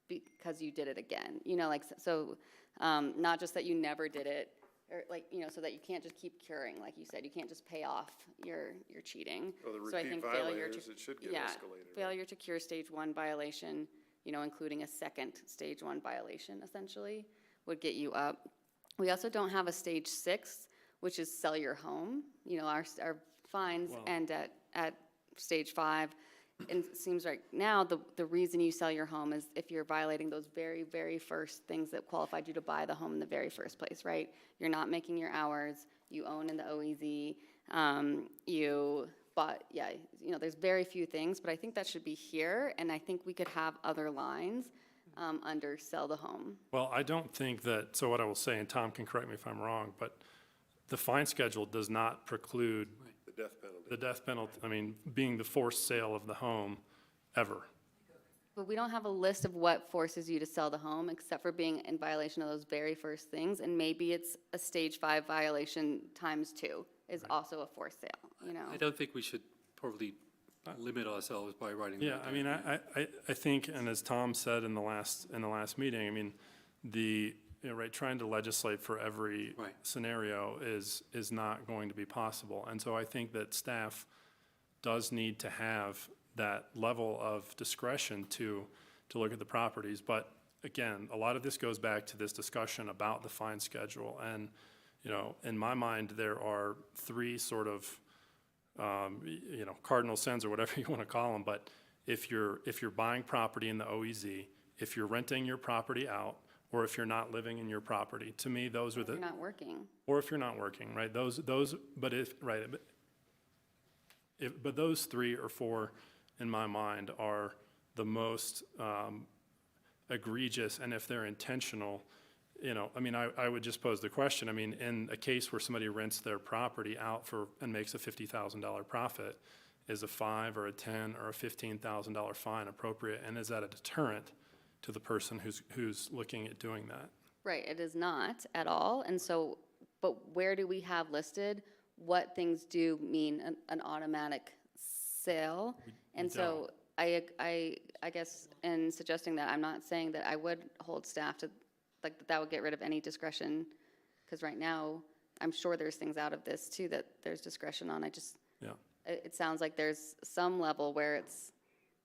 because you did it again. You know, like, so not just that you never did it, or like, you know, so that you can't just keep curing, like you said, you can't just pay off your cheating. Well, the So I repeat think failure violators, it should get yeah, escalated. failure to cure stage 1 violation, you know, including a second stage 1 violation, essentially, would get you up. We also don't have a stage 6, which is sell your home. You know, our fines end at stage 5. And it seems right now the reason you sell your home is if you're violating those very, very first things that qualified you to buy the home in the very first place, right? You're not making your hours, you own in the OEZ, you bought, yeah, you know, there's very few things, but I think that should be here, and I think we could have other lines under sell the home. Well, I don't think that, so what I will say, and Tom can correct me if I'm wrong, but the fine schedule does not preclude The death penalty. the death penalty, I mean, being the forced sale of the home ever. But we don't have a list of what forces you to sell the home, except for being in violation of those very first things, and maybe it's a stage 5 violation times 2 is also a forced sale, you know? I don't think we should probably limit ourselves by writing. Yeah, that I mean, down. I think, and as Tom said in the last meeting, I mean, you know, right, trying to legislate for every Right. scenario is not going to be possible. And so I think that staff does need to have that level of discretion to look at the properties. But again, a lot of this goes back to this discussion about the fine schedule. And, you know, in my mind, there are 3 sort of, you know, cardinal sins or whatever you want to call them. But if you're buying property in the OEZ, if you're renting your property out, or if you're not living in your property, to me, those are the. You're not working. Or if you're not working, right? But those 3 or 4, in my mind, are the most egregious, and if they're intentional, you know, I mean, I would just pose the question, I mean, in a case where somebody rents their property out and makes a $50,000 profit, is a $5,000 or a $10,000 or a $15,000 fine appropriate, and is that a deterrent to the person who's looking at doing that? Right, it is not at all, and so, but where do we have listed what things do mean an automatic sale? And so I guess in suggesting that, I'm not saying that I would hold staff to, like, that would get rid of any discretion, because right now, I'm sure there's things out of this too that there's discretion on. Yeah. It sounds like there's some level where it's,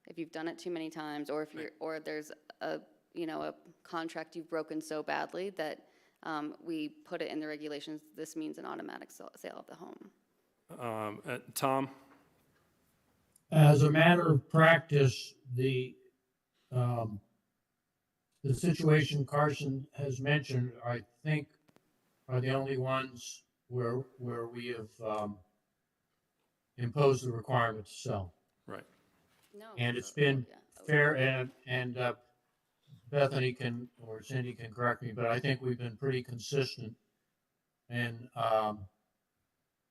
if you've done it too many times, or if you're, or there's a, you know, a contract you've broken so badly that we put it in the regulations, this means an automatic sale of the home. Tom? As a matter of practice, the situation Carson has mentioned, I think, are the only ones where we have imposed the requirement to sell. Right. No. And it's been fair, and Bethany can, or Cindy can correct me, but I think we've been pretty consistent in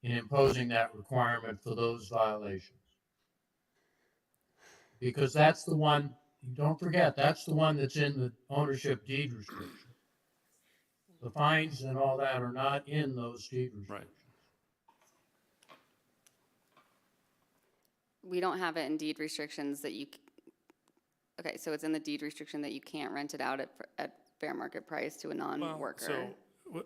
imposing that requirement for those violations. Because that's the one, don't forget, that's the one that's in the ownership deed restriction. The fines and all that are not in those deed restrictions. Right. We don't have it in deed restrictions that you, okay, so it's in the deed restriction that you can't rent it out at fair market price to a non-worker.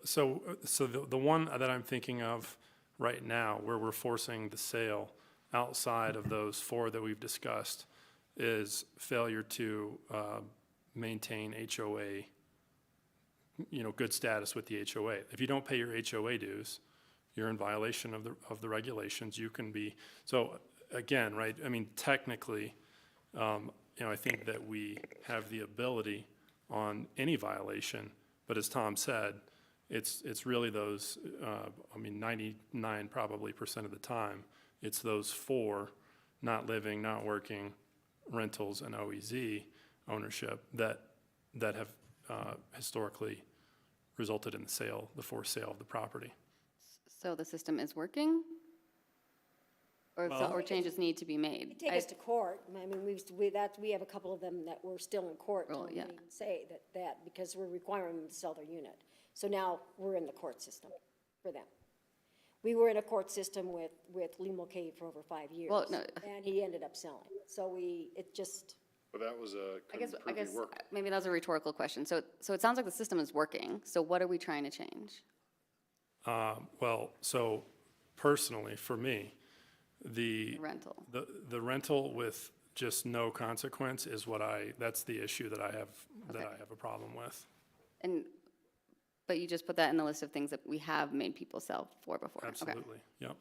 So the one that I'm thinking of right now, where we're forcing the sale outside of those 4 that we've discussed, is failure to maintain HOA, you know, good status with the HOA. If you don't pay your HOA dues, you're in violation of the regulations. You can be, so again, right, I mean, technically, you know, I think that we have the ability on any violation, but as Tom said, it's really those, I mean, 99% probably of the time, it's those 4, not living, not working, rentals and OEZ ownership that have historically resulted in the forced sale of the property. So the system is working? Or, or changes need to be made? It take us to court. I mean, we have a couple of them that were still in court Well, telling yeah. me to say that because we're requiring them to sell their unit. So now we're in the court system for them. We were in a court system with Lee Mulcahy for over 5 years. Well, no. And he ended up selling. So it just, But that was a, I guess couldn't prove work. maybe that's a rhetorical question. So it sounds like the system is working. So what are we trying to change? Well, so personally, for me, the Rental. the rental with just no consequence is that's the issue that I have a problem with. But you just put that in the list of things that we have made people sell for before. Okay. Absolutely, yep.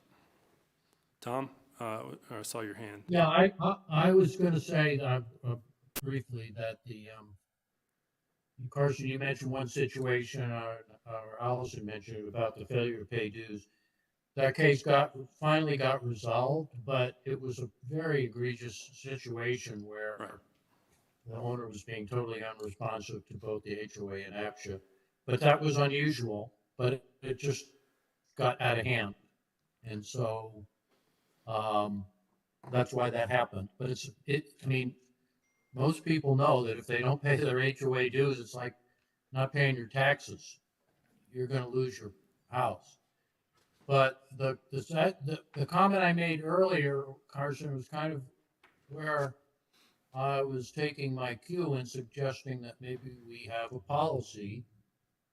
Tom, I saw your hand. Yeah, I was gonna say, briefly that Carson, you mentioned one situation, or Allison mentioned about the failure to pay dues. That case finally got resolved, but it was a very egregious situation where Right. the owner was being totally unresponsive to both the HOA and APCHA. But that was unusual, but it just got out of hand. And so, that's why that happened. But I mean, most people know that if they don't pay their HOA dues, it's like not paying your taxes. You're gonna lose your house. But the comment I made earlier, Carson, was kind of where I was taking my cue and suggesting that maybe we have a policy.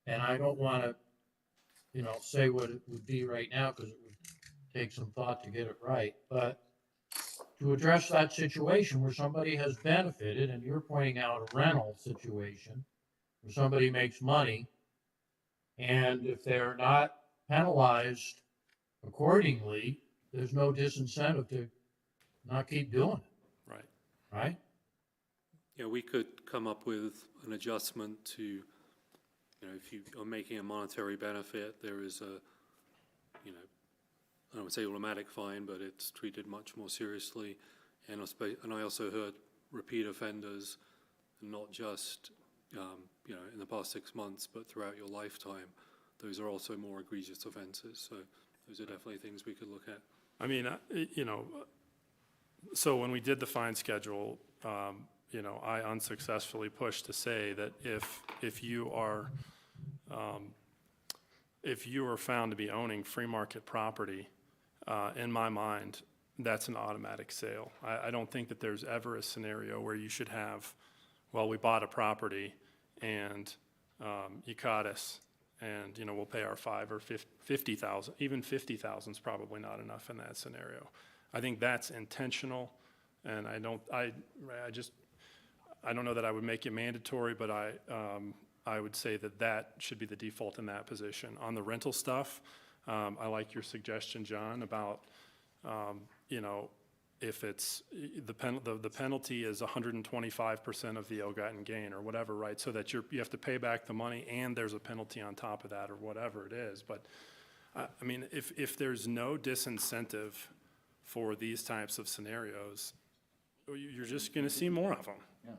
And I don't want to, say what it would be right now because it would take some thought to get it right. But to address that situation where somebody has benefited, and you're pointing out a rental situation where somebody makes money, and if they're not penalized accordingly, there's no disincentive to not keep doing it. Right. Right? Yeah, we could come up with an adjustment to, if you are making a monetary benefit, there is a, I would say automatic fine, but it's treated much more seriously. And I also heard repeat offenders, not just, in the past 6 months, but throughout your lifetime. Those are also more egregious offenses. So those are definitely things we could look at. I mean, so when we did the fine schedule, I unsuccessfully pushed to say that if you are found to be owning free market property, in my mind, that's an automatic sale. I don't think that there's ever a scenario where you should have, we bought a property and you caught us and, we'll pay our $5,000 or $50,000. Even $50,000 is probably not enough in that scenario. I think that's intentional, and I don't know that I would make it mandatory, but I would say that should be the default in that position. On the rental stuff, I like your suggestion, John, about, if it's, the penalty is 125% of the ill-gotten gain or whatever, right? So that you have to pay back the money and there's a penalty on top of that or whatever it is. But, I mean, if there's no disincentive for these types of scenarios, you're just gonna see more of them. Yeah.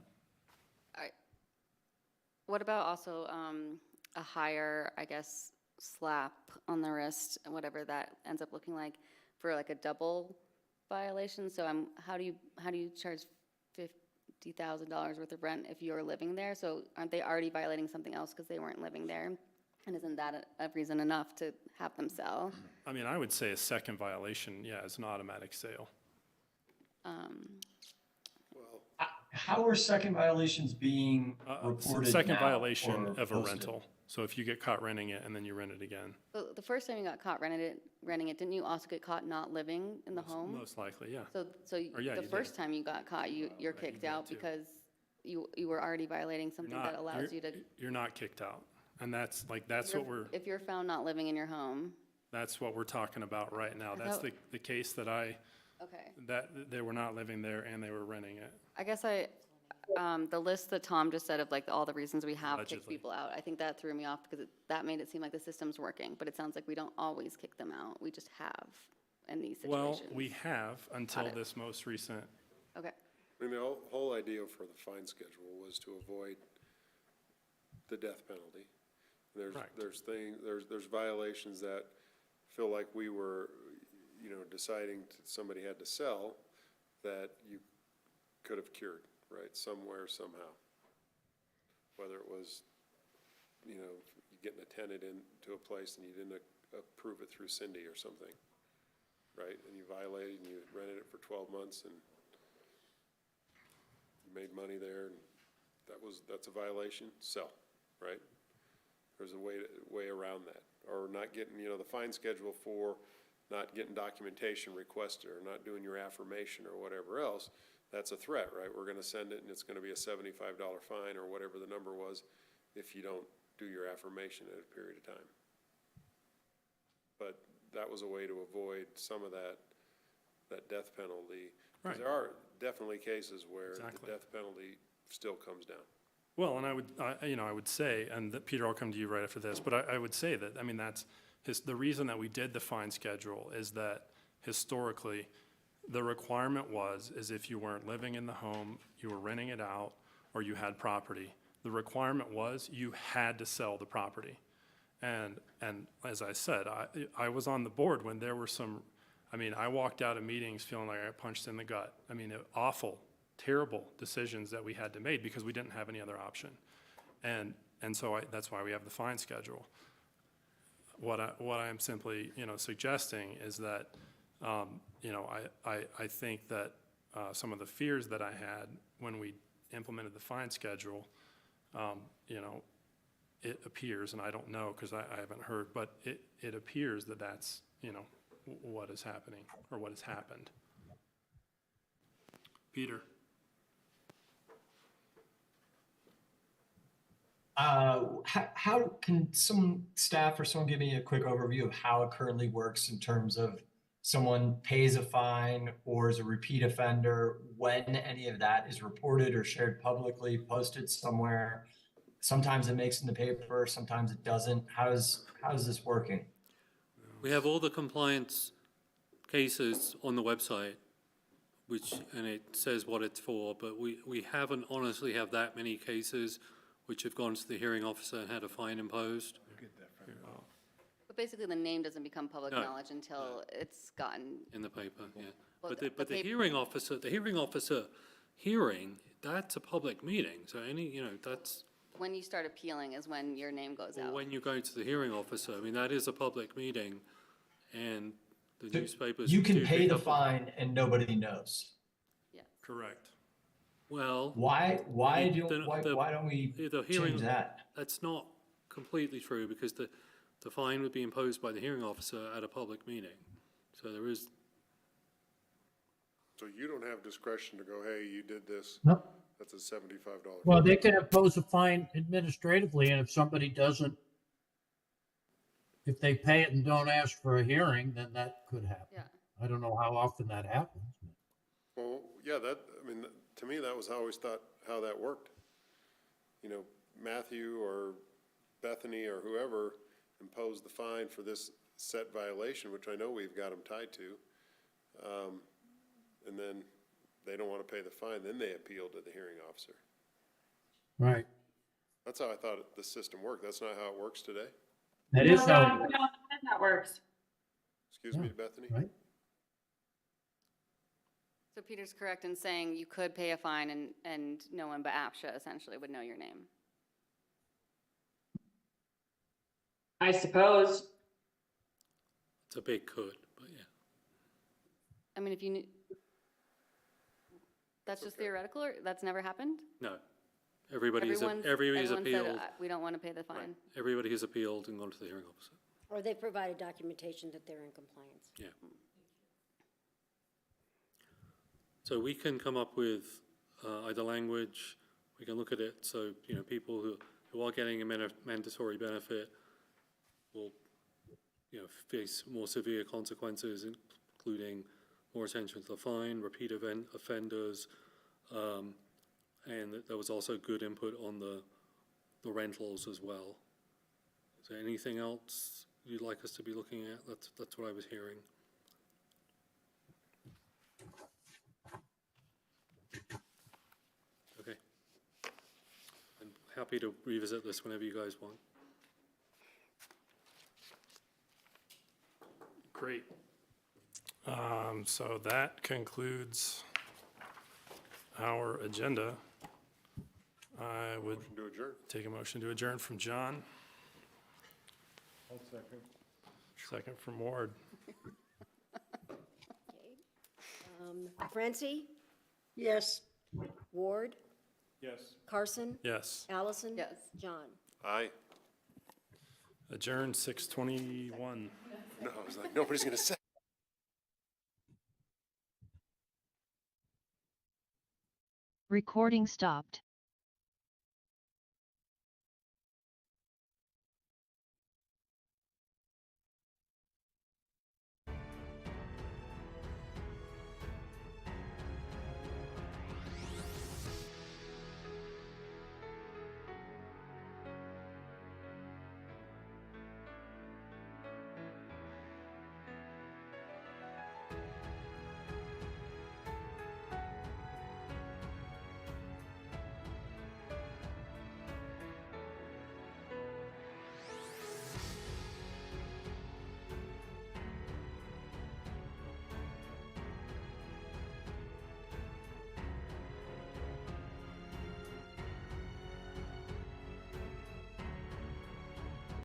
What about also a higher, I guess, slap on the wrist, whatever that ends up looking like, for like a double violation? So how do you charge $50,000 worth of rent if you're living there? So aren't they already violating something else because they weren't living there? And isn't that a reason enough to have them sell? I mean, I would say a second violation, is an automatic sale. How are second violations being reported Second now violation or of a posted? rental. So if you get caught renting it and then you rent it again. So the first time you got caught renting it, didn't you also get caught not living in the home? Most likely, yeah. So the first time you got caught, you're kicked out because you were already violating something that allows you to. You're not kicked out. And that's what we're. If you're found not living in your home. That's what we're talking about right now. That's the case that Okay. that they were not living there and they were renting it. I guess the list that Tom just said of like all the reasons we have kicked Allegedly. people out, I think that threw me off because that made it seem like the system's working, but it sounds like we don't always kick them out. We just have in these situations. Well, we have until this most recent. Okay. I mean, the whole idea for the fine schedule was to avoid the death penalty. There's violations that feel like we were, deciding somebody had to sell, that you could have cured, right, somewhere, somehow. Whether it was, you getting a tenant into a place and you didn't approve it through Cindy or something, right? And you violated and you rented it for 12 months and you made money there, and that's a violation, sell, right? There's a way around that. Or not getting, the fine schedule for not getting documentation requested or not doing your affirmation or whatever else, that's a threat, right? We're gonna send it and it's gonna be a $75 fine or whatever the number was if you don't do your affirmation at a period of time. But that was a way to avoid some of that death penalty. Right. Because there are definitely cases where Exactly. the death penalty still comes down. Well, and I would say, and that, Peter, I'll come to you right after this, but I would say that, I mean, the reason that we did the fine schedule is that historically, the requirement is if you weren't living in the home, you were renting it out, or you had property, the requirement was you had to sell the property. And as I said, I was on the board when there were I walked out of meetings feeling like I got punched in the gut. Awful, terrible decisions that we had to make because we didn't have any other option. And so that's why we have the fine schedule. What I'm simply, suggesting is that, I think that some of the fears that I had when we implemented the fine schedule, it appears, and I don't know because I haven't heard, but it appears that that's, what is happening or what has happened. Peter? How can some staff or someone give me a quick overview of how it currently works in terms of someone pays a fine or is a repeat offender, when any of that is reported or shared publicly, posted somewhere? Sometimes it makes it in the paper, sometimes it doesn't. How is this working? We have all the compliance cases on the website, and it says what it's for, but we haven't honestly have that many cases which have gone to the hearing officer and had a fine imposed. But basically, the name doesn't become public No. knowledge until it's gotten. In the paper, yeah. Well, But the hearing officer hearing, that's a public meeting, so that's, When you start appealing is when your name goes or out. when you go to the hearing officer, that is a public meeting, and the So newspapers. you can do pay pick the up on- fine and nobody knows. Correct. Well. Why don't we the hearing- change that? That's not completely true, because the fine would be imposed by the hearing officer at a public meeting. So there is, So you don't have discretion to go, hey, you did this, No. that's a $75. Well, they can impose a fine administratively, and if somebody doesn't, if they pay it and don't ask for a hearing, then that could happen. Yeah. I don't know how often that happens. Well, yeah, to me, that was how I always thought how that worked. Matthew or Bethany or whoever imposed the fine for this set violation, which I know we've got them tied to. And then they don't want to pay the fine, then they appeal to the hearing officer. Right. That's how I thought the system worked. That's not how it works today. That is how. No, that works. Excuse me, Bethany? Right. So Peter's correct in saying you could pay a fine and no one but APCHA essentially would know your name. I suppose. it's a big could, but yeah. If you knew, that's just theoretical, or that's never happened? No. Everybody's Everyone appealed. said, we don't want to pay the fine. Everybody has appealed and gone to the hearing officer. Or they provided documentation that they're in compliance. Yeah. So we can come up with either language, we can look at it, so, people who are getting a mandatory benefit will, face more severe consequences, including more attention to the fine, repeat offenders, and there was also good input on the rentals as well. Is there anything else you'd like us to be looking at? That's what I was hearing. Okay. I'm happy to revisit this whenever you guys want. Great. So that concludes our agenda. I would Motion to adjourn. take a motion to adjourn from John, I'll second. second from Ward. Francie, Yes. Ward, Yes. Carson, Yes. Allison. Yes. John. Aye. Adjourn 6:21. No, I was like, nobody's gonna say. Recording stopped.